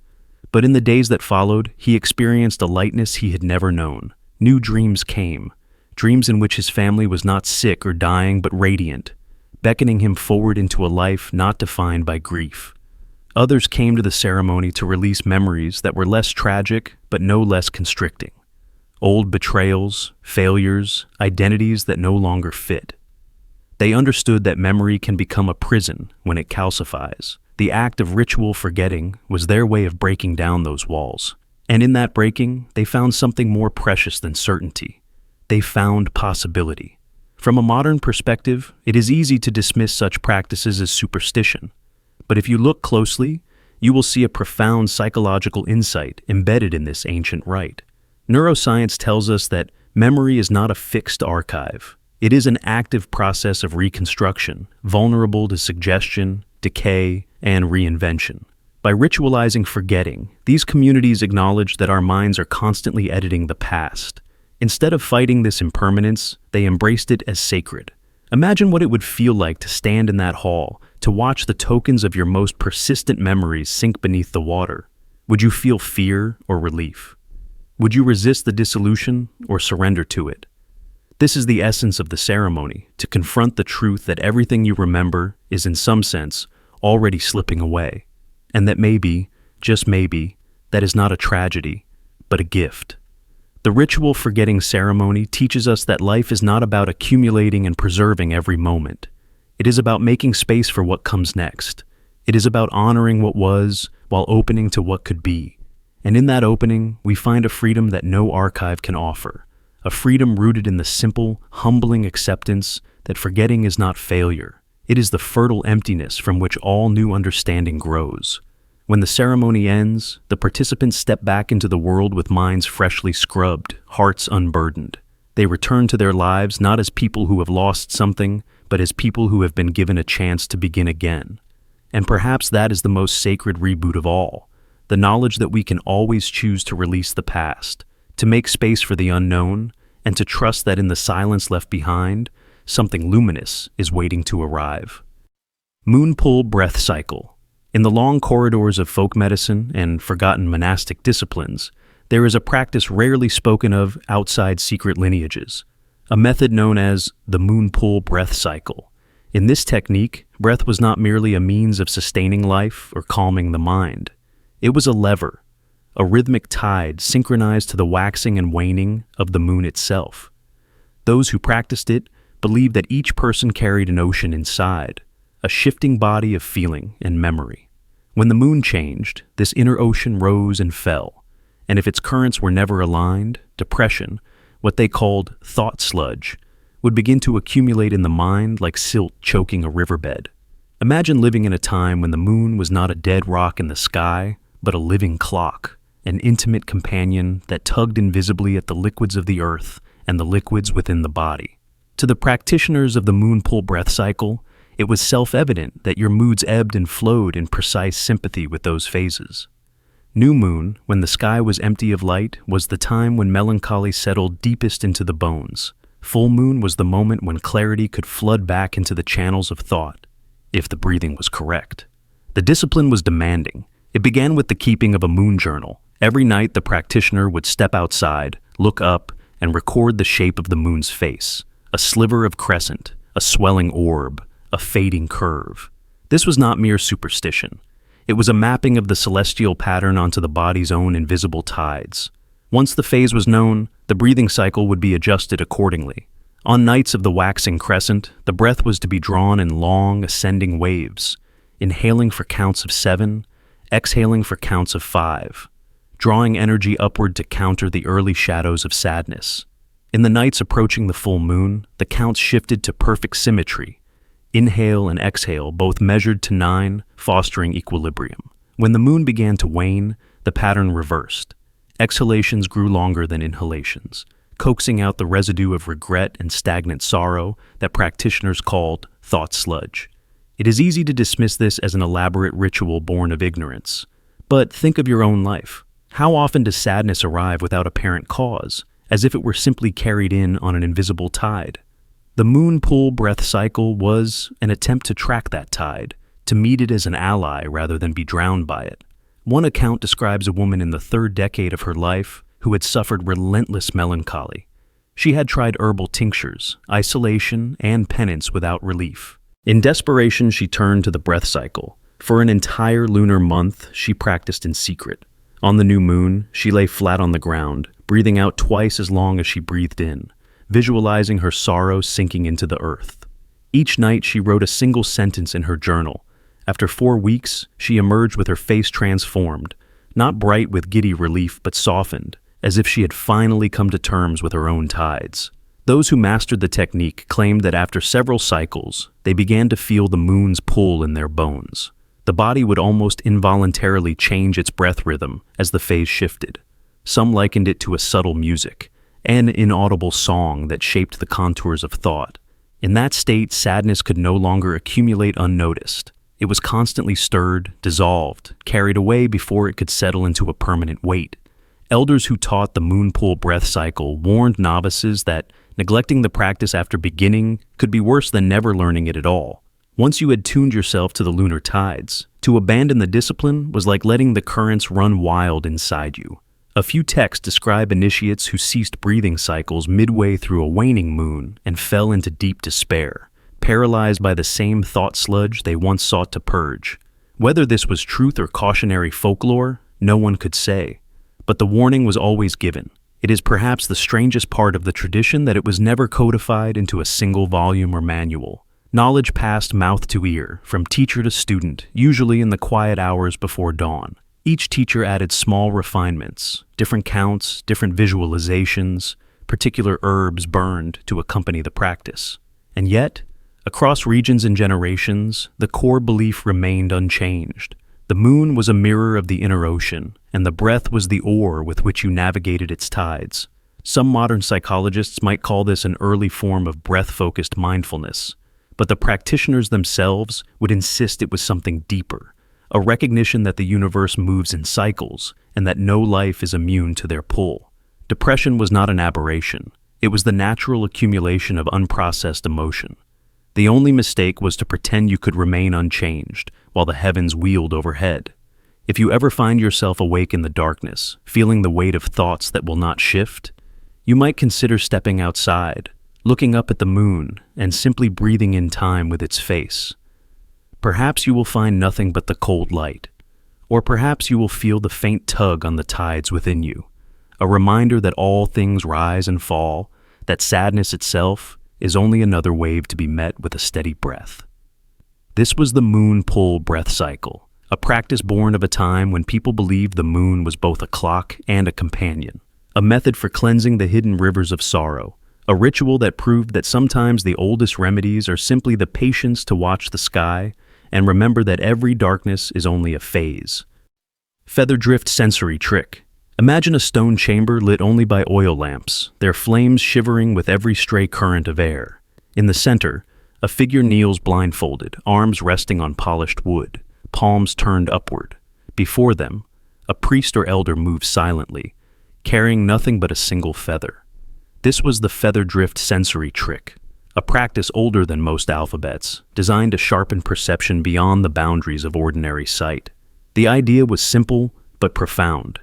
But in the days that followed, he experienced a lightness he had never known. New dreams came, dreams in which his family was not sick or dying but radiant, beckoning him forward into a life not defined by grief. Others came to the ceremony to release memories that were less tragic but no less constricting. Old betrayals, failures, identities that no longer fit. They understood that memory can become a prison when it calcifies. The act of ritual forgetting was their way of breaking down those walls. And in that breaking, they found something more precious than certainty. They found possibility. From a modern perspective, it is easy to dismiss such practices as superstition. But if you look closely, you will see a profound psychological insight embedded in this ancient rite. Neuroscience tells us that memory is not a fixed archive. It is an active process of reconstruction, vulnerable to suggestion, decay, and reinvention. By ritualizing forgetting, these communities acknowledge that our minds are constantly editing the past. Instead of fighting this impermanence, they embraced it as sacred, Imagine what it would feel like to stand in that hall, to watch the tokens of your most persistent memories sink beneath the water. Would you feel fear or relief? Would you resist the dissolution or surrender to it? This is the essence of the ceremony, to confront the truth that everything you remember is in some sense already slipping away, and that maybe, just maybe, that is not a tragedy, but a gift. The ritual forgetting ceremony teaches us that life is not about accumulating and preserving every moment. It is about making space for what comes next. It is about honoring what was while opening to what could be. And in that opening, we find a freedom that no archive can offer, a freedom rooted in the simple, humbling acceptance that forgetting is not failure. It is the fertile emptiness from which all new understanding grows. When the ceremony ends, the participants step back into the world with minds freshly scrubbed, hearts unburdened. They return to their lives not as people who have lost something, but as people who have been given a chance to begin again. And perhaps that is the most sacred reboot of all, the knowledge that we can always choose to release the past, to make space for the unknown, and to trust that in the silence left behind, something luminous is waiting to arrive. Moon pull breath cycle. In the long corridors of folk medicine and forgotten monastic disciplines, there is a practice rarely spoken of outside secret lineages, a method known as the moon pull breath cycle. In this technique, breath was not merely a means of sustaining life or calming the mind. It was a lever, a rhythmic tide synchronized to the waxing and waning of the moon itself. Those who practiced it believed that each person carried an ocean inside, a shifting body of feeling and memory. When the moon changed, this inner ocean rose and fell, and if its currents were never aligned, depression, what they called thought sludge, would begin to accumulate in the mind like silt choking a riverbed. Imagine living in a time when the moon was not a dead rock in the sky, but a living clock, an intimate companion that tugged invisibly at the liquids of the earth and the liquids within the body. To the practitioners of the moon pull breath cycle, it was self-evident that your moods ebbed and flowed in precise sympathy with those phases. New moon, when the sky was empty of light, was the time when melancholy settled deepest into the bones. Full moon was the moment when clarity could flood back into the channels of thought, if the breathing was correct. The discipline was demanding. It began with the keeping of a moon journal. Every night the practitioner would step outside, look up, and record the shape of the moon's face, a sliver of crescent, a swelling orb, a fading curve. This was not mere superstition. It was a mapping of the celestial pattern onto the body's own invisible tides. Once the phase was known, the breathing cycle would be adjusted accordingly. On nights of the waxing crescent, the breath was to be drawn in long, ascending waves, inhaling for counts of 7, exhaling for counts of 5, drawing energy upward to counter the early shadows of sadness. In the nights approaching the full moon, the counts shifted to perfect symmetry. Inhale and exhale both measured to 9, fostering equilibrium. When the moon began to wane, the pattern reversed. Exhalations grew longer than inhalations, coaxing out the residue of regret and stagnant sorrow that practitioners called thought sludge. It is easy to dismiss this as an elaborate ritual born of ignorance. But think of your own life. How often does sadness arrive without apparent cause, as if it were simply carried in on an invisible tide? The moon pull breath cycle was an attempt to track that tide, to meet it as an ally rather than be drowned by it. One account describes a woman in the 3rd decade of her life who had suffered relentless melancholy. She had tried herbal tinctures, isolation, and penance without relief. In desperation, she turned to the breath cycle. For an entire lunar month, she practiced in secret. On the new moon, she lay flat on the ground, breathing out twice as long as she breathed in, visualizing her sorrow sinking into the earth. Each night she wrote a single sentence in her journal. After 4 weeks, she emerged with her face transformed, not bright with giddy relief but softened, as if she had finally come to terms with her own tides. Those who mastered the technique claimed that after several cycles, they began to feel the moon's pull in their bones. The body would almost involuntarily change its breath rhythm as the phase shifted. Some likened it to a subtle music, an inaudible song that shaped the contours of thought. In that state, sadness could no longer accumulate unnoticed. It was constantly stirred, dissolved, carried away before it could settle into a permanent weight. Elders who taught the moon pull breath cycle warned novices that Neglecting the practice after beginning could be worse than never learning it at all. Once you had tuned yourself to the lunar tides, to abandon the discipline was like letting the currents run wild inside you. A few texts describe initiates who ceased breathing cycles midway through a waning moon and fell into deep despair, paralyzed by the same thought sludge they once sought to purge. Whether this was truth or cautionary folklore, no one could say. But the warning was always given. It is perhaps the strangest part of the tradition that it was never codified into a single volume or manual. Knowledge passed mouth to ear, from teacher to student, usually in the quiet hours before dawn. Each teacher added small refinements, different counts, different visualizations, particular herbs burned to accompany the practice. And yet, across regions and generations, the core belief remained unchanged. The moon was a mirror of the inner ocean, and the breath was the oar with which you navigated its tides. Some modern psychologists might call this an early form of breath-focused mindfulness, but the practitioners themselves would insist it was something deeper, a recognition that the universe moves in cycles and that no life is immune to their pull. Depression was not an aberration. It was the natural accumulation of unprocessed emotion. The only mistake was to pretend you could remain unchanged while the heavens wheeled overhead. If you ever find yourself awake in the darkness, feeling the weight of thoughts that will not shift, you might consider stepping outside, looking up at the moon, and simply breathing in time with its face. Perhaps you will find nothing but the cold light, or perhaps you will feel the faint tug on the tides within you, a reminder that all things rise and fall, that sadness itself is only another wave to be met with a steady breath. This was the moon pull breath cycle, a practice born of a time when people believed the moon was both a clock and a companion, a method for cleansing the hidden rivers of sorrow, a ritual that proved that sometimes the oldest remedies are simply the patience to watch the sky and remember that every darkness is only a phase. Feather drift sensory trick. Imagine a stone chamber lit only by oil lamps, their flames shivering with every stray current of air. In the center, a figure kneels blindfolded, arms resting on polished wood, palms turned upward. Before them, a priest or elder moves silently, carrying nothing but a single feather. This was the feather drift sensory trick, a practice older than most alphabets, designed to sharpen perception beyond the boundaries of ordinary sight. The idea was simple but profound.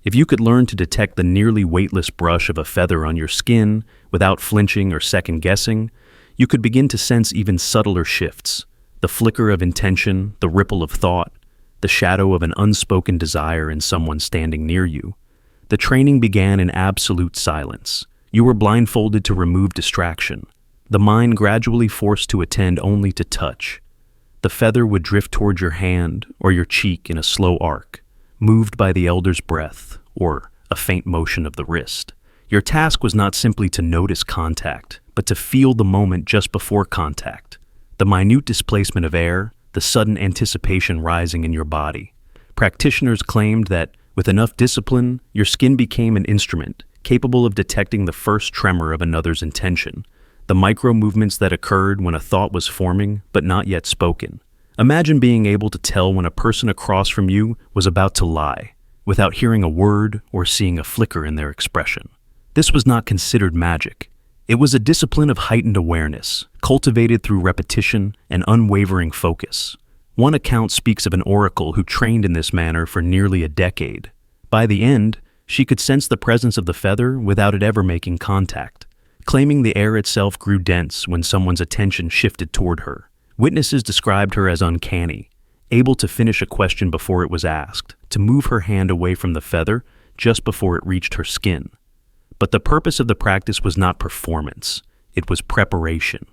If you could learn to detect the nearly weightless brush of a feather on your skin without flinching or second-guessing, you could begin to sense even subtler shifts, the flicker of intention, the ripple of thought, the shadow of an unspoken desire in someone standing near you. The training began in absolute silence. You were blindfolded to remove distraction, the mind gradually forced to attend only to touch. The feather would drift toward your hand or your cheek in a slow arc, moved by the elder's breath or a faint motion of the wrist. Your task was not simply to notice contact, but to feel the moment just before contact, the minute displacement of air, the sudden anticipation rising in your body. Practitioners claimed that, with enough discipline, your skin became an instrument, capable of detecting the first tremor of another's intention, the micro-movements that occurred when a thought was forming but not yet spoken. Imagine being able to tell when a person across from you was about to lie, without hearing a word or seeing a flicker in their expression. This was not considered magic. It was a discipline of heightened awareness, cultivated through repetition and unwavering focus. One account speaks of an oracle who trained in this manner for nearly a decade. By the end, she could sense the presence of the feather without it ever making contact, claiming the air itself grew dense when someone's attention shifted toward her. Witnesses described her as uncanny, able to finish a question before it was asked, to move her hand away from the feather just before it reached her skin. But the purpose of the practice was not performance, it was preparation.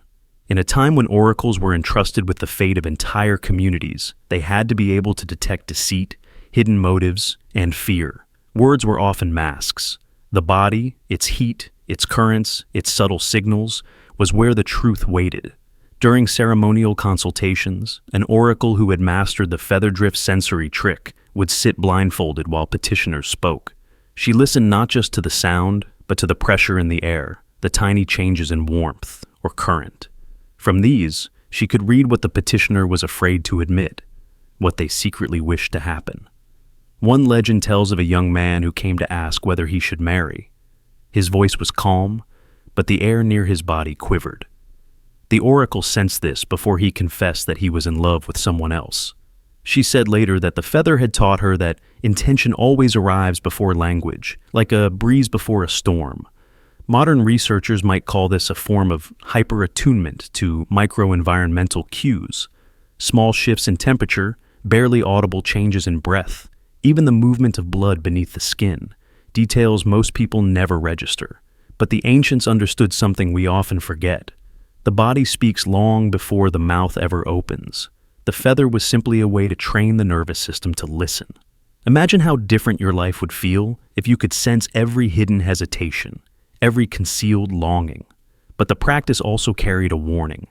In a time when oracles were entrusted with the fate of entire communities, they had to be able to detect deceit, hidden motives, and fear. Words were often masks. The body, its heat, its currents, its subtle signals, was where the truth waited. During ceremonial consultations, an oracle who had mastered the feather drift sensory trick would sit blindfolded while petitioners spoke. She listened not just to the sound, but to the pressure in the air, the tiny changes in warmth or current. From these, she could read what the petitioner was afraid to admit, what they secretly wished to happen. One legend tells of a young man who came to ask whether he should marry. His voice was calm, but the air near his body quivered. The oracle sensed this before he confessed that he was in love with someone else. She said later that the feather had taught her that intention always arrives before language, like a breeze before a storm. Modern researchers might call this a form of hyper-attunement to micro-environmental cues. Small shifts in temperature, barely audible changes in breath, even the movement of blood beneath the skin, details most people never register. But the ancients understood something we often forget. The body speaks long before the mouth ever opens. The feather was simply a way to train the nervous system to listen. Imagine how different your life would feel if you could sense every hidden hesitation, every concealed longing. But the practice also carried a warning.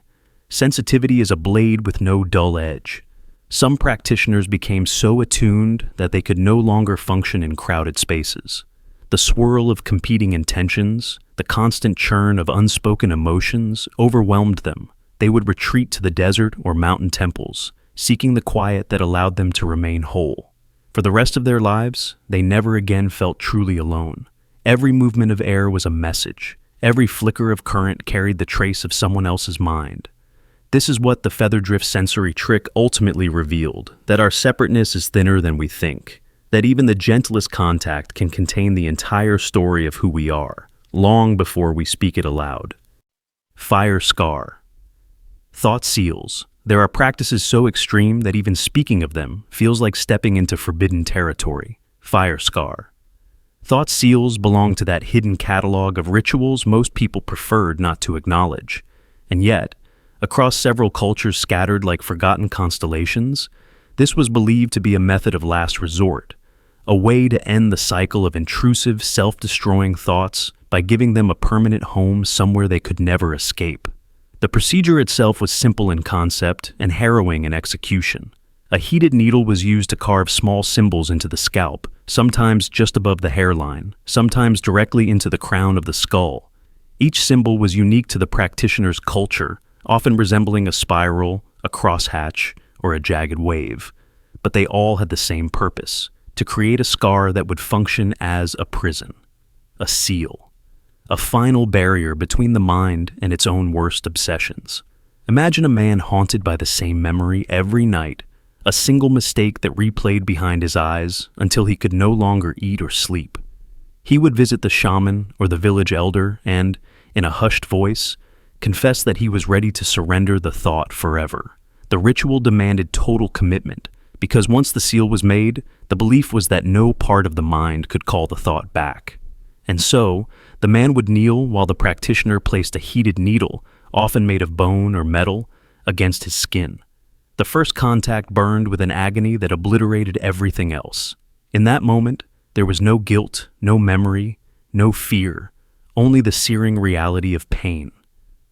Sensitivity is a blade with no dull edge. Some practitioners became so attuned that they could no longer function in crowded spaces. The swirl of competing intentions, the constant churn of unspoken emotions overwhelmed them. They would retreat to the desert or mountain temples, seeking the quiet that allowed them to remain whole. For the rest of their lives, they never again felt truly alone. Every movement of air was a message. Every flicker of current carried the trace of someone else's mind. This is what the feather drift sensory trick ultimately revealed, that our separateness is thinner than we think, that even the gentlest contact can contain the entire story of who we are, long before we speak it aloud. Fire scar. Thought seals. There are practices so extreme that even speaking of them feels like stepping into forbidden territory. Fire scar. Thought seals belong to that hidden catalog of rituals most people preferred not to acknowledge. And yet, across several cultures scattered like forgotten constellations, this was believed to be a method of last resort, a way to end the cycle of intrusive, self-destroying thoughts by giving them a permanent home somewhere they could never escape. The procedure itself was simple in concept and harrowing in execution. A heated needle was used to carve small symbols into the scalp, sometimes just above the hairline, sometimes directly into the crown of the skull. Each symbol was unique to the practitioner's culture, often resembling a spiral, a crosshatch, or a jagged wave. But they all had the same purpose: to create a scar that would function as a prison, a seal. A final barrier between the mind and its own worst obsessions. Imagine a man haunted by the same memory every night, a single mistake that replayed behind his eyes until he could no longer eat or sleep. He would visit the shaman or the village elder and, in a hushed voice, confess that he was ready to surrender the thought forever. The ritual demanded total commitment, because once the seal was made, the belief was that no part of the mind could call the thought back. And so, the man would kneel while the practitioner placed a heated needle, often made of bone or metal, against his skin. The first contact burned with an agony that obliterated everything else. In that moment, there was no guilt, no memory, no fear, only the searing reality of pain.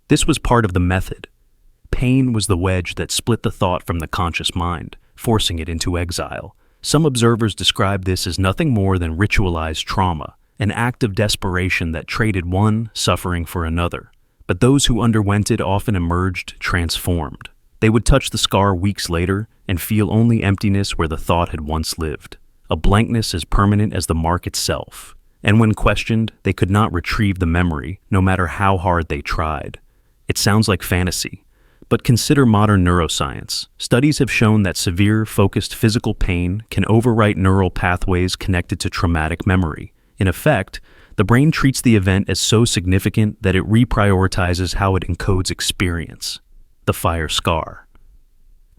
This was part of the method. Pain was the wedge that split the thought from the conscious mind, forcing it into exile. Some observers describe this as nothing more than ritualized trauma, an act of desperation that traded one suffering for another. But those who underwent it often emerged transformed. They would touch the scar weeks later and feel only emptiness where the thought had once lived, a blankness as permanent as the mark itself. And when questioned, they could not retrieve the memory, no matter how hard they tried. It sounds like fantasy, but consider modern neuroscience. Studies have shown that severe, focused physical pain can overwrite neural pathways connected to traumatic memory. In effect, the brain treats the event as so significant that it reprioritizes how it encodes experience. The fire scar.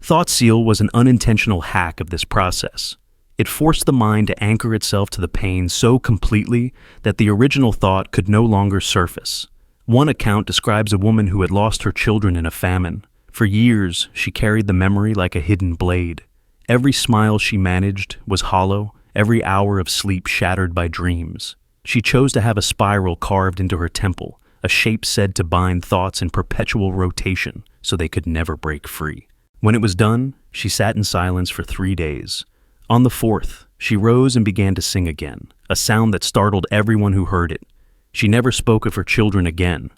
Thought seal was an unintentional hack of this process. It forced the mind to anchor itself to the pain so completely that the original thought could no longer surface. One account describes a woman who had lost her children in a famine. For years, she carried the memory like a hidden blade. Every smile she managed was hollow, every hour of sleep shattered by dreams. She chose to have a spiral carved into her temple, a shape said to bind thoughts in perpetual rotation so they could never break free. When it was done, she sat in silence for 3 days. On the 4th, she rose and began to sing again, a sound that startled everyone who heard it. She never spoke of her children again.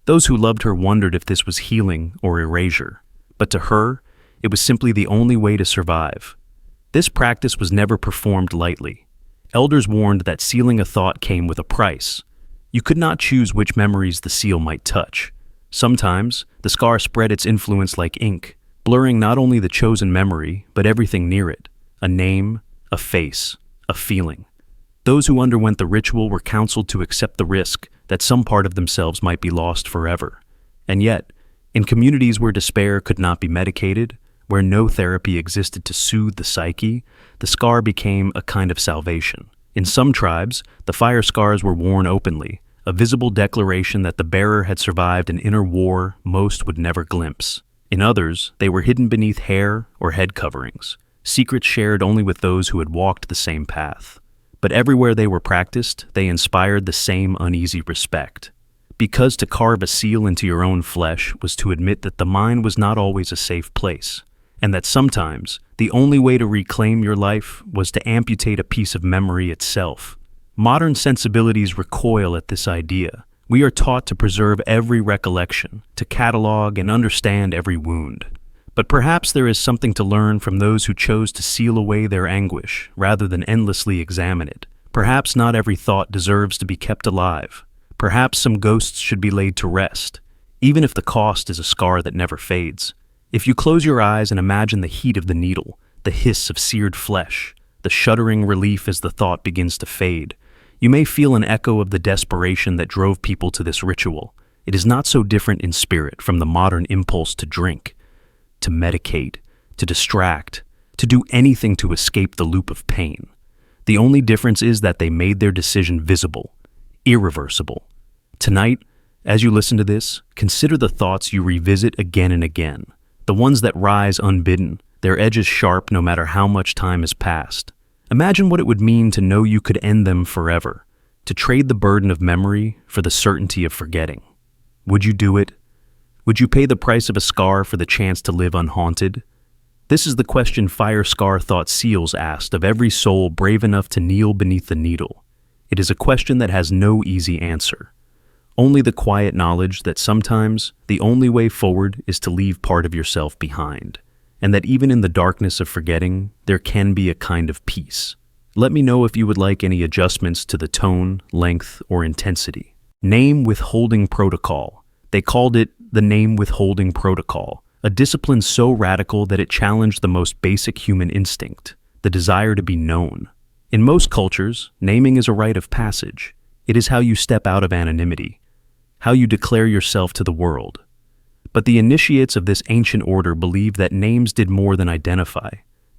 Those who loved her wondered if this was healing or erasure, but to her, it was simply the only way to survive. This practice was never performed lightly. Elders warned that sealing a thought came with a price. You could not choose which memories the seal might touch. Sometimes, the scar spread its influence like ink, blurring not only the chosen memory, but everything near it: a name, a face, a feeling. Those who underwent the ritual were counseled to accept the risk that some part of themselves might be lost forever. And yet, in communities where despair could not be medicated, where no therapy existed to soothe the psyche, the scar became a kind of salvation. In some tribes, the fire scars were worn openly, a visible declaration that the bearer had survived an inner war most would never glimpse. In others, they were hidden beneath hair or head coverings, secrets shared only with those who had walked the same path. But everywhere they were practiced, they inspired the same uneasy respect. Because to carve a seal into your own flesh was to admit that the mind was not always a safe place, and that sometimes the only way to reclaim your life was to amputate a piece of memory itself. Modern sensibilities recoil at this idea. We are taught to preserve every recollection, to catalog and understand every wound. But perhaps there is something to learn from those who chose to seal away their anguish rather than endlessly examine it. Perhaps not every thought deserves to be kept alive. Perhaps some ghosts should be laid to rest, even if the cost is a scar that never fades. If you close your eyes and imagine the heat of the needle, the hiss of seared flesh, the shuddering relief as the thought begins to fade, you may feel an echo of the desperation that drove people to this ritual. It is not so different in spirit from the modern impulse to drink, to medicate, to distract, to do anything to escape the loop of pain. The only difference is that they made their decision visible, irreversible. Tonight, as you listen to this, consider the thoughts you revisit again and again, the ones that rise unbidden, their edges sharp no matter how much time has passed. Imagine what it would mean to know you could end them forever, to trade the burden of memory for the certainty of forgetting. Would you do it? Would you pay the price of a scar for the chance to live unhaunted? This is the question fire scar thought seals asked of every soul brave enough to kneel beneath the needle. It is a question that has no easy answer. Only the quiet knowledge that sometimes the only way forward is to leave part of yourself behind, and that even in the darkness of forgetting, there can be a kind of peace. Let me know if you would like any adjustments to the tone, length, or intensity. Name withholding protocol. They called it the name withholding protocol, a discipline so radical that it challenged the most basic human instinct, the desire to be known. In most cultures, naming is a rite of passage. It is how you step out of anonymity, how you declare yourself to the world. But the initiates of this ancient order believed that names did more than identify.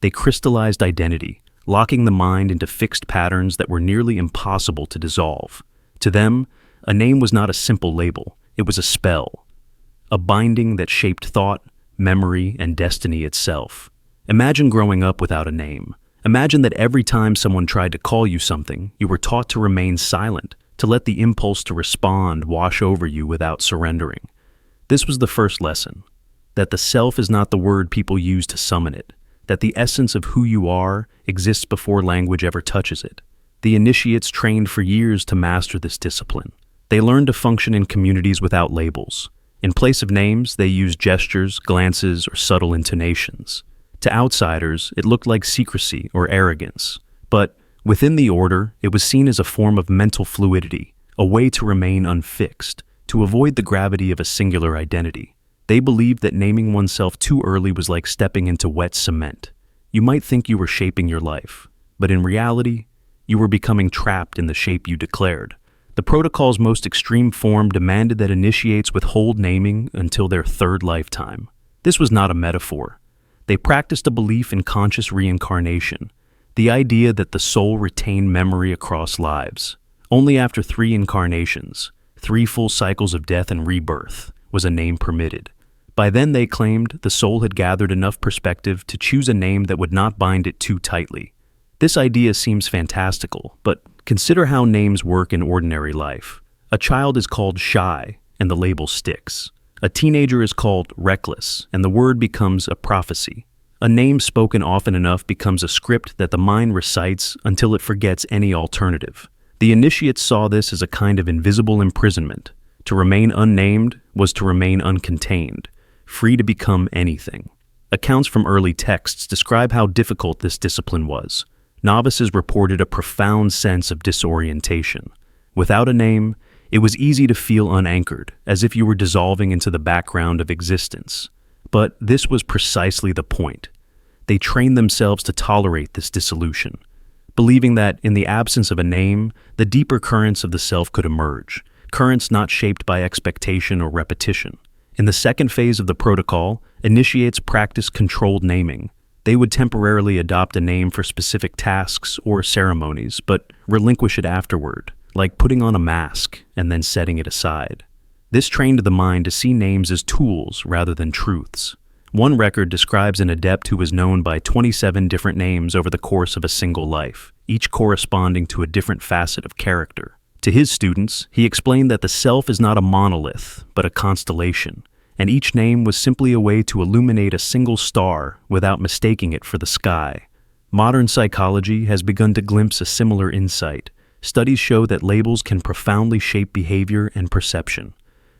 They crystallized identity, locking the mind into fixed patterns that were nearly impossible to dissolve. To them, a name was not a simple label, it was a spell, a binding that shaped thought, memory, and destiny itself. Imagine growing up without a name. Imagine that every time someone tried to call you something, you were taught to remain silent, to let the impulse to respond wash over you without surrendering. This was the first lesson, that the self is not the word people use to summon it, that the essence of who you are exists before language ever touches it. The initiates trained for years to master this discipline. They learned to function in communities without labels. In place of names, they used gestures, glances, or subtle intonations. To outsiders, it looked like secrecy or arrogance. But within the order, it was seen as a form of mental fluidity, a way to remain unfixed, to avoid the gravity of a singular identity. They believed that naming oneself too early was like stepping into wet cement. You might think you were shaping your life, but in reality, you were becoming trapped in the shape you declared. The protocol's most extreme form demanded that initiates withhold naming until their third lifetime. This was not a metaphor. They practiced a belief in conscious reincarnation, the idea that the soul retained memory across lives. Only after 3 incarnations, 3 full cycles of death and rebirth, was a name permitted. By then, they claimed, the soul had gathered enough perspective to choose a name that would not bind it too tightly. This idea seems fantastical, but consider how names work in ordinary life. A child is called shy, and the label sticks. A teenager is called reckless, and the word becomes a prophecy. A name spoken often enough becomes a script that the mind recites until it forgets any alternative. The initiates saw this as a kind of invisible imprisonment. To remain unnamed was to remain uncontained, free to become anything. Accounts from early texts describe how difficult this discipline was. Novices reported a profound sense of disorientation. Without a name, It was easy to feel unanchored, as if you were dissolving into the background of existence. But this was precisely the point. They trained themselves to tolerate this dissolution, believing that, in the absence of a name, the deeper currents of the self could emerge, currents not shaped by expectation or repetition. In the second phase of the protocol, initiates practice controlled naming. They would temporarily adopt a name for specific tasks or ceremonies, but relinquish it afterward, like putting on a mask and then setting it aside. This trained the mind to see names as tools rather than truths. One record describes an adept who was known by 27 different names over the course of a single life, each corresponding to a different facet of character. To his students, he explained that the self is not a monolith, but a constellation, and each name was simply a way to illuminate a single star without mistaking it for the sky. Modern psychology has begun to glimpse a similar insight. Studies show that labels can profoundly shape behavior and perception.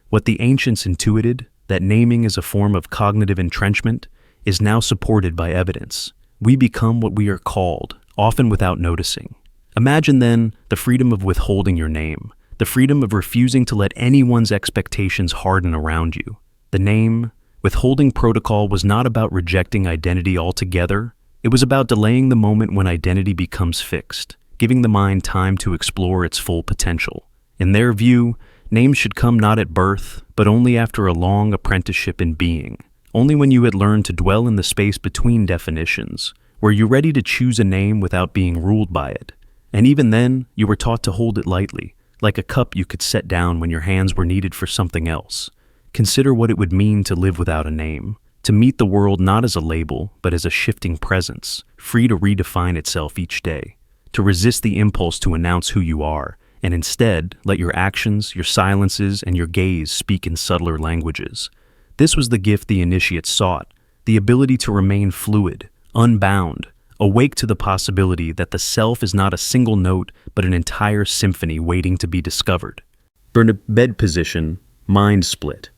What the ancients intuited, that naming is a form of cognitive entrenchment, is now supported by evidence. We become what we are called, often without noticing. Imagine then the freedom of withholding your name, the freedom of refusing to let anyone's expectations harden around you. The name withholding protocol was not about rejecting identity altogether. It was about delaying the moment when identity becomes fixed, giving the mind time to explore its full potential. In their view, names should come not at birth, but only after a long apprenticeship in being. Only when you had learned to dwell in the space between definitions were you ready to choose a name without being ruled by it. And even then, you were taught to hold it lightly, like a cup you could set down when your hands were needed for something else. Consider what it would mean to live without a name, to meet the world not as a label, but as a shifting presence, free to redefine itself each day, to resist the impulse to announce who you are, and instead let your actions, your silences, and your gaze speak in subtler languages. This was the gift the initiates sought, the ability to remain fluid, unbound, awake to the possibility that the self is not a single note but an entire symphony waiting to be discovered. Bed position, mind split.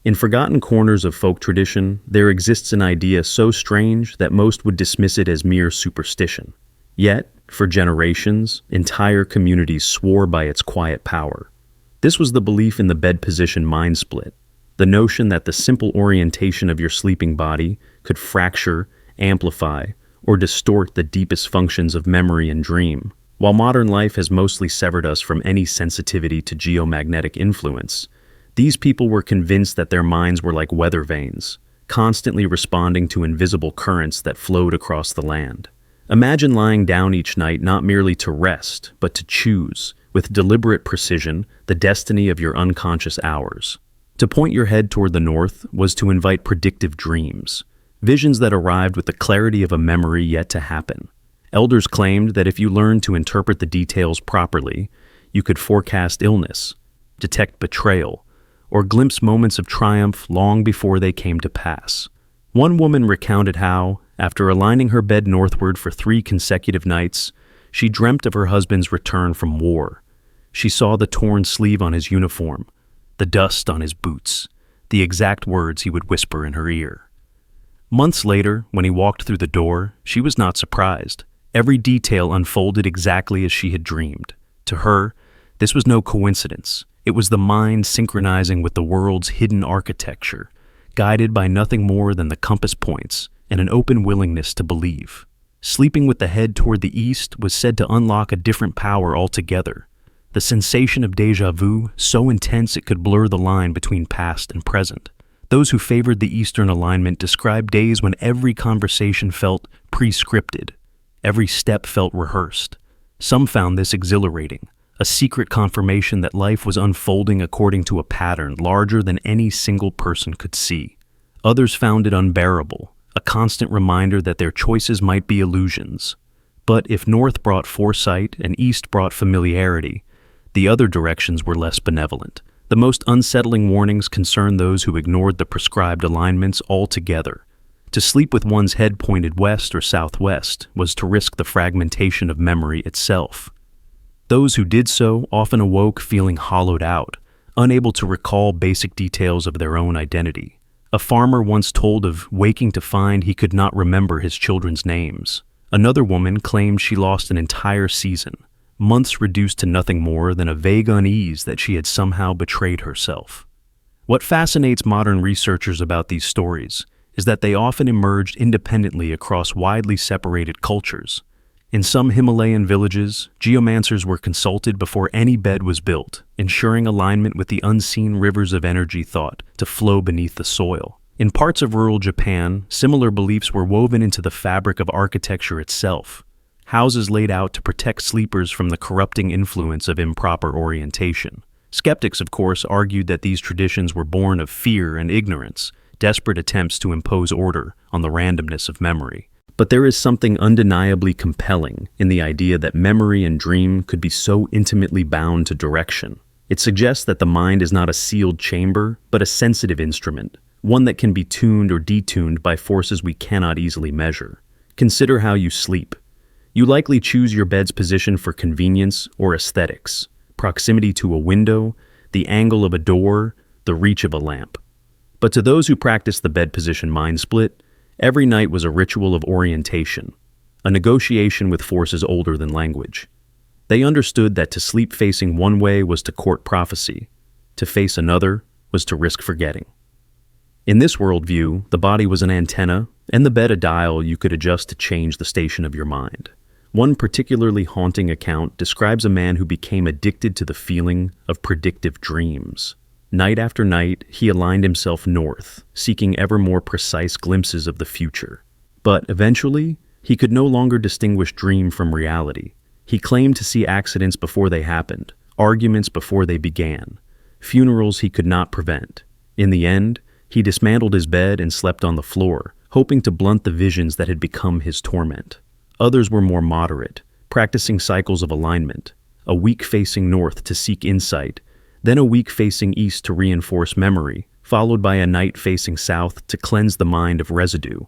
In forgotten corners of folk tradition, there exists an idea so strange that most would dismiss it as mere superstition. Yet, for generations, entire communities swore by its quiet power. This was the belief in the bed position mind split, the notion that the simple orientation of your sleeping body could fracture, amplify, or distort the deepest functions of memory and dream. While modern life has mostly severed us from any sensitivity to geomagnetic influence, these people were convinced that their minds were like weather vanes, constantly responding to invisible currents that flowed across the land. Imagine lying down each night not merely to rest, but to choose, with deliberate precision, the destiny of your unconscious hours. To point your head toward the north was to invite predictive dreams, visions that arrived with the clarity of a memory yet to happen. Elders claimed that if you learned to interpret the details properly, you could forecast illness, detect betrayal, or glimpse moments of triumph long before they came to pass. One woman recounted how, after aligning her bed northward for 3 consecutive nights, she dreamt of her husband's return from war. She saw the torn sleeve on his uniform, the dust on his boots, the exact words he would whisper in her ear. Months later, when he walked through the door, she was not surprised. Every detail unfolded exactly as she had dreamed. To her, this was no coincidence. It was the mind synchronizing with the world's hidden architecture, guided by nothing more than the compass points and an open willingness to believe. Sleeping with the head toward the east was said to unlock a different power altogether. The sensation of déjà vu, so intense it could blur the line between past and present. Those who favored the eastern alignment described days when every conversation felt pre-scripted, every step felt rehearsed. Some found this exhilarating, a secret confirmation that life was unfolding according to a pattern larger than any single person could see. Others found it unbearable, a constant reminder that their choices might be illusions. But if north brought foresight and east brought familiarity, the other directions were less benevolent. The most unsettling warnings concerned those who ignored the prescribed alignments altogether. To sleep with one's head pointed west or southwest was to risk the fragmentation of memory itself. Those who did so often awoke feeling hollowed out, unable to recall basic details of their own identity. A farmer once told of waking to find he could not remember his children's names. Another woman claimed she lost an entire season, months reduced to nothing more than a vague unease that she had somehow betrayed herself. What fascinates modern researchers about these stories is that they often emerged independently across widely separated cultures. In some Himalayan villages, geomancers were consulted before any bed was built, ensuring alignment with the unseen rivers of energy thought to flow beneath the soil. In parts of rural Japan, similar beliefs were woven into the fabric of architecture itself. Houses laid out to protect sleepers from the corrupting influence of improper orientation. Skeptics, of course, argued that these traditions were born of fear and ignorance, desperate attempts to impose order on the randomness of memory. But there is something undeniably compelling in the idea that memory and dream could be so intimately bound to direction. It suggests that the mind is not a sealed chamber, but a sensitive instrument, one that can be tuned or detuned by forces we cannot easily measure. Consider how you sleep. You likely choose your bed's position for convenience or aesthetics, proximity to a window, the angle of a door, the reach of a lamp. But to those who practice the bed position mind split, every night was a ritual of orientation, a negotiation with forces older than language. They understood that to sleep facing one way was to court prophecy, to face another was to risk forgetting. In this worldview, the body was an antenna, and the bed a dial you could adjust to change the station of your mind. One particularly haunting account describes a man who became addicted to the feeling of predictive dreams. Night after night, he aligned himself north, seeking ever more precise glimpses of the future. But eventually, he could no longer distinguish dream from reality. He claimed to see accidents before they happened, arguments before they began, funerals he could not prevent. In the end, he dismantled his bed and slept on the floor, hoping to blunt the visions that had become his torment. Others were more moderate, practicing cycles of alignment, a week facing north to seek insight, then a week facing east to reinforce memory, followed by a night facing south to cleanse the mind of residue.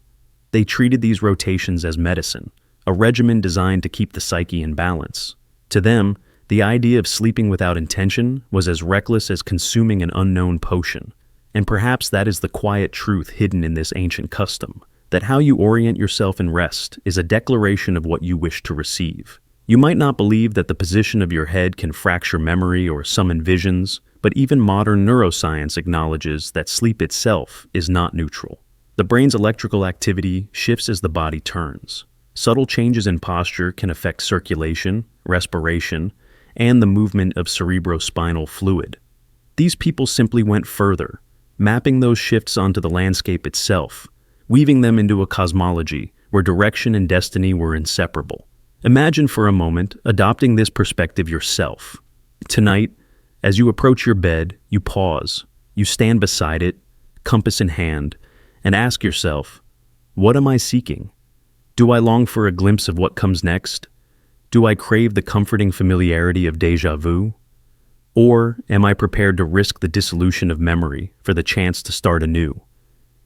They treated these rotations as medicine, a regimen designed to keep the psyche in balance. To them, the idea of sleeping without intention was as reckless as consuming an unknown potion. And perhaps that is the quiet truth hidden in this ancient custom, that how you orient yourself in rest is a declaration of what you wish to receive. You might not believe that the position of your head can fracture memory or summon visions, but even modern neuroscience acknowledges that sleep itself is not neutral. The brain's electrical activity shifts as the body turns. Subtle changes in posture can affect circulation, respiration, and the movement of cerebrospinal fluid. These people simply went further, mapping those shifts onto the landscape itself, weaving them into a cosmology where direction and destiny were inseparable. Imagine for a moment adopting this perspective yourself. Tonight, as you approach your bed, you pause, you stand beside it, compass in hand, and ask yourself, what am I seeking? Do I long for a glimpse of what comes next? Do I crave the comforting familiarity of déjà vu? Or am I prepared to risk the dissolution of memory for the chance to start anew?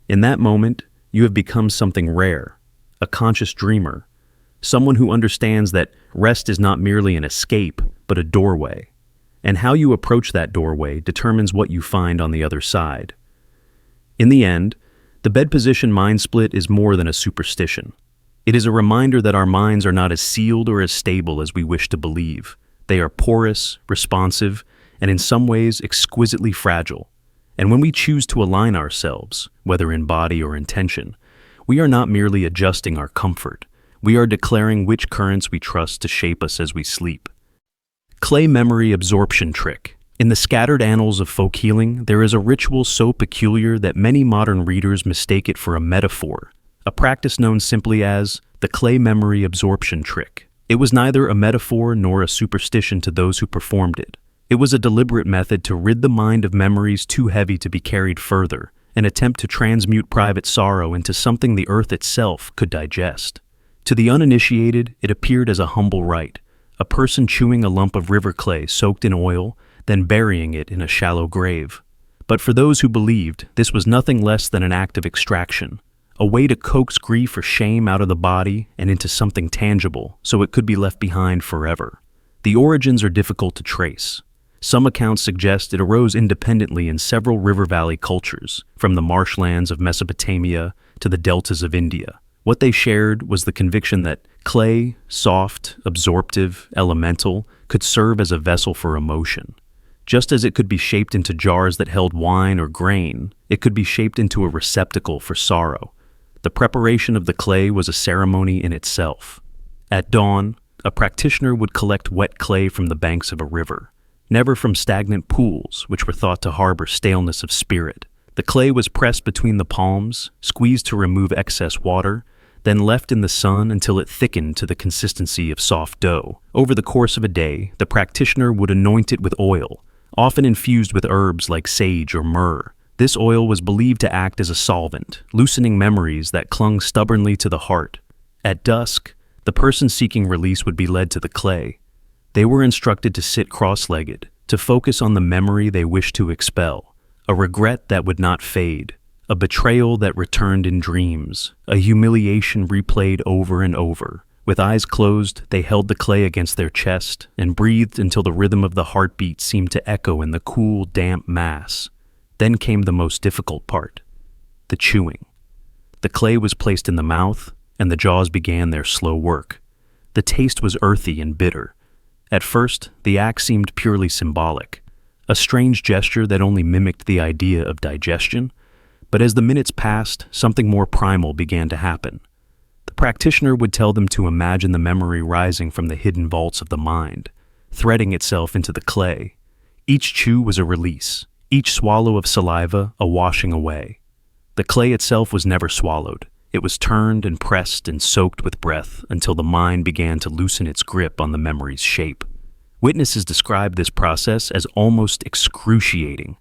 In that moment, you have become something rare, a conscious dreamer, someone who understands that rest is not merely an escape, but a doorway. And how you approach that doorway determines what you find on the other side. In the end, the bed position mind split is more than a superstition. It is a reminder that our minds are not as sealed or as stable as we wish to believe. They are porous, responsive, and in some ways exquisitely fragile. And when we choose to align ourselves, whether in body or intention, we are not merely adjusting our comfort. We are declaring which currents we trust to shape us as we sleep. Clay memory absorption trick. In the scattered annals of folk healing, there is a ritual so peculiar that many modern readers mistake it for a metaphor, a practice known simply as the clay memory absorption trick. It was neither a metaphor nor a superstition to those who performed it. It was a deliberate method to rid the mind of memories too heavy to be carried further, an attempt to transmute private sorrow into something the earth itself could digest. To the uninitiated, it appeared as a humble rite, a person chewing a lump of river clay soaked in oil, then burying it in a shallow grave. But for those who believed, this was nothing less than an act of extraction, a way to coax grief or shame out of the body and into something tangible so it could be left behind forever. The origins are difficult to trace. Some accounts suggest it arose independently in several river valley cultures, from the marshlands of Mesopotamia to the deltas of India, What they shared was the conviction that clay, soft, absorptive, elemental, could serve as a vessel for emotion. Just as it could be shaped into jars that held wine or grain, it could be shaped into a receptacle for sorrow. The preparation of the clay was a ceremony in itself. At dawn, a practitioner would collect wet clay from the banks of a river, never from stagnant pools, which were thought to harbor staleness of spirit. The clay was pressed between the palms, squeezed to remove excess water, then left in the sun until it thickened to the consistency of soft dough. Over the course of a day, the practitioner would anoint it with oil, often infused with herbs like sage or myrrh. This oil was believed to act as a solvent, loosening memories that clung stubbornly to the heart. At dusk, the person seeking release would be led to the clay. They were instructed to sit cross-legged, to focus on the memory they wished to expel, a regret that would not fade, a betrayal that returned in dreams, a humiliation replayed over and over. With eyes closed, they held the clay against their chest and breathed until the rhythm of the heartbeat seemed to echo in the cool, damp mass. Then came the most difficult part, the chewing. The clay was placed in the mouth, and the jaws began their slow work. The taste was earthy and bitter. At first, the act seemed purely symbolic, a strange gesture that only mimicked the idea of digestion. But as the minutes passed, something more primal began to happen. The practitioner would tell them to imagine the memory rising from the hidden vaults of the mind, threading itself into the clay. Each chew was a release, each swallow of saliva a washing away. The clay itself was never swallowed. It was turned and pressed and soaked with breath until the mind began to loosen its grip on the memory's shape. Witnesses described this process as almost excruciating,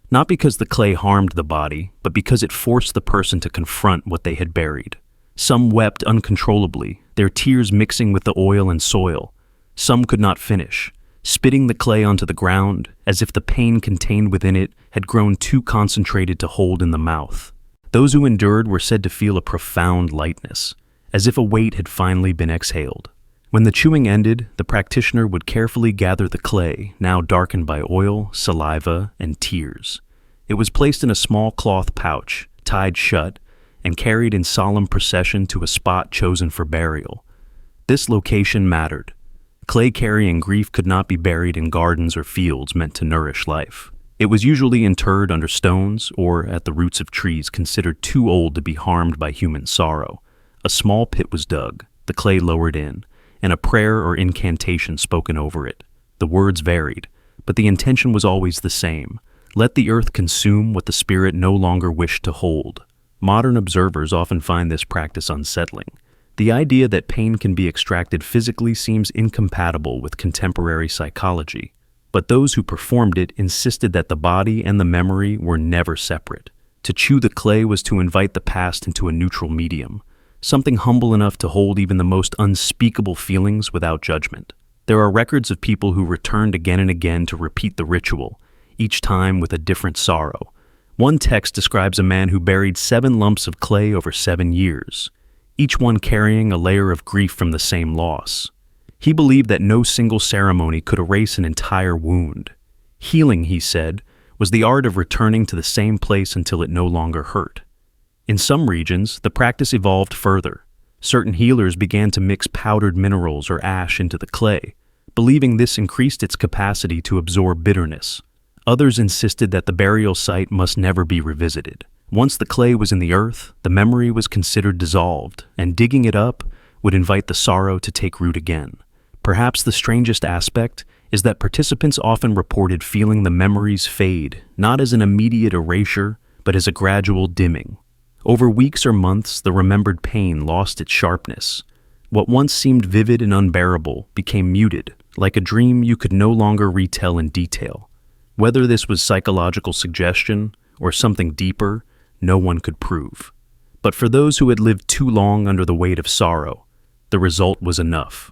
not because the clay harmed the body, but because it forced the person to confront what they had buried. Some wept uncontrollably, their tears mixing with the oil and soil. Some could not finish, spitting the clay onto the ground as if the pain contained within it had grown too concentrated to hold in the mouth. Those who endured were said to feel a profound lightness, as if a weight had finally been exhaled. When the chewing ended, the practitioner would carefully gather the clay, now darkened by oil, saliva, and tears. It was placed in a small cloth pouch, tied shut, and carried in solemn procession to a spot chosen for burial. This location mattered. Clay-carrying grief could not be buried in gardens or fields meant to nourish life. It was usually interred under stones or at the roots of trees considered too old to be harmed by human sorrow. A small pit was dug, the clay lowered in, and a prayer or incantation spoken over it. The words varied, but the intention was always the same. Let the earth consume what the spirit no longer wished to hold. Modern observers often find this practice unsettling. The idea that pain can be extracted physically seems incompatible with contemporary psychology. But those who performed it insisted that the body and the memory were never separate. To chew the clay was to invite the past into a neutral medium, something humble enough to hold even the most unspeakable feelings without judgment. There are records of people who returned again and again to repeat the ritual, each time with a different sorrow. One text describes a man who buried 7 lumps of clay over 7 years, each one carrying a layer of grief from the same loss. He believed that no single ceremony could erase an entire wound. Healing, he said, was the art of returning to the same place until it no longer hurt. In some regions, the practice evolved further. Certain healers began to mix powdered minerals or ash into the clay, believing this increased its capacity to absorb bitterness. Others insisted that the burial site must never be revisited. Once the clay was in the earth, the memory was considered dissolved, and digging it up would invite the sorrow to take root again. Perhaps the strangest aspect is that participants often reported feeling the memories fade, not as an immediate erasure, but as a gradual dimming. Over weeks or months, the remembered pain lost its sharpness. What once seemed vivid and unbearable became muted, like a dream you could no longer retell in detail. Whether this was psychological suggestion or something deeper, no one could prove. But for those who had lived too long under the weight of sorrow, the result was enough.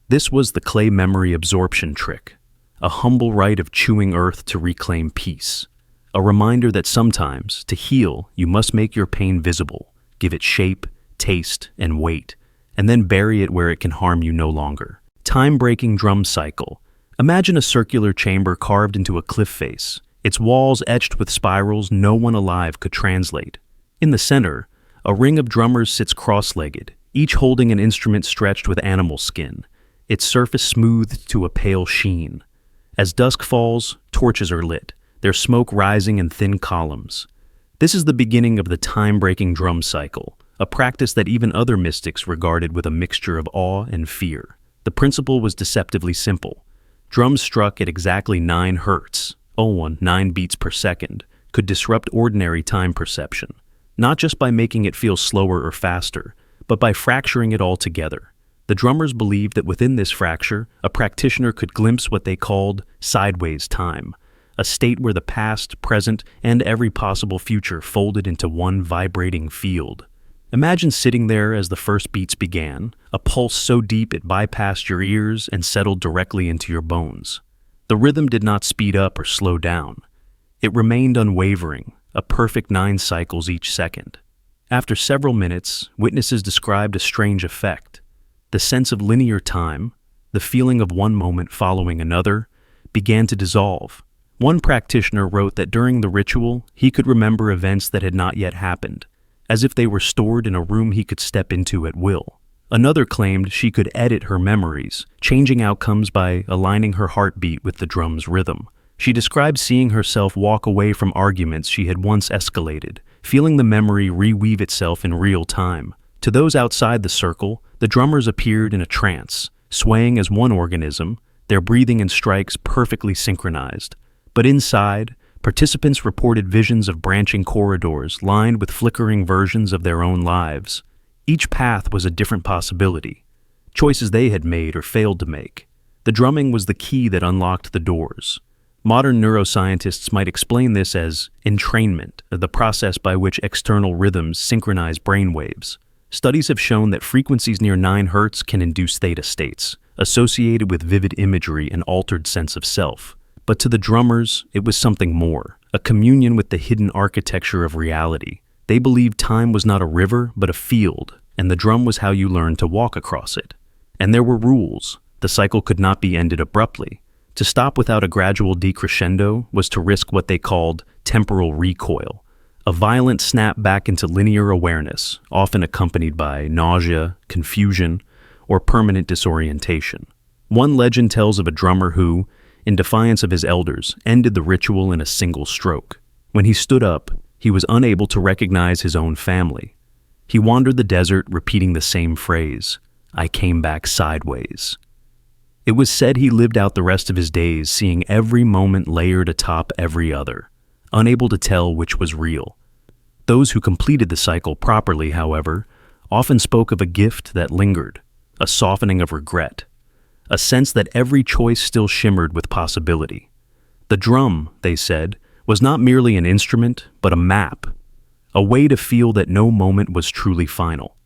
This was the clay memory absorption trick, a humble rite of chewing earth to reclaim peace. A reminder that sometimes, to heal, you must make your pain visible, give it shape, taste, and weight, and then bury it where it can harm you no longer. Time-breaking drum cycle. Imagine a circular chamber carved into a cliff face, its walls etched with spirals no one alive could translate. In the center, A ring of drummers sits cross-legged, each holding an instrument stretched with animal skin, its surface smoothed to a pale sheen. As dusk falls, torches are lit, their smoke rising in thin columns. This is the beginning of the time-breaking drum cycle, a practice that even other mystics regarded with a mixture of awe and fear. The principle was deceptively simple. Drums struck at exactly 9 hertz, 9 beats per second, could disrupt ordinary time perception, not just by making it feel slower or faster, but by fracturing it all together. The drummers believed that within this fracture, a practitioner could glimpse what they called sideways time, a state where the past, present, and every possible future folded into one vibrating field. Imagine sitting there as the first beats began, a pulse so deep it bypassed your ears and settled directly into your bones. The rhythm did not speed up or slow down. It remained unwavering, a perfect 9 cycles each second. After several minutes, witnesses described a strange effect. The sense of linear time, the feeling of one moment following another, began to dissolve. One practitioner wrote that during the ritual, he could remember events that had not yet happened, as if they were stored in a room he could step into at will. Another claimed she could edit her memories, changing outcomes by aligning her heartbeat with the drum's rhythm. She described seeing herself walk away from arguments she had once escalated, feeling the memory reweave itself in real time. To those outside the circle, the drummers appeared in a trance, swaying as one organism, their breathing and strikes perfectly synchronized. But inside, participants reported visions of branching corridors lined with flickering versions of their own lives. Each path was a different possibility, choices they had made or failed to make. The drumming was the key that unlocked the doors. Modern neuroscientists might explain this as entrainment, the process by which external rhythms synchronize brainwaves. Studies have shown that frequencies near 9 hertz can induce theta states, associated with vivid imagery and altered sense of self. But to the drummers, it was something more, a communion with the hidden architecture of reality. They believed time was not a river, but a field, and the drum was how you learned to walk across it. And there were rules. The cycle could not be ended abruptly. To stop without a gradual decrescendo was to risk what they called temporal recoil, a violent snap back into linear awareness, often accompanied by nausea, confusion, or permanent disorientation. One legend tells of a drummer who, in defiance of his elders, ended the ritual in a single stroke. When he stood up, he was unable to recognize his own family. He wandered the desert repeating the same phrase, "I came back sideways." It was said he lived out the rest of his days seeing every moment layered atop every other, unable to tell which was real. Those who completed the cycle properly, however, often spoke of a gift that lingered, a softening of regret, a sense that every choice still shimmered with possibility. The drum, they said, was not merely an instrument, but a map, a way to feel that no moment was truly final.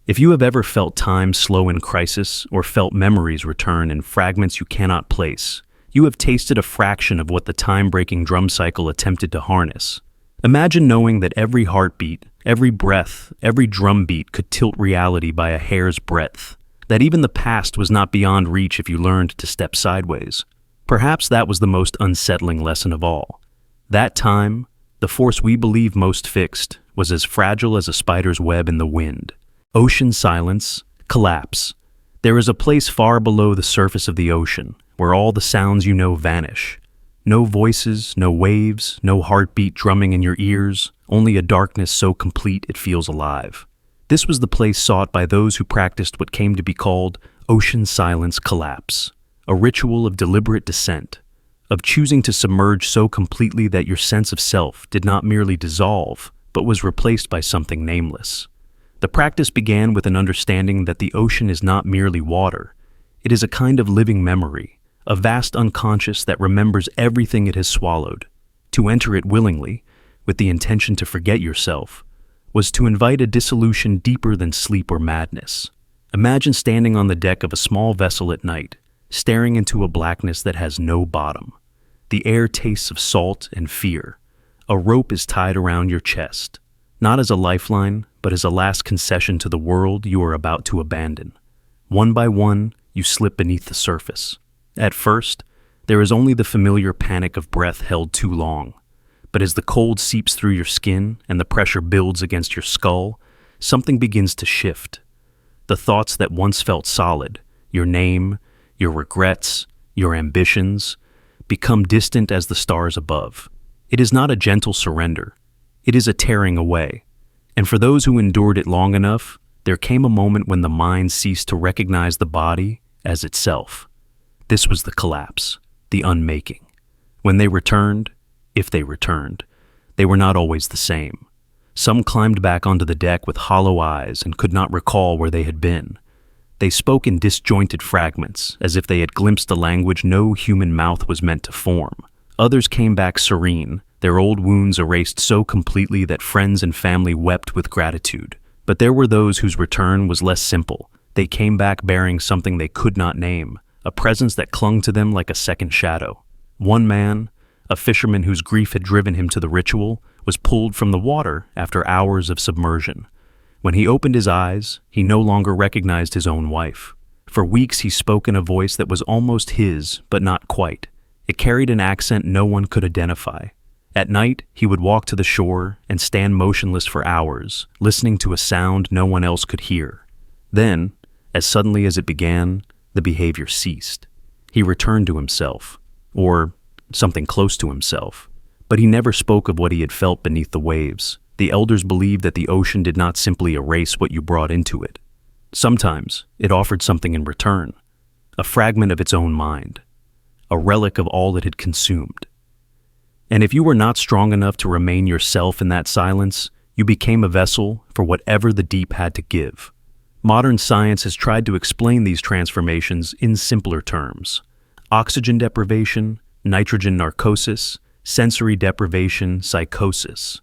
If you have ever felt time slow in crisis or felt memories return in fragments you cannot place, you have tasted a fraction of what the time-breaking drum cycle attempted to harness. Imagine knowing that every heartbeat, every breath, every drum beat could tilt reality by a hair's breadth, that even the past was not beyond reach if you learned to step sideways. Perhaps that was the most unsettling lesson of all. That time, the force we believe most fixed, was as fragile as a spider's web in the wind. Ocean silence, collapse. There is a place far below the surface of the ocean, where all the sounds you know vanish. No voices, no waves, no heartbeat drumming in your ears, only a darkness so complete it feels alive. This was the place sought by those who practiced what came to be called ocean silence collapse, a ritual of deliberate descent, of choosing to submerge so completely that your sense of self did not merely dissolve, but was replaced by something nameless. The practice began with an understanding that the ocean is not merely water. It is a kind of living memory, a vast unconscious that remembers everything it has swallowed. To enter it willingly, with the intention to forget yourself, was to invite a dissolution deeper than sleep or madness. Imagine standing on the deck of a small vessel at night, staring into a blackness that has no bottom. The air tastes of salt and fear. A rope is tied around your chest, not as a lifeline, but as a last concession to the world you are about to abandon. One by one, you slip beneath the surface. At first, there is only the familiar panic of breath held too long. But as the cold seeps through your skin and the pressure builds against your skull, something begins to shift. The thoughts that once felt solid, your name, your regrets, your ambitions, become distant as the stars above. It is not a gentle surrender. It is a tearing away. And for those who endured it long enough, there came a moment when the mind ceased to recognize the body as itself. This was the collapse, the unmaking. When they returned, if they returned, they were not always the same. Some climbed back onto the deck with hollow eyes and could not recall where they had been. They spoke in disjointed fragments, as if they had glimpsed a language no human mouth was meant to form. Others came back serene, their old wounds erased so completely that friends and family wept with gratitude. But there were those whose return was less simple. They came back bearing something they could not name, a presence that clung to them like a second shadow. One man, a fisherman whose grief had driven him to the ritual, was pulled from the water after hours of submersion. When he opened his eyes, he no longer recognized his own wife. For weeks he spoke in a voice that was almost his, but not quite. It carried an accent no one could identify. At night, he would walk to the shore and stand motionless for hours, listening to a sound no one else could hear. Then, as suddenly as it began, the behavior ceased. He returned to himself, or something close to himself. But he never spoke of what he had felt beneath the waves. The elders believed that the ocean did not simply erase what you brought into it. Sometimes it offered something in return, a fragment of its own mind, a relic of all it had consumed. And if you were not strong enough to remain yourself in that silence, you became a vessel for whatever the deep had to give. Modern science has tried to explain these transformations in simpler terms. Oxygen deprivation, nitrogen narcosis, sensory deprivation, psychosis.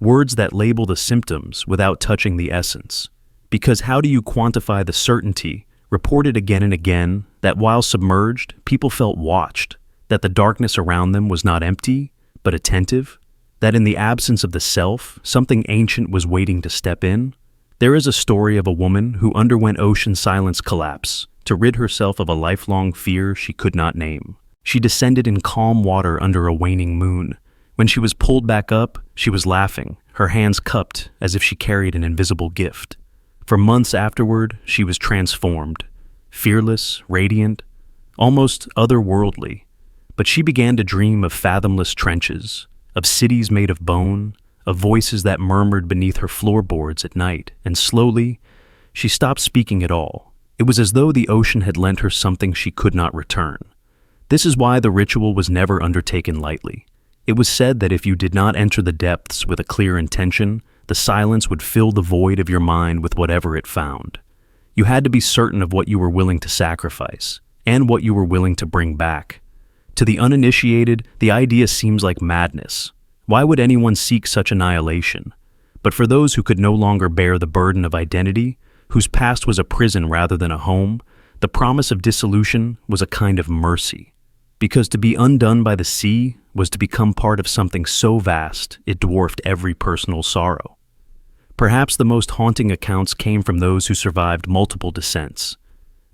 Words that label the symptoms without touching the essence. Because how do you quantify the certainty, reported again and again, that while submerged, people felt watched, that the darkness around them was not empty, but attentive, that in the absence of the self, something ancient was waiting to step in? There is a story of a woman who underwent ocean silence collapse to rid herself of a lifelong fear she could not name. She descended in calm water under a waning moon. When she was pulled back up, she was laughing, her hands cupped as if she carried an invisible gift. For months afterward, she was transformed, fearless, radiant, almost otherworldly. But she began to dream of fathomless trenches, of cities made of bone, of voices that murmured beneath her floorboards at night, and slowly, she stopped speaking at all. It was as though the ocean had lent her something she could not return. This is why the ritual was never undertaken lightly. It was said that if you did not enter the depths with a clear intention, the silence would fill the void of your mind with whatever it found. You had to be certain of what you were willing to sacrifice, and what you were willing to bring back. To the uninitiated, the idea seems like madness. Why would anyone seek such annihilation? But for those who could no longer bear the burden of identity, whose past was a prison rather than a home, the promise of dissolution was a kind of mercy. Because to be undone by the sea was to become part of something so vast it dwarfed every personal sorrow. Perhaps the most haunting accounts came from those who survived multiple descents.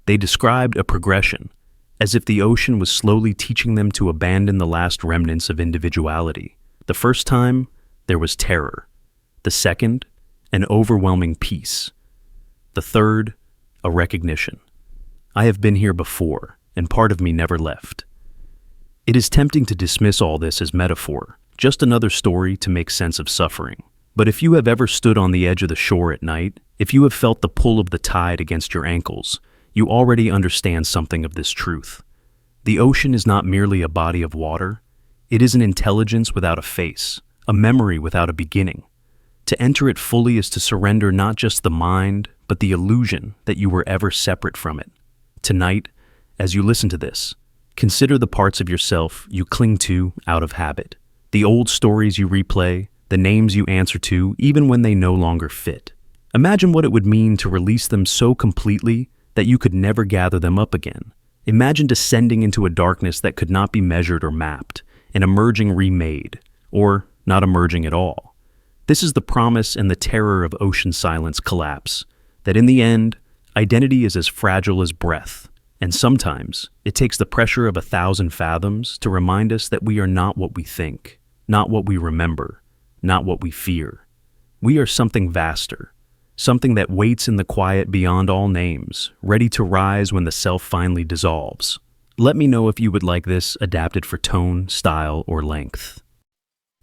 They described a progression, as if the ocean was slowly teaching them to abandon the last remnants of individuality. The first time, there was terror. The second, an overwhelming peace. The third, a recognition. I have been here before, and part of me never left. It is tempting to dismiss all this as metaphor, just another story to make sense of suffering. But if you have ever stood on the edge of the shore at night, if you have felt the pull of the tide against your ankles, you already understand something of this truth. The ocean is not merely a body of water. It is an intelligence without a face, a memory without a beginning. To enter it fully is to surrender not just the mind, but the illusion that you were ever separate from it. Tonight, as you listen to this, consider the parts of yourself you cling to out of habit, the old stories you replay, the names you answer to even when they no longer fit. Imagine what it would mean to release them so completely that you could never gather them up again. Imagine descending into a darkness that could not be measured or mapped, and emerging remade, or not emerging at all. This is the promise and the terror of ocean silence collapse, that in the end, identity is as fragile as breath, and sometimes it takes the pressure of 1,000 fathoms to remind us that we are not what we think, not what we remember, not what we fear. We are something vaster, something that waits in the quiet beyond all names, ready to rise when the self finally dissolves. Let me know if you would like this adapted for tone, style, or length.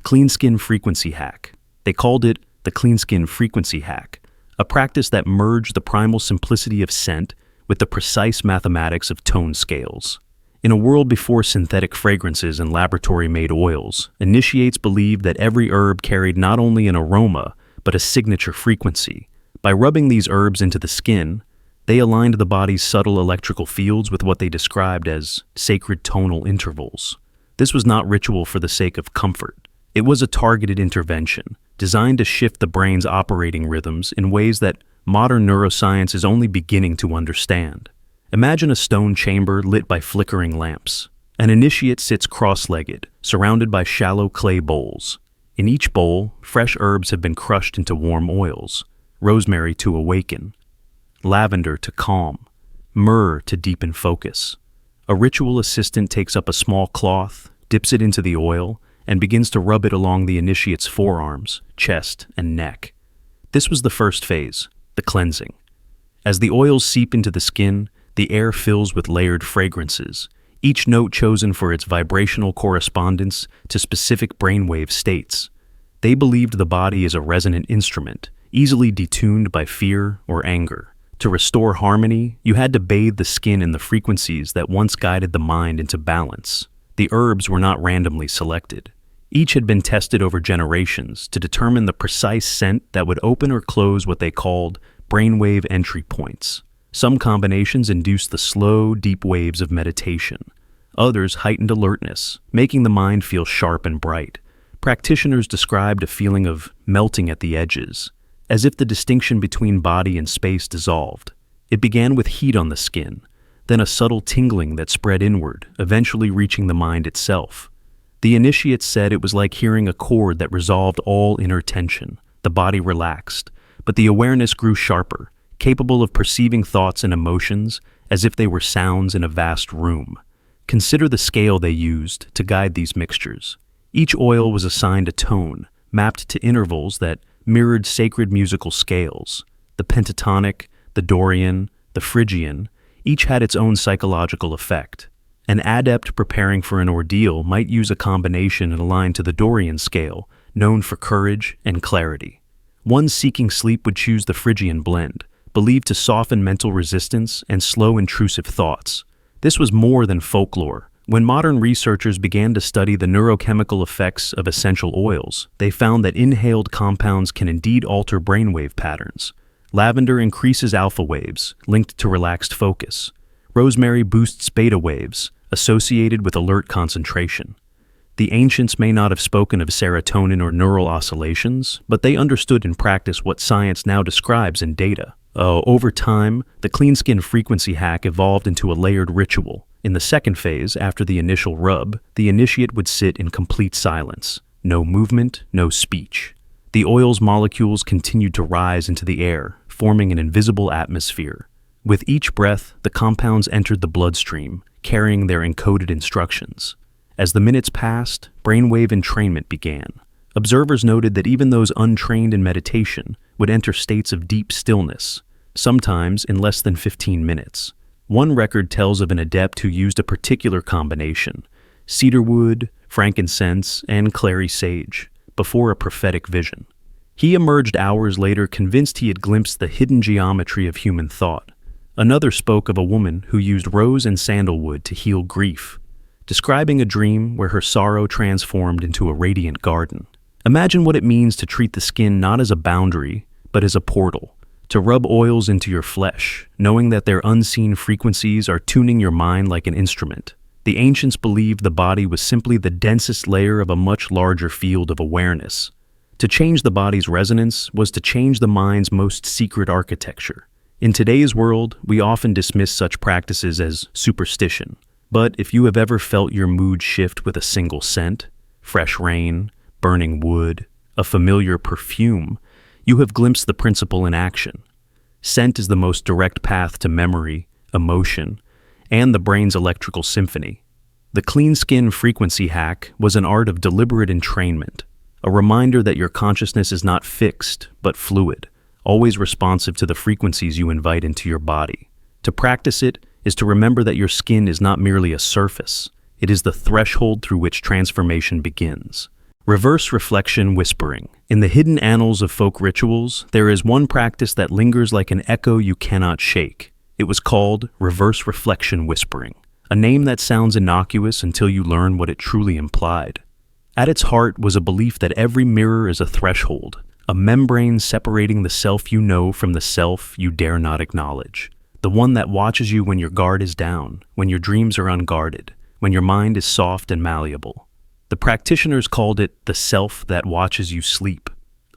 Clean skin frequency hack. They called it the clean skin frequency hack, a practice that merged the primal simplicity of scent with the precise mathematics of tone scales. In a world before synthetic fragrances and laboratory-made oils, initiates believed that every herb carried not only an aroma, but a signature frequency. By rubbing these herbs into the skin, they aligned the body's subtle electrical fields with what they described as sacred tonal intervals. This was not ritual for the sake of comfort. It was a targeted intervention, designed to shift the brain's operating rhythms in ways that modern neuroscience is only beginning to understand. Imagine a stone chamber lit by flickering lamps. An initiate sits cross-legged, surrounded by shallow clay bowls. In each bowl, fresh herbs have been crushed into warm oils: rosemary to awaken, lavender to calm, myrrh to deepen focus. A ritual assistant takes up a small cloth, dips it into the oil, and begins to rub it along the initiate's forearms, chest, and neck. This was the first phase, the cleansing. As the oils seep into the skin, the air fills with layered fragrances, each note chosen for its vibrational correspondence to specific brainwave states. They believed the body is a resonant instrument, easily detuned by fear or anger. To restore harmony, you had to bathe the skin in the frequencies that once guided the mind into balance. The herbs were not randomly selected. Each had been tested over generations to determine the precise scent that would open or close what they called brainwave entry points. Some combinations induced the slow, deep waves of meditation. Others heightened alertness, making the mind feel sharp and bright. Practitioners described a feeling of melting at the edges, as if the distinction between body and space dissolved. It began with heat on the skin, then a subtle tingling that spread inward, eventually reaching the mind itself. The initiates said it was like hearing a chord that resolved all inner tension. The body relaxed, but the awareness grew sharper, capable of perceiving thoughts and emotions as if they were sounds in a vast room. Consider the scale they used to guide these mixtures. Each oil was assigned a tone, mapped to intervals that mirrored sacred musical scales. The pentatonic, the Dorian, the Phrygian, each had its own psychological effect. An adept preparing for an ordeal might use a combination aligned to the Dorian scale, known for courage and clarity. One seeking sleep would choose the Phrygian blend, believed to soften mental resistance and slow intrusive thoughts. This was more than folklore. When modern researchers began to study the neurochemical effects of essential oils, they found that inhaled compounds can indeed alter brainwave patterns. Lavender increases alpha waves, linked to relaxed focus. Rosemary boosts beta waves, associated with alert concentration. The ancients may not have spoken of serotonin or neural oscillations, but they understood in practice what science now describes in data. Over time, the clean skin frequency hack evolved into a layered ritual. In the second phase, after the initial rub, the initiate would sit in complete silence. No movement, no speech. The oil's molecules continued to rise into the air, forming an invisible atmosphere. With each breath, the compounds entered the bloodstream, carrying their encoded instructions. As the minutes passed, brainwave entrainment began. Observers noted that even those untrained in meditation would enter states of deep stillness, sometimes in less than 15 minutes. One record tells of an adept who used a particular combination, cedarwood, frankincense, and clary sage, before a prophetic vision. He emerged hours later convinced he had glimpsed the hidden geometry of human thought. Another spoke of a woman who used rose and sandalwood to heal grief, describing a dream where her sorrow transformed into a radiant garden. Imagine what it means to treat the skin not as a boundary, but as a portal, to rub oils into your flesh, knowing that their unseen frequencies are tuning your mind like an instrument. The ancients believed the body was simply the densest layer of a much larger field of awareness. To change the body's resonance was to change the mind's most secret architecture. In today's world, we often dismiss such practices as superstition. But if you have ever felt your mood shift with a single scent, fresh rain, burning wood, a familiar perfume, you have glimpsed the principle in action. Scent is the most direct path to memory, emotion, and the brain's electrical symphony. The clean skin frequency hack was an art of deliberate entrainment, a reminder that your consciousness is not fixed, but fluid, always responsive to the frequencies you invite into your body. To practice it is to remember that your skin is not merely a surface, it is the threshold through which transformation begins. Reverse reflection whispering. In the hidden annals of folk rituals, there is one practice that lingers like an echo you cannot shake. It was called reverse reflection whispering, a name that sounds innocuous until you learn what it truly implied. At its heart was a belief that every mirror is a threshold, a membrane separating the self you know from the self you dare not acknowledge. The one that watches you when your guard is down, when your dreams are unguarded, when your mind is soft and malleable. The practitioners called it the self that watches you sleep.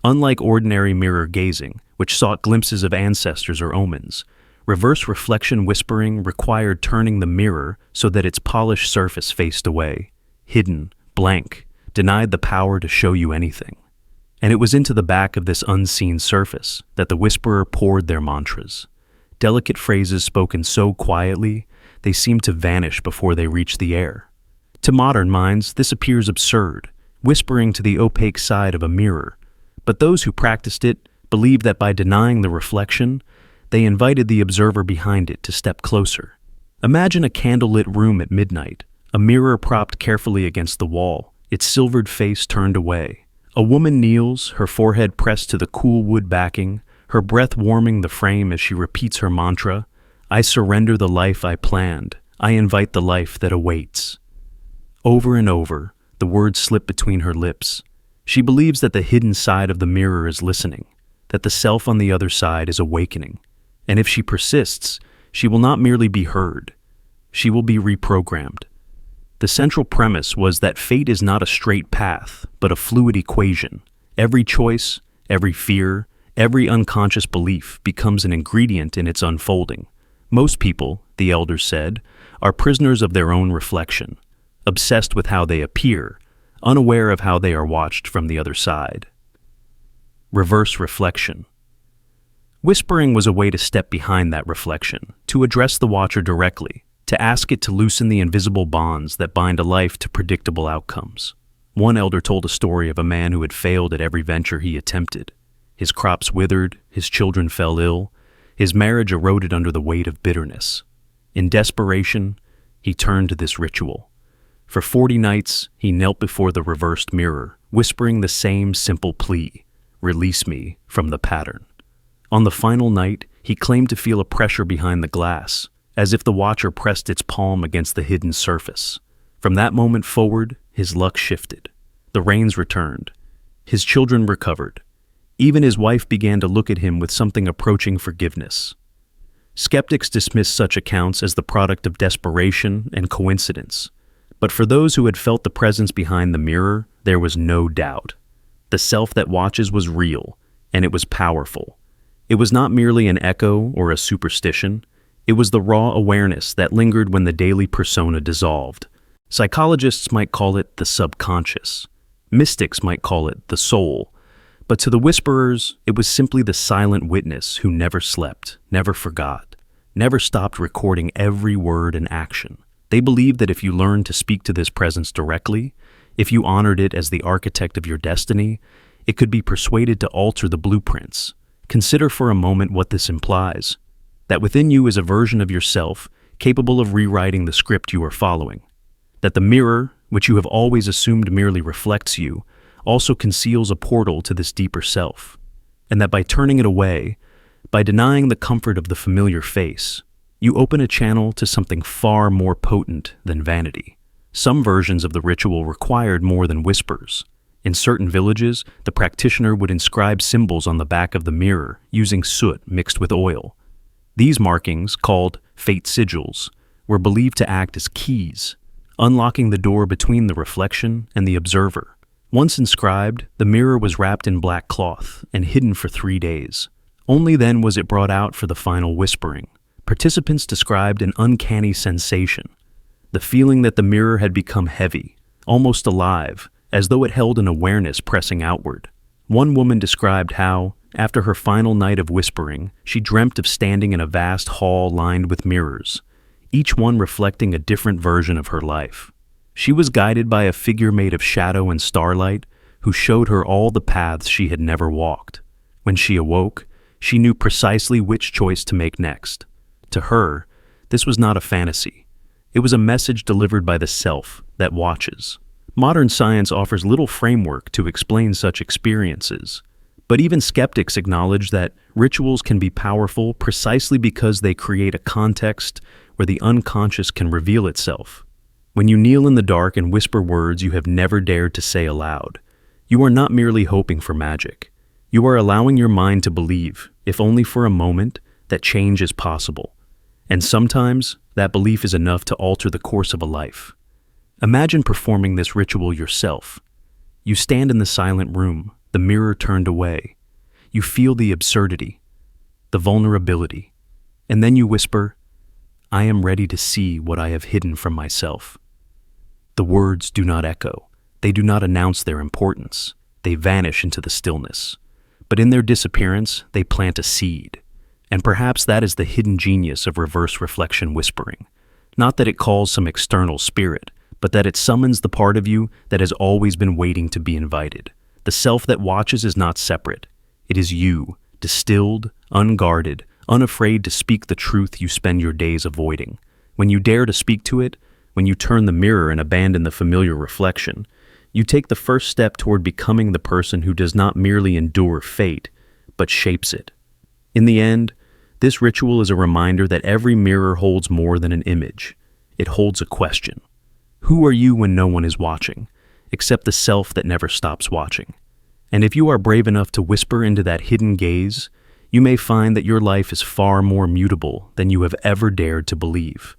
Unlike ordinary mirror gazing, which sought glimpses of ancestors or omens, reverse reflection whispering required turning the mirror so that its polished surface faced away, hidden, blank, denied the power to show you anything. And it was into the back of this unseen surface that the whisperer poured their mantras. Delicate phrases spoken so quietly, they seemed to vanish before they reached the air. To modern minds, this appears absurd, whispering to the opaque side of a mirror. But those who practiced it believed that by denying the reflection, they invited the observer behind it to step closer. Imagine a candlelit room at midnight, a mirror propped carefully against the wall, its silvered face turned away. A woman kneels, her forehead pressed to the cool wood backing, her breath warming the frame as she repeats her mantra, "I surrender the life I planned. I invite the life that awaits." Over and over, the words slip between her lips. She believes that the hidden side of the mirror is listening, that the self on the other side is awakening. And if she persists, she will not merely be heard, she will be reprogrammed. The central premise was that fate is not a straight path, but a fluid equation. Every choice, every fear, every unconscious belief becomes an ingredient in its unfolding. Most people, the elders said, are prisoners of their own reflection, obsessed with how they appear, unaware of how they are watched from the other side. Reverse reflection. Whispering was a way to step behind that reflection, to address the watcher directly, to ask it to loosen the invisible bonds that bind a life to predictable outcomes. One elder told a story of a man who had failed at every venture he attempted. His crops withered, his children fell ill, his marriage eroded under the weight of bitterness. In desperation, he turned to this ritual. For 40 nights, he knelt before the reversed mirror, whispering the same simple plea, "Release me from the pattern." On the final night, he claimed to feel a pressure behind the glass, as if the watcher pressed its palm against the hidden surface. From that moment forward, his luck shifted. The rains returned. His children recovered. Even his wife began to look at him with something approaching forgiveness. Skeptics dismiss such accounts as the product of desperation and coincidence. But for those who had felt the presence behind the mirror, there was no doubt. The self that watches was real, and it was powerful. It was not merely an echo or a superstition. It was the raw awareness that lingered when the daily persona dissolved. Psychologists might call it the subconscious. Mystics might call it the soul. But to the whisperers, it was simply the silent witness who never slept, never forgot, never stopped recording every word and action. They believed that if you learned to speak to this presence directly, if you honored it as the architect of your destiny, it could be persuaded to alter the blueprints. Consider for a moment what this implies. That within you is a version of yourself capable of rewriting the script you are following. That the mirror, which you have always assumed merely reflects you, also conceals a portal to this deeper self. And that by turning it away, by denying the comfort of the familiar face, you open a channel to something far more potent than vanity. Some versions of the ritual required more than whispers. In certain villages, the practitioner would inscribe symbols on the back of the mirror using soot mixed with oil. These markings, called fate sigils, were believed to act as keys, unlocking the door between the reflection and the observer. Once inscribed, the mirror was wrapped in black cloth and hidden for 3 days. Only then was it brought out for the final whispering. Participants described an uncanny sensation, the feeling that the mirror had become heavy, almost alive, as though it held an awareness pressing outward. One woman described how, after her final night of whispering, she dreamt of standing in a vast hall lined with mirrors, each one reflecting a different version of her life. She was guided by a figure made of shadow and starlight who showed her all the paths she had never walked. When she awoke, She knew precisely which choice to make next. To her, this was not a fantasy. It was a message delivered by the self that watches. Modern science offers little framework to explain such experiences, but even skeptics acknowledge that rituals can be powerful precisely because they create a context where the unconscious can reveal itself. When you kneel in the dark and whisper words you have never dared to say aloud, you are not merely hoping for magic. You are allowing your mind to believe, if only for a moment, that change is possible. And sometimes, that belief is enough to alter the course of a life. Imagine performing this ritual yourself. You stand in the silent room, the mirror turned away. You feel the absurdity, the vulnerability, and then you whisper, "I am ready to see what I have hidden from myself." The words do not echo. They do not announce their importance. They vanish into the stillness. But in their disappearance, they plant a seed. And perhaps that is the hidden genius of reverse reflection whispering. Not that it calls some external spirit, but that it summons the part of you that has always been waiting to be invited. The self that watches is not separate. It is you, distilled, unguarded, unafraid to speak the truth you spend your days avoiding. When you dare to speak to it, when you turn the mirror and abandon the familiar reflection, you take the first step toward becoming the person who does not merely endure fate, but shapes it. In the end, this ritual is a reminder that every mirror holds more than an image. It holds a question. Who are you when no one is watching, except the self that never stops watching? And if you are brave enough to whisper into that hidden gaze, you may find that your life is far more mutable than you have ever dared to believe.